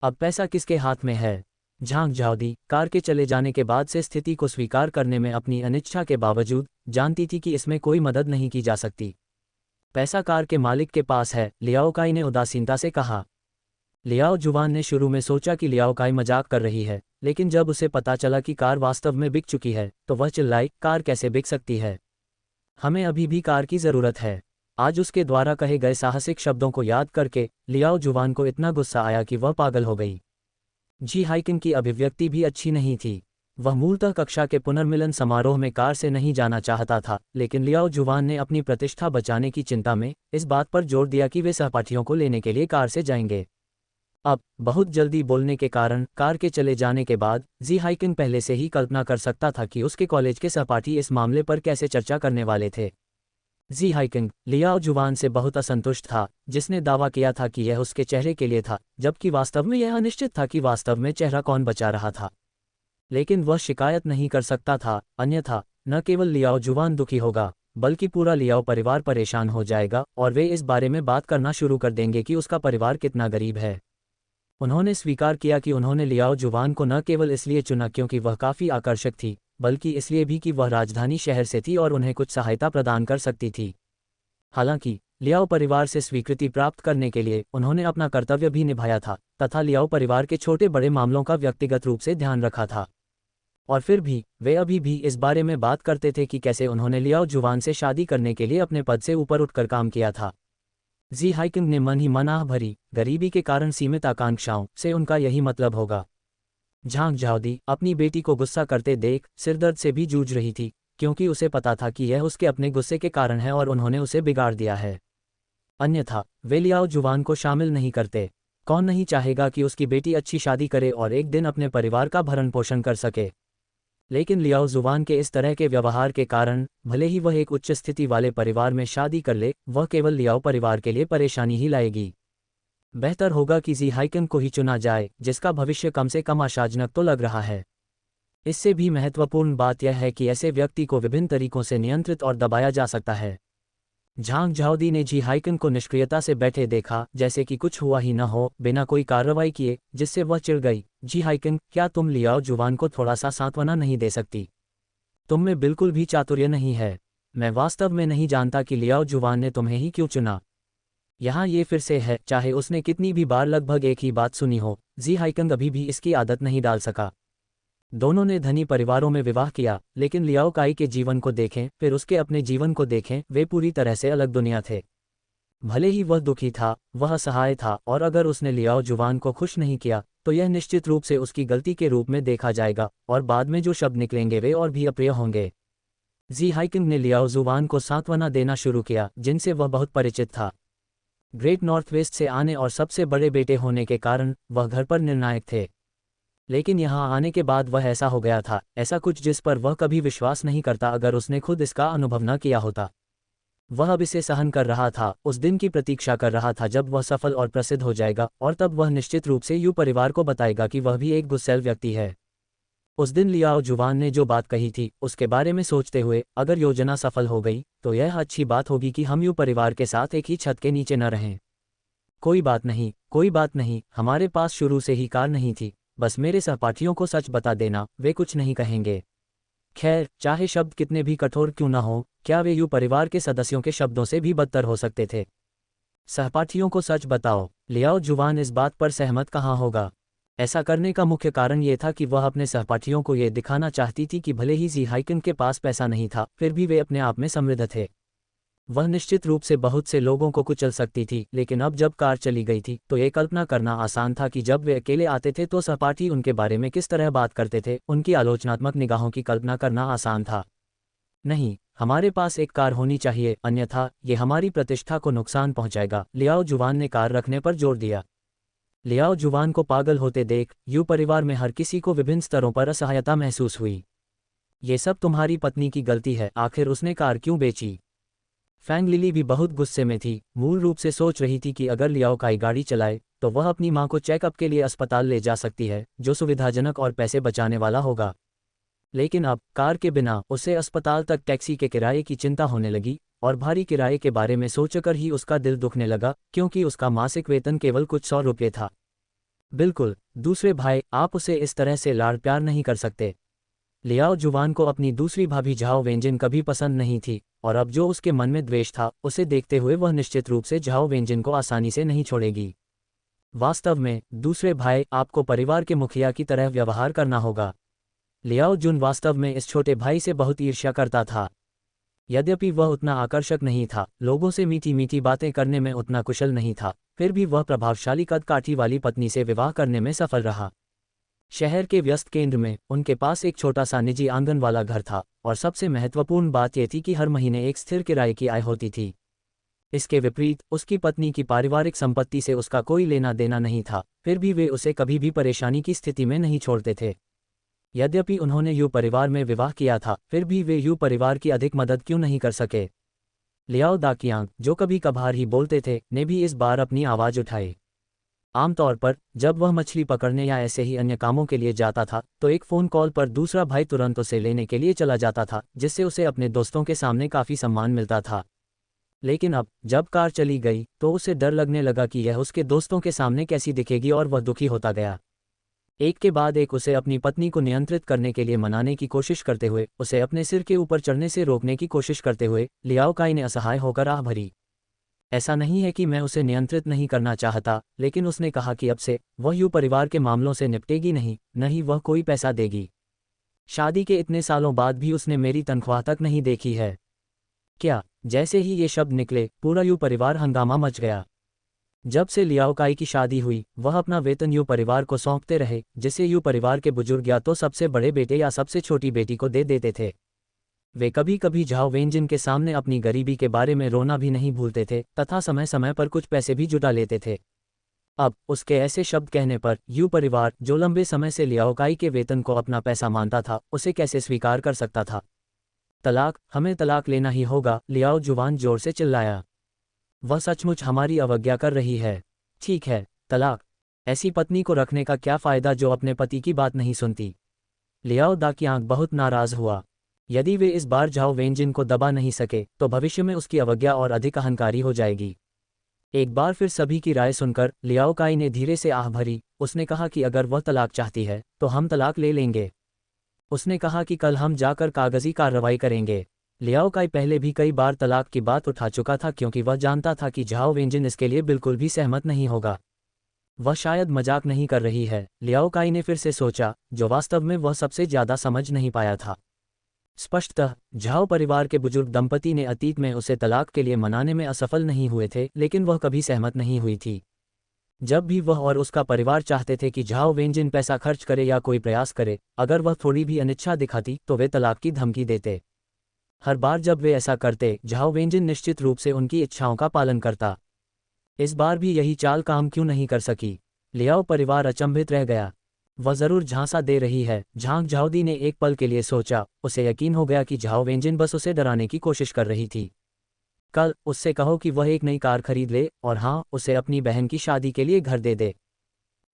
अब पैसा किसके हाथ में है? झांग झाओदी कार के चले जाने के बाद से स्थिति को स्वीकार करने में अपनी अनिच्छा के बावजूद जानती थी कि इसमें कोई मदद नहीं की जा सकती। पैसा कार के मालिक के पास है, लियाओ काई ने उदासीनता से कहा। लियाओ जुवान ने शुरू में सोचा कि लियाओ काई मजाक कर रही है, लेकिन जब उसे पता चला कि कार वास्तव में बिक चुकी है तो वह चिल्लाई, कार कैसे बिक सकती है? हमें अभी भी कार की ज़रूरत है। आज उसके द्वारा कहे गए साहसिक शब्दों को याद करके लियाओ जुवान को इतना गुस्सा आया कि वह पागल हो गई। जी हाइकिन की अभिव्यक्ति भी अच्छी नहीं थी। वह मूलतः कक्षा के पुनर्मिलन समारोह में कार से नहीं जाना चाहता था, लेकिन लियाओ जुवान ने अपनी प्रतिष्ठा बचाने की चिंता में इस बात पर जोर दिया कि वे सहपाठियों को लेने के लिए कार से जाएंगे। अब बहुत जल्दी बोलने के कारण कार के चले जाने के बाद जी हाइकिन पहले से ही कल्पना कर सकता था कि उसके कॉलेज के सहपाठी इस मामले पर कैसे चर्चा करने वाले थे। जी हाइकिंग लियाओ जुवान से बहुत असंतुष्ट था, जिसने दावा किया था कि यह उसके चेहरे के लिए था, जबकि वास्तव में यह अनिश्चित था कि वास्तव में चेहरा कौन बचा रहा था। लेकिन वह शिकायत नहीं कर सकता था, अन्यथा न केवल लियाओ जुवान दुखी होगा, बल्कि पूरा लियाओ परिवार परेशान हो जाएगा और वे इस बारे में बात करना शुरू कर देंगे कि उसका परिवार कितना गरीब है। उन्होंने स्वीकार किया कि उन्होंने लियाओ जुवान को न केवल इसलिए चुना क्योंकि वह काफ़ी आकर्षक थी, बल्कि इसलिए भी कि वह राजधानी शहर से थी और उन्हें कुछ सहायता प्रदान कर सकती थी। हालांकि लियाओ परिवार से स्वीकृति प्राप्त करने के लिए उन्होंने अपना कर्तव्य भी निभाया था तथा लियाओ परिवार के छोटे बड़े मामलों का व्यक्तिगत रूप से ध्यान रखा था। और फिर भी वे अभी भी इस बारे में बात करते थे कि कैसे उन्होंने लियाओ जुवान से शादी करने के लिए अपने पद से ऊपर उठकर काम किया था। जी हाइकिंग ने मन ही मन आह भरी, गरीबी के कारण सीमित आकांक्षाओं से उनका यही मतलब होगा। झांग झाओदी अपनी बेटी को गुस्सा करते देख सिरदर्द से भी जूझ रही थी, क्योंकि उसे पता था कि यह उसके अपने गुस्से के कारण है और उन्होंने उसे बिगाड़ दिया है। अन्यथा वे लियाओ जुवान को शामिल नहीं करते। कौन नहीं चाहेगा कि उसकी बेटी अच्छी शादी करे और एक दिन अपने परिवार का भरण पोषण कर सके। लेकिन लियाओ जुवान के इस तरह के व्यवहार के कारण भले ही वह एक उच्च स्थिति वाले परिवार में शादी कर ले, वह केवल लियाओ परिवार के लिए परेशानी ही लाएगी। बेहतर होगा कि जी हाइकिन को ही चुना जाए, जिसका भविष्य कम से कम आशाजनक तो लग रहा है। इससे भी महत्वपूर्ण बात यह है कि ऐसे व्यक्ति को विभिन्न तरीकों से नियंत्रित और दबाया जा सकता है। झांग झाओदी ने जी हाइकिन को निष्क्रियता से बैठे देखा, जैसे कि कुछ हुआ ही न हो, बिना कोई कार्रवाई किए, जिससे वह चिढ़ गई। जी हाइकिन, क्या तुम लियाओ जुवान को थोड़ा सा सांत्वना नहीं दे सकती? तुम में बिल्कुल भी चातुर्य नहीं है। मैं वास्तव में नहीं जानता कि लियाओ जुवान ने तुम्हें ही क्यों चुना। यहाँ ये फिर से है, चाहे उसने कितनी भी बार लगभग एक ही बात सुनी हो, जी हाइकिंग अभी भी इसकी आदत नहीं डाल सका। दोनों ने धनी परिवारों में विवाह किया, लेकिन लियाओ काई के जीवन को देखें, फिर उसके अपने जीवन को देखें, वे पूरी तरह से अलग दुनिया थे। भले ही वह दुखी था, वह असहाय था, और अगर उसने लियाओ जुवान को खुश नहीं किया तो यह निश्चित रूप से उसकी गलती के रूप में देखा जाएगा, और बाद में जो शब्द निकलेंगे वे और भी अप्रिय होंगे। जी हाइकिंग ने लियाओ जुवान को सांत्वना देना शुरू किया, जिनसे वह बहुत परिचित था। ग्रेट नॉर्थ वेस्ट से आने और सबसे बड़े बेटे होने के कारण वह घर पर निर्णायक थे। लेकिन यहाँ आने के बाद वह ऐसा हो गया था, ऐसा कुछ जिस पर वह कभी विश्वास नहीं करता अगर उसने खुद इसका अनुभव न किया होता। वह अब इसे सहन कर रहा था, उस दिन की प्रतीक्षा कर रहा था जब वह सफल और प्रसिद्ध हो जाएगा, और तब वह निश्चित रूप से यू परिवार को बताएगा कि वह भी एक गुस्सैल व्यक्ति है। उस दिन लियाओ जुवान ने जो बात कही थी उसके बारे में सोचते हुए, अगर योजना सफल हो गई तो यह अच्छी बात होगी कि हम यू परिवार के साथ एक ही छत के नीचे न रहें। कोई बात नहीं, कोई बात नहीं, हमारे पास शुरू से ही कार नहीं थी, बस मेरे सहपाठियों को सच बता देना, वे कुछ नहीं कहेंगे। खैर, चाहे शब्द कितने भी कठोर क्यों न हो, क्या वे यू परिवार के सदस्यों के शब्दों से भी बदतर हो सकते थे? सहपाठियों को सच बताओ। लियाओ जुवान इस बात पर सहमत कहाँ होगा। ऐसा करने का मुख्य कारण ये था कि वह अपने सहपाठियों को ये दिखाना चाहती थी कि भले ही जी हाइकिन के पास पैसा नहीं था, फिर भी वे अपने आप में समृद्ध थे। वह निश्चित रूप से बहुत से लोगों को कुचल सकती थी, लेकिन अब जब कार चली गई थी तो ये कल्पना करना आसान था कि जब वे अकेले आते थे तो सहपाठी उनके बारे में किस तरह बात करते थे। उनकी आलोचनात्मक निगाहों की कल्पना करना आसान था। नहीं, हमारे पास एक कार होनी चाहिए, अन्यथा ये हमारी प्रतिष्ठा को नुकसान पहुंचाएगा। लियाओ जुवान ने कार रखने पर जोर दिया। लियाओ जुवान को पागल होते देख यू परिवार में हर किसी को विभिन्न स्तरों पर असहायता महसूस हुई। ये सब तुम्हारी पत्नी की गलती है, आखिर उसने कार क्यों बेची? फैंग लिली भी बहुत गुस्से में थी, मूल रूप से सोच रही थी कि अगर लियाओ काई गाड़ी चलाए तो वह अपनी मां को चेकअप के लिए अस्पताल ले जा सकती है, जो सुविधाजनक और पैसे बचाने वाला होगा। लेकिन अब कार के बिना उसे अस्पताल तक टैक्सी के किराए की चिंता होने लगी, और भारी किराए के बारे में सोचकर ही उसका दिल दुखने लगा, क्योंकि उसका मासिक वेतन केवल कुछ 100 रुपये था। बिल्कुल, दूसरे भाई, आप उसे इस तरह से लाड़ प्यार नहीं कर सकते। लियाओ जुवान को अपनी दूसरी भाभी झाओ वेंजिन कभी पसंद नहीं थी, और अब जो उसके मन में द्वेष था उसे देखते हुए वह निश्चित रूप से झाओ वेंजिन को आसानी से नहीं छोड़ेगी। वास्तव में दूसरे भाई आपको परिवार के मुखिया की तरह व्यवहार करना होगा। लियाओ जुन वास्तव में इस छोटे भाई से बहुत ईर्ष्या करता था। यद्यपि वह उतना आकर्षक नहीं था, लोगों से मीठी मीठी बातें करने में उतना कुशल नहीं था, फिर भी वह प्रभावशाली कदकाठी वाली पत्नी से विवाह करने में सफल रहा। शहर के व्यस्त केंद्र में उनके पास एक छोटा सा निजी आंगन वाला घर था, और सबसे महत्वपूर्ण बात यह थी कि हर महीने एक स्थिर किराए की आय होती थी। इसके विपरीत उसकी पत्नी की पारिवारिक संपत्ति से उसका कोई लेना देना नहीं था, फिर भी वे उसे कभी भी परेशानी की स्थिति में नहीं छोड़ते थे। यद्यपि उन्होंने यू परिवार में विवाह किया था, फिर भी वे यू परिवार की अधिक मदद क्यों नहीं कर सके। लियाओ दाकियांग, जो कभी कभार ही बोलते थे, ने भी इस बार अपनी आवाज़ उठाई। आमतौर पर जब वह मछली पकड़ने या ऐसे ही अन्य कामों के लिए जाता था, तो एक फ़ोन कॉल पर दूसरा भाई तुरंत उसे लेने के लिए चला जाता था, जिससे उसे अपने दोस्तों के सामने काफ़ी सम्मान मिलता था। लेकिन अब जब कार चली गई तो उसे डर लगने लगा कि यह उसके दोस्तों के सामने कैसी दिखेगी, और वह दुखी होता गया। एक के बाद एक उसे अपनी पत्नी को नियंत्रित करने के लिए मनाने की कोशिश करते हुए, उसे अपने सिर के ऊपर चढ़ने से रोकने की कोशिश करते हुए लियाओ काई ने असहाय होकर आह भरी। ऐसा नहीं है कि मैं उसे नियंत्रित नहीं करना चाहता, लेकिन उसने कहा कि अब से वह यू परिवार के मामलों से निपटेगी नहीं, न ही वह कोई पैसा देगी। शादी के इतने सालों बाद भी उसने मेरी तनख्वाह तक नहीं देखी है। क्या? जैसे ही ये शब्द निकले, पूरा यू परिवार हंगामा मच गया। जब से लियाओ काई की शादी हुई, वह अपना वेतन यू परिवार को सौंपते रहे, जिसे यू परिवार के बुजुर्ग या तो सबसे बड़े बेटे या सबसे छोटी बेटी को दे देते थे। वे कभी कभी झाओ वेंजिन के सामने अपनी गरीबी के बारे में रोना भी नहीं भूलते थे, तथा समय समय पर कुछ पैसे भी जुटा लेते थे। अब उसके ऐसे शब्द कहने पर यू परिवार, जो लंबे समय से लियाओ काई के वेतन को अपना पैसा मानता था, उसे कैसे स्वीकार कर सकता था। तलाक, हमें तलाक लेना ही होगा, लियाओ जुवान जोर से चिल्लाया। वह सचमुच हमारी अवज्ञा कर रही है। ठीक है, तलाक। ऐसी पत्नी को रखने का क्या फ़ायदा जो अपने पति की बात नहीं सुनती। लियाओ दाकियांग बहुत नाराज़ हुआ। यदि वे इस बार झाओ वेंजिन को दबा नहीं सके, तो भविष्य में उसकी अवज्ञा और अधिक अहंकारी हो जाएगी। एक बार फिर सभी की राय सुनकर लियाओ काई ने धीरे से आह भरी। उसने कहा कि अगर वह तलाक चाहती है तो हम तलाक ले लेंगे। उसने कहा कि कल हम जाकर कागजी कार्रवाई करेंगे। लियाओ काई पहले भी कई बार तलाक की बात उठा चुका था, क्योंकि वह जानता था कि झाओ वेंजिन इसके लिए बिल्कुल भी सहमत नहीं होगा। वह शायद मजाक नहीं कर रही है, लियाओ काई ने फिर से सोचा, जो वास्तव में वह सबसे ज़्यादा समझ नहीं पाया था। स्पष्टतः झाओ परिवार के बुजुर्ग दंपति ने अतीत में उसे तलाक के लिए मनाने में असफल नहीं हुए थे, लेकिन वह कभी सहमत नहीं हुई थी। जब भी वह और उसका परिवार चाहते थे कि झाओ वेंजिन पैसा खर्च करे या कोई प्रयास करे, अगर वह थोड़ी भी अनिच्छा दिखाती तो वे तलाक की धमकी देते। हर बार जब वे ऐसा करते, झाओ वेंजिन निश्चित रूप से उनकी इच्छाओं का पालन करता। इस बार भी यही चाल काम क्यों नहीं कर सकी। लियाओ परिवार अचंभित रह गया। वह जरूर झांसा दे रही है, झांग झाओदी ने एक पल के लिए सोचा। उसे यकीन हो गया कि झाओ वेंजिन बस उसे डराने की कोशिश कर रही थी। कल उससे कहो कि वह एक नई कार खरीद ले, और हाँ, उसे अपनी बहन की शादी के लिए घर दे दे।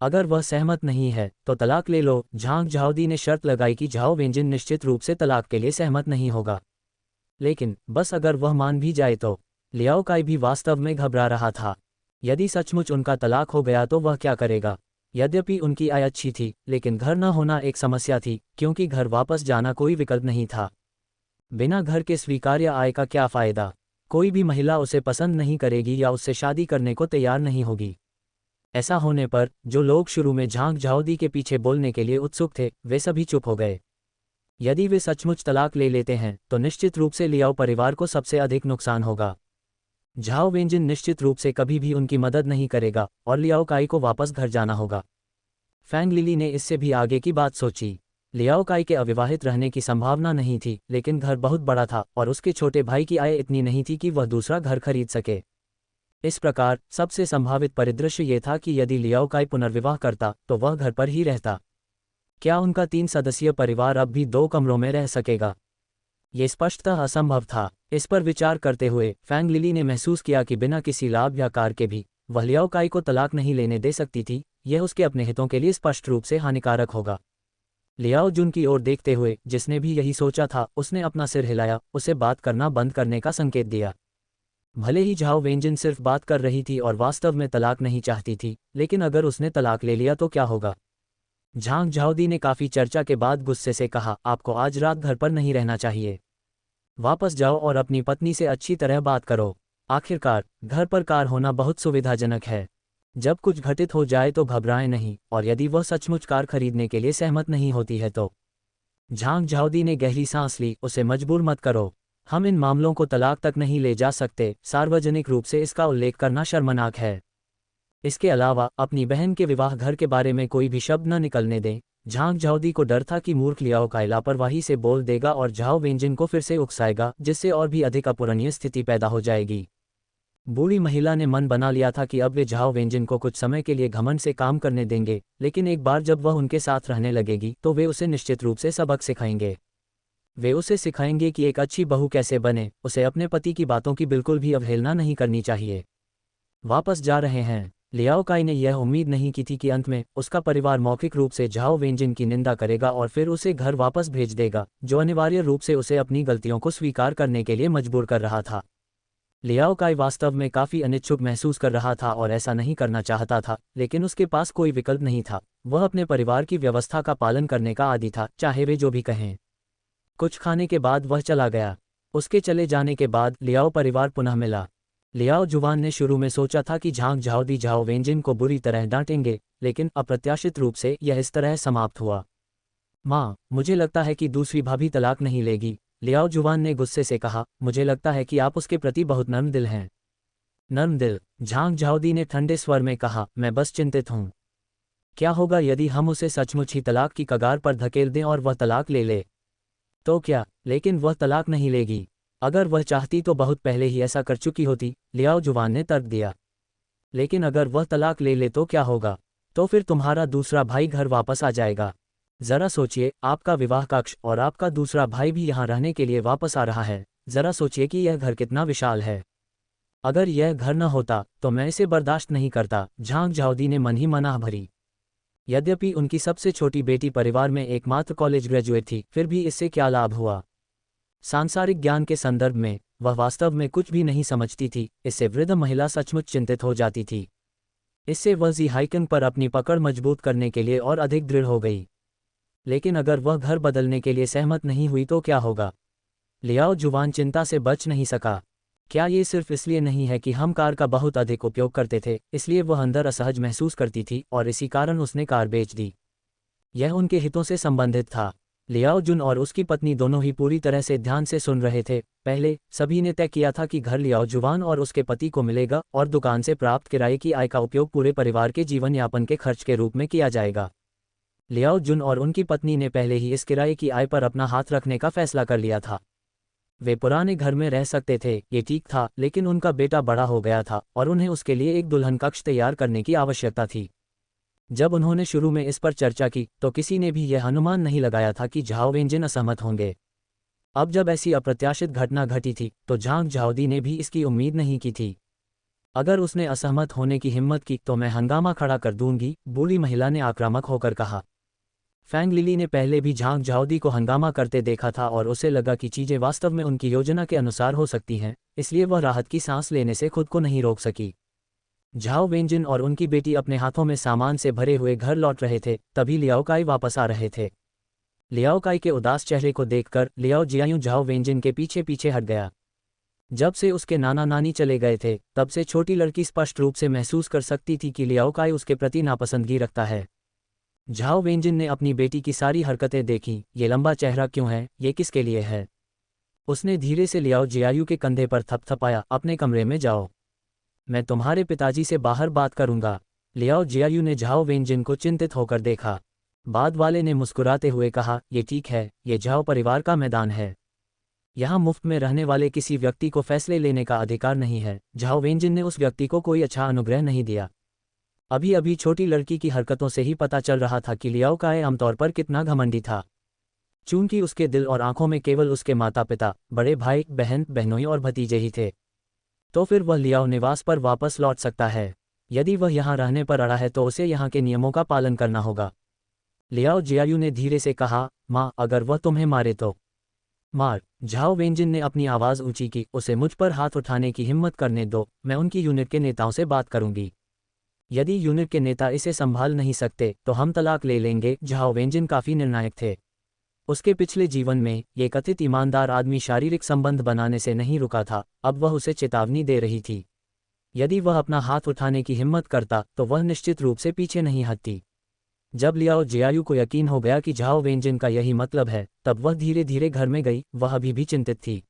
अगर वह सहमत नहीं है तो तलाक ले लो। झांग झाओदी ने शर्त लगाई कि झाओ वेंजिन निश्चित रूप से तलाक के लिए सहमत नहीं होगा, लेकिन बस अगर वह मान भी जाए तो। लियाओ काई भी वास्तव में घबरा रहा था। यदि सचमुच उनका तलाक हो गया तो वह क्या करेगा। यद्यपि उनकी आय अच्छी थी, लेकिन घर न होना एक समस्या थी, क्योंकि घर वापस जाना कोई विकल्प नहीं था। बिना घर के स्वीकार्य आय का क्या फ़ायदा। कोई भी महिला उसे पसंद नहीं करेगी या उससे शादी करने को तैयार नहीं होगी। ऐसा होने पर जो लोग शुरू में झांग झाओदी के पीछे बोलने के लिए उत्सुक थे, वे सभी चुप हो गए। यदि वे सचमुच तलाक ले लेते हैं तो निश्चित रूप से लियाओ परिवार को सबसे अधिक नुकसान होगा। झाओ वेंजिन निश्चित रूप से कभी भी उनकी मदद नहीं करेगा, और लियाओ काई को वापस घर जाना होगा। फैंग लिली ने इससे भी आगे की बात सोची। लियाओ काई के अविवाहित रहने की संभावना नहीं थी, लेकिन घर बहुत बड़ा था और उसके छोटे भाई की आय इतनी नहीं थी कि वह दूसरा घर खरीद सके। इस प्रकार सबसे संभावित परिदृश्य ये था कि यदि लियाओ काई पुनर्विवाह करता तो वह घर पर ही रहता। क्या उनका 3 सदस्यीय परिवार अब भी 2 कमरों में रह सकेगा? ये स्पष्टतः असंभव था। इस पर विचार करते हुए फैंग लिली ने महसूस किया कि बिना किसी लाभ या कार के भी वह लियाओ काई को तलाक नहीं लेने दे सकती थी। यह उसके अपने हितों के लिए स्पष्ट रूप से हानिकारक होगा। लियाओ जुन की ओर देखते हुए, जिसने भी यही सोचा था, उसने अपना सिर हिलाया, उसे बात करना बंद करने का संकेत दिया। भले ही झाओ वेंजिन सिर्फ बात कर रही थी और वास्तव में तलाक नहीं चाहती थी, लेकिन अगर उसने तलाक ले लिया तो क्या होगा। झांग झाओदी ने काफ़ी चर्चा के बाद गुस्से से कहा, आपको आज रात घर पर नहीं रहना चाहिए। वापस जाओ और अपनी पत्नी से अच्छी तरह बात करो। आखिरकार घर पर कार होना बहुत सुविधाजनक है। जब कुछ घटित हो जाए तो घबराएं नहीं, और यदि वह सचमुच कार खरीदने के लिए सहमत नहीं होती है तो। झांग झाओदी ने गहरी सांस ली। उसे मजबूर मत करो। हम इन मामलों को तलाक तक नहीं ले जा सकते। सार्वजनिक रूप से इसका उल्लेख करना शर्मनाक है। इसके अलावा अपनी बहन के विवाह घर के बारे में कोई भी शब्द न निकलने दें। झांग झाओदी को डर था कि मूर्ख लियाओ काई लापरवाही से बोल देगा और झाओ वेंजिन को फिर से उकसाएगा, जिससे और भी अधिक अपूरणीय स्थिति पैदा हो जाएगी। बूढ़ी महिला ने मन बना लिया था कि अब वे झाओ वेंजिन को कुछ समय के लिए घमंड से काम करने देंगे, लेकिन एक बार जब वह उनके साथ रहने लगेगी तो वे उसे निश्चित रूप से सबक सिखाएंगे। वे उसे सिखाएंगे कि एक अच्छी बहू कैसे बने। उसे अपने पति की बातों की बिल्कुल भी अवहेलना नहीं करनी चाहिए। वापस जा रहे हैं। लियाओ काई ने यह उम्मीद नहीं की थी कि अंत में उसका परिवार मौखिक रूप से झाओ वेंजिन की निंदा करेगा और फिर उसे घर वापस भेज देगा, जो अनिवार्य रूप से उसे अपनी गलतियों को स्वीकार करने के लिए मजबूर कर रहा था। लियाओ काई वास्तव में काफी अनिच्छुक महसूस कर रहा था और ऐसा नहीं करना चाहता था, लेकिन उसके पास कोई विकल्प नहीं था। वह अपने परिवार की व्यवस्था का पालन करने का आदी था, चाहे वे जो भी कहें। कुछ खाने के बाद वह चला गया। उसके चले जाने के बाद लियाओ परिवार पुनः मिला। लियाओ जुवान ने शुरू में सोचा था कि झांग झाओदी झाओ वेंजिन को बुरी तरह डांटेंगे, लेकिन अप्रत्याशित रूप से यह इस तरह समाप्त हुआ। माँ, मुझे लगता है कि दूसरी भाभी तलाक नहीं लेगी, लियाओ जुवान ने गुस्से से कहा। मुझे लगता है कि आप उसके प्रति बहुत नर्म दिल हैं। नर्म दिल? झांग झाओदी ने ठंडे स्वर में कहा, मैं बस चिंतित हूँ। क्या होगा यदि हम उसे सचमुच ही तलाक की कगार पर धकेल दें और वह तलाक ले ले? तो क्या? लेकिन वह तलाक नहीं लेगी। अगर वह चाहती तो बहुत पहले ही ऐसा कर चुकी होती, लियाओ जुवान ने तर्क दिया। लेकिन अगर वह तलाक ले ले तो क्या होगा? तो फिर तुम्हारा दूसरा भाई घर वापस आ जाएगा। जरा सोचिए, आपका विवाह कक्ष और आपका दूसरा भाई भी यहाँ रहने के लिए वापस आ रहा है। जरा सोचिए कि यह घर कितना विशाल है। अगर यह घर न होता तो मैं इसे बर्दाश्त नहीं करता। झांग झाओदी ने मन ही मनाह भरी। यद्यपि उनकी सबसे छोटी बेटी परिवार में एकमात्र कॉलेज ग्रेजुएट थी, फिर भी इससे क्या लाभ हुआ? सांसारिक ज्ञान के संदर्भ में वह वास्तव में कुछ भी नहीं समझती थी। इससे वृद्ध महिला सचमुच चिंतित हो जाती थी। इससे वह जी हाइकिंग पर अपनी पकड़ मजबूत करने के लिए और अधिक दृढ़ हो गई। लेकिन अगर वह घर बदलने के लिए सहमत नहीं हुई तो क्या होगा? लियाओ जुवान चिंता से बच नहीं सका। क्या ये सिर्फ इसलिए नहीं है कि हम कार का बहुत अधिक उपयोग करते थे, इसलिए वह अंदर असहज महसूस करती थी और इसी कारण उसने कार बेच दी? यह उनके हितों से संबंधित था। लियाओ जुन और उसकी पत्नी दोनों ही पूरी तरह से ध्यान से सुन रहे थे। पहले सभी ने तय किया था कि घर लियाओ जुवान और उसके पति को मिलेगा और दुकान से प्राप्त किराए की आय का उपयोग पूरे परिवार के जीवन यापन के खर्च के रूप में किया जाएगा। लियाओ जुन और उनकी पत्नी ने पहले ही इस किराए की आय पर अपना हाथ रखने का फैसला कर लिया था। वे पुराने घर में रह सकते थे, ये ठीक था, लेकिन उनका बेटा बड़ा हो गया था और उन्हें उसके लिए एक दुल्हन कक्ष तैयार करने की आवश्यकता थी। जब उन्होंने शुरू में इस पर चर्चा की तो किसी ने भी यह अनुमान नहीं लगाया था कि झाओ वेंजिन असहमत होंगे। अब जब ऐसी अप्रत्याशित घटना घटी थी तो झांग झाओदी ने भी इसकी उम्मीद नहीं की थी। अगर उसने असहमत होने की हिम्मत की तो मैं हंगामा खड़ा कर दूंगी, बूढ़ी महिला ने आक्रामक होकर कहा। फैंग लिली ने पहले भी झांग झाओदी को हंगामा करते देखा था और उसे लगा कि चीजें वास्तव में उनकी योजना के अनुसार हो सकती हैं, इसलिए वह राहत की सांस लेने से खुद को नहीं रोक सकी। झाओ वेंजिन और उनकी बेटी अपने हाथों में सामान से भरे हुए घर लौट रहे थे, तभी लियाओ काई वापस आ रहे थे। लियाओ काई के उदास चेहरे को देखकर लियाओ जियायू झाओ वेंजिन के पीछे पीछे हट गया। जब से उसके नाना नानी चले गए थे, तब से छोटी लड़की स्पष्ट रूप से महसूस कर सकती थी कि लियाओ काई उसके प्रति नापसंदगी रखता है। झाओ वेंजिन ने अपनी बेटी की सारी हरकतें देखीं। ये लंबा चेहरा क्यों है? ये किसके लिए है? उसने धीरे से लियाओ जियायू के कंधे पर थपथपाया। अपने कमरे में जाओ, मैं तुम्हारे पिताजी से बाहर बात करूंगा। लियाओ जियायू ने झाओ वेंजिन को चिंतित होकर देखा। बाद वाले ने मुस्कुराते हुए कहा, ये ठीक है, ये झाओ परिवार का मैदान है। यहाँ मुफ्त में रहने वाले किसी व्यक्ति को फैसले लेने का अधिकार नहीं है। झाओ वेंजिन ने उस व्यक्ति को कोई अच्छा अनुग्रह नहीं दिया। अभी अभी छोटी लड़की की हरकतों से ही पता चल रहा था कि लियाओ काई आमतौर पर कितना घमंडी था। चूंकि उसके दिल और आंखों में केवल उसके माता पिता, बड़े भाई बहन बहनोई और भतीजे ही थे, तो फिर वह लियाओ निवास पर वापस लौट सकता है। यदि वह यहाँ रहने पर अड़ा है तो उसे यहाँ के नियमों का पालन करना होगा। लियाओ जियायू ने धीरे से कहा, माँ, अगर वह तुम्हें मारे तो? मार? झाओ वेंजिन ने अपनी आवाज़ ऊंची की। उसे मुझ पर हाथ उठाने की हिम्मत करने दो, मैं उनकी यूनिट के नेताओं से बात करूंगी। यदि यूनिट के नेता इसे संभाल नहीं सकते तो हम तलाक ले लेंगे। झाओ वेंजिन काफ़ी निर्णायक थे। उसके पिछले जीवन में ये कथित ईमानदार आदमी शारीरिक संबंध बनाने से नहीं रुका था। अब वह उसे चेतावनी दे रही थी। यदि वह अपना हाथ उठाने की हिम्मत करता तो वह निश्चित रूप से पीछे नहीं हटती। जब लियाओ जियायू को यकीन हो गया कि झाओ वेंजिन का यही मतलब है, तब वह धीरे धीरे घर में गई। वह अभी भी चिंतित थी।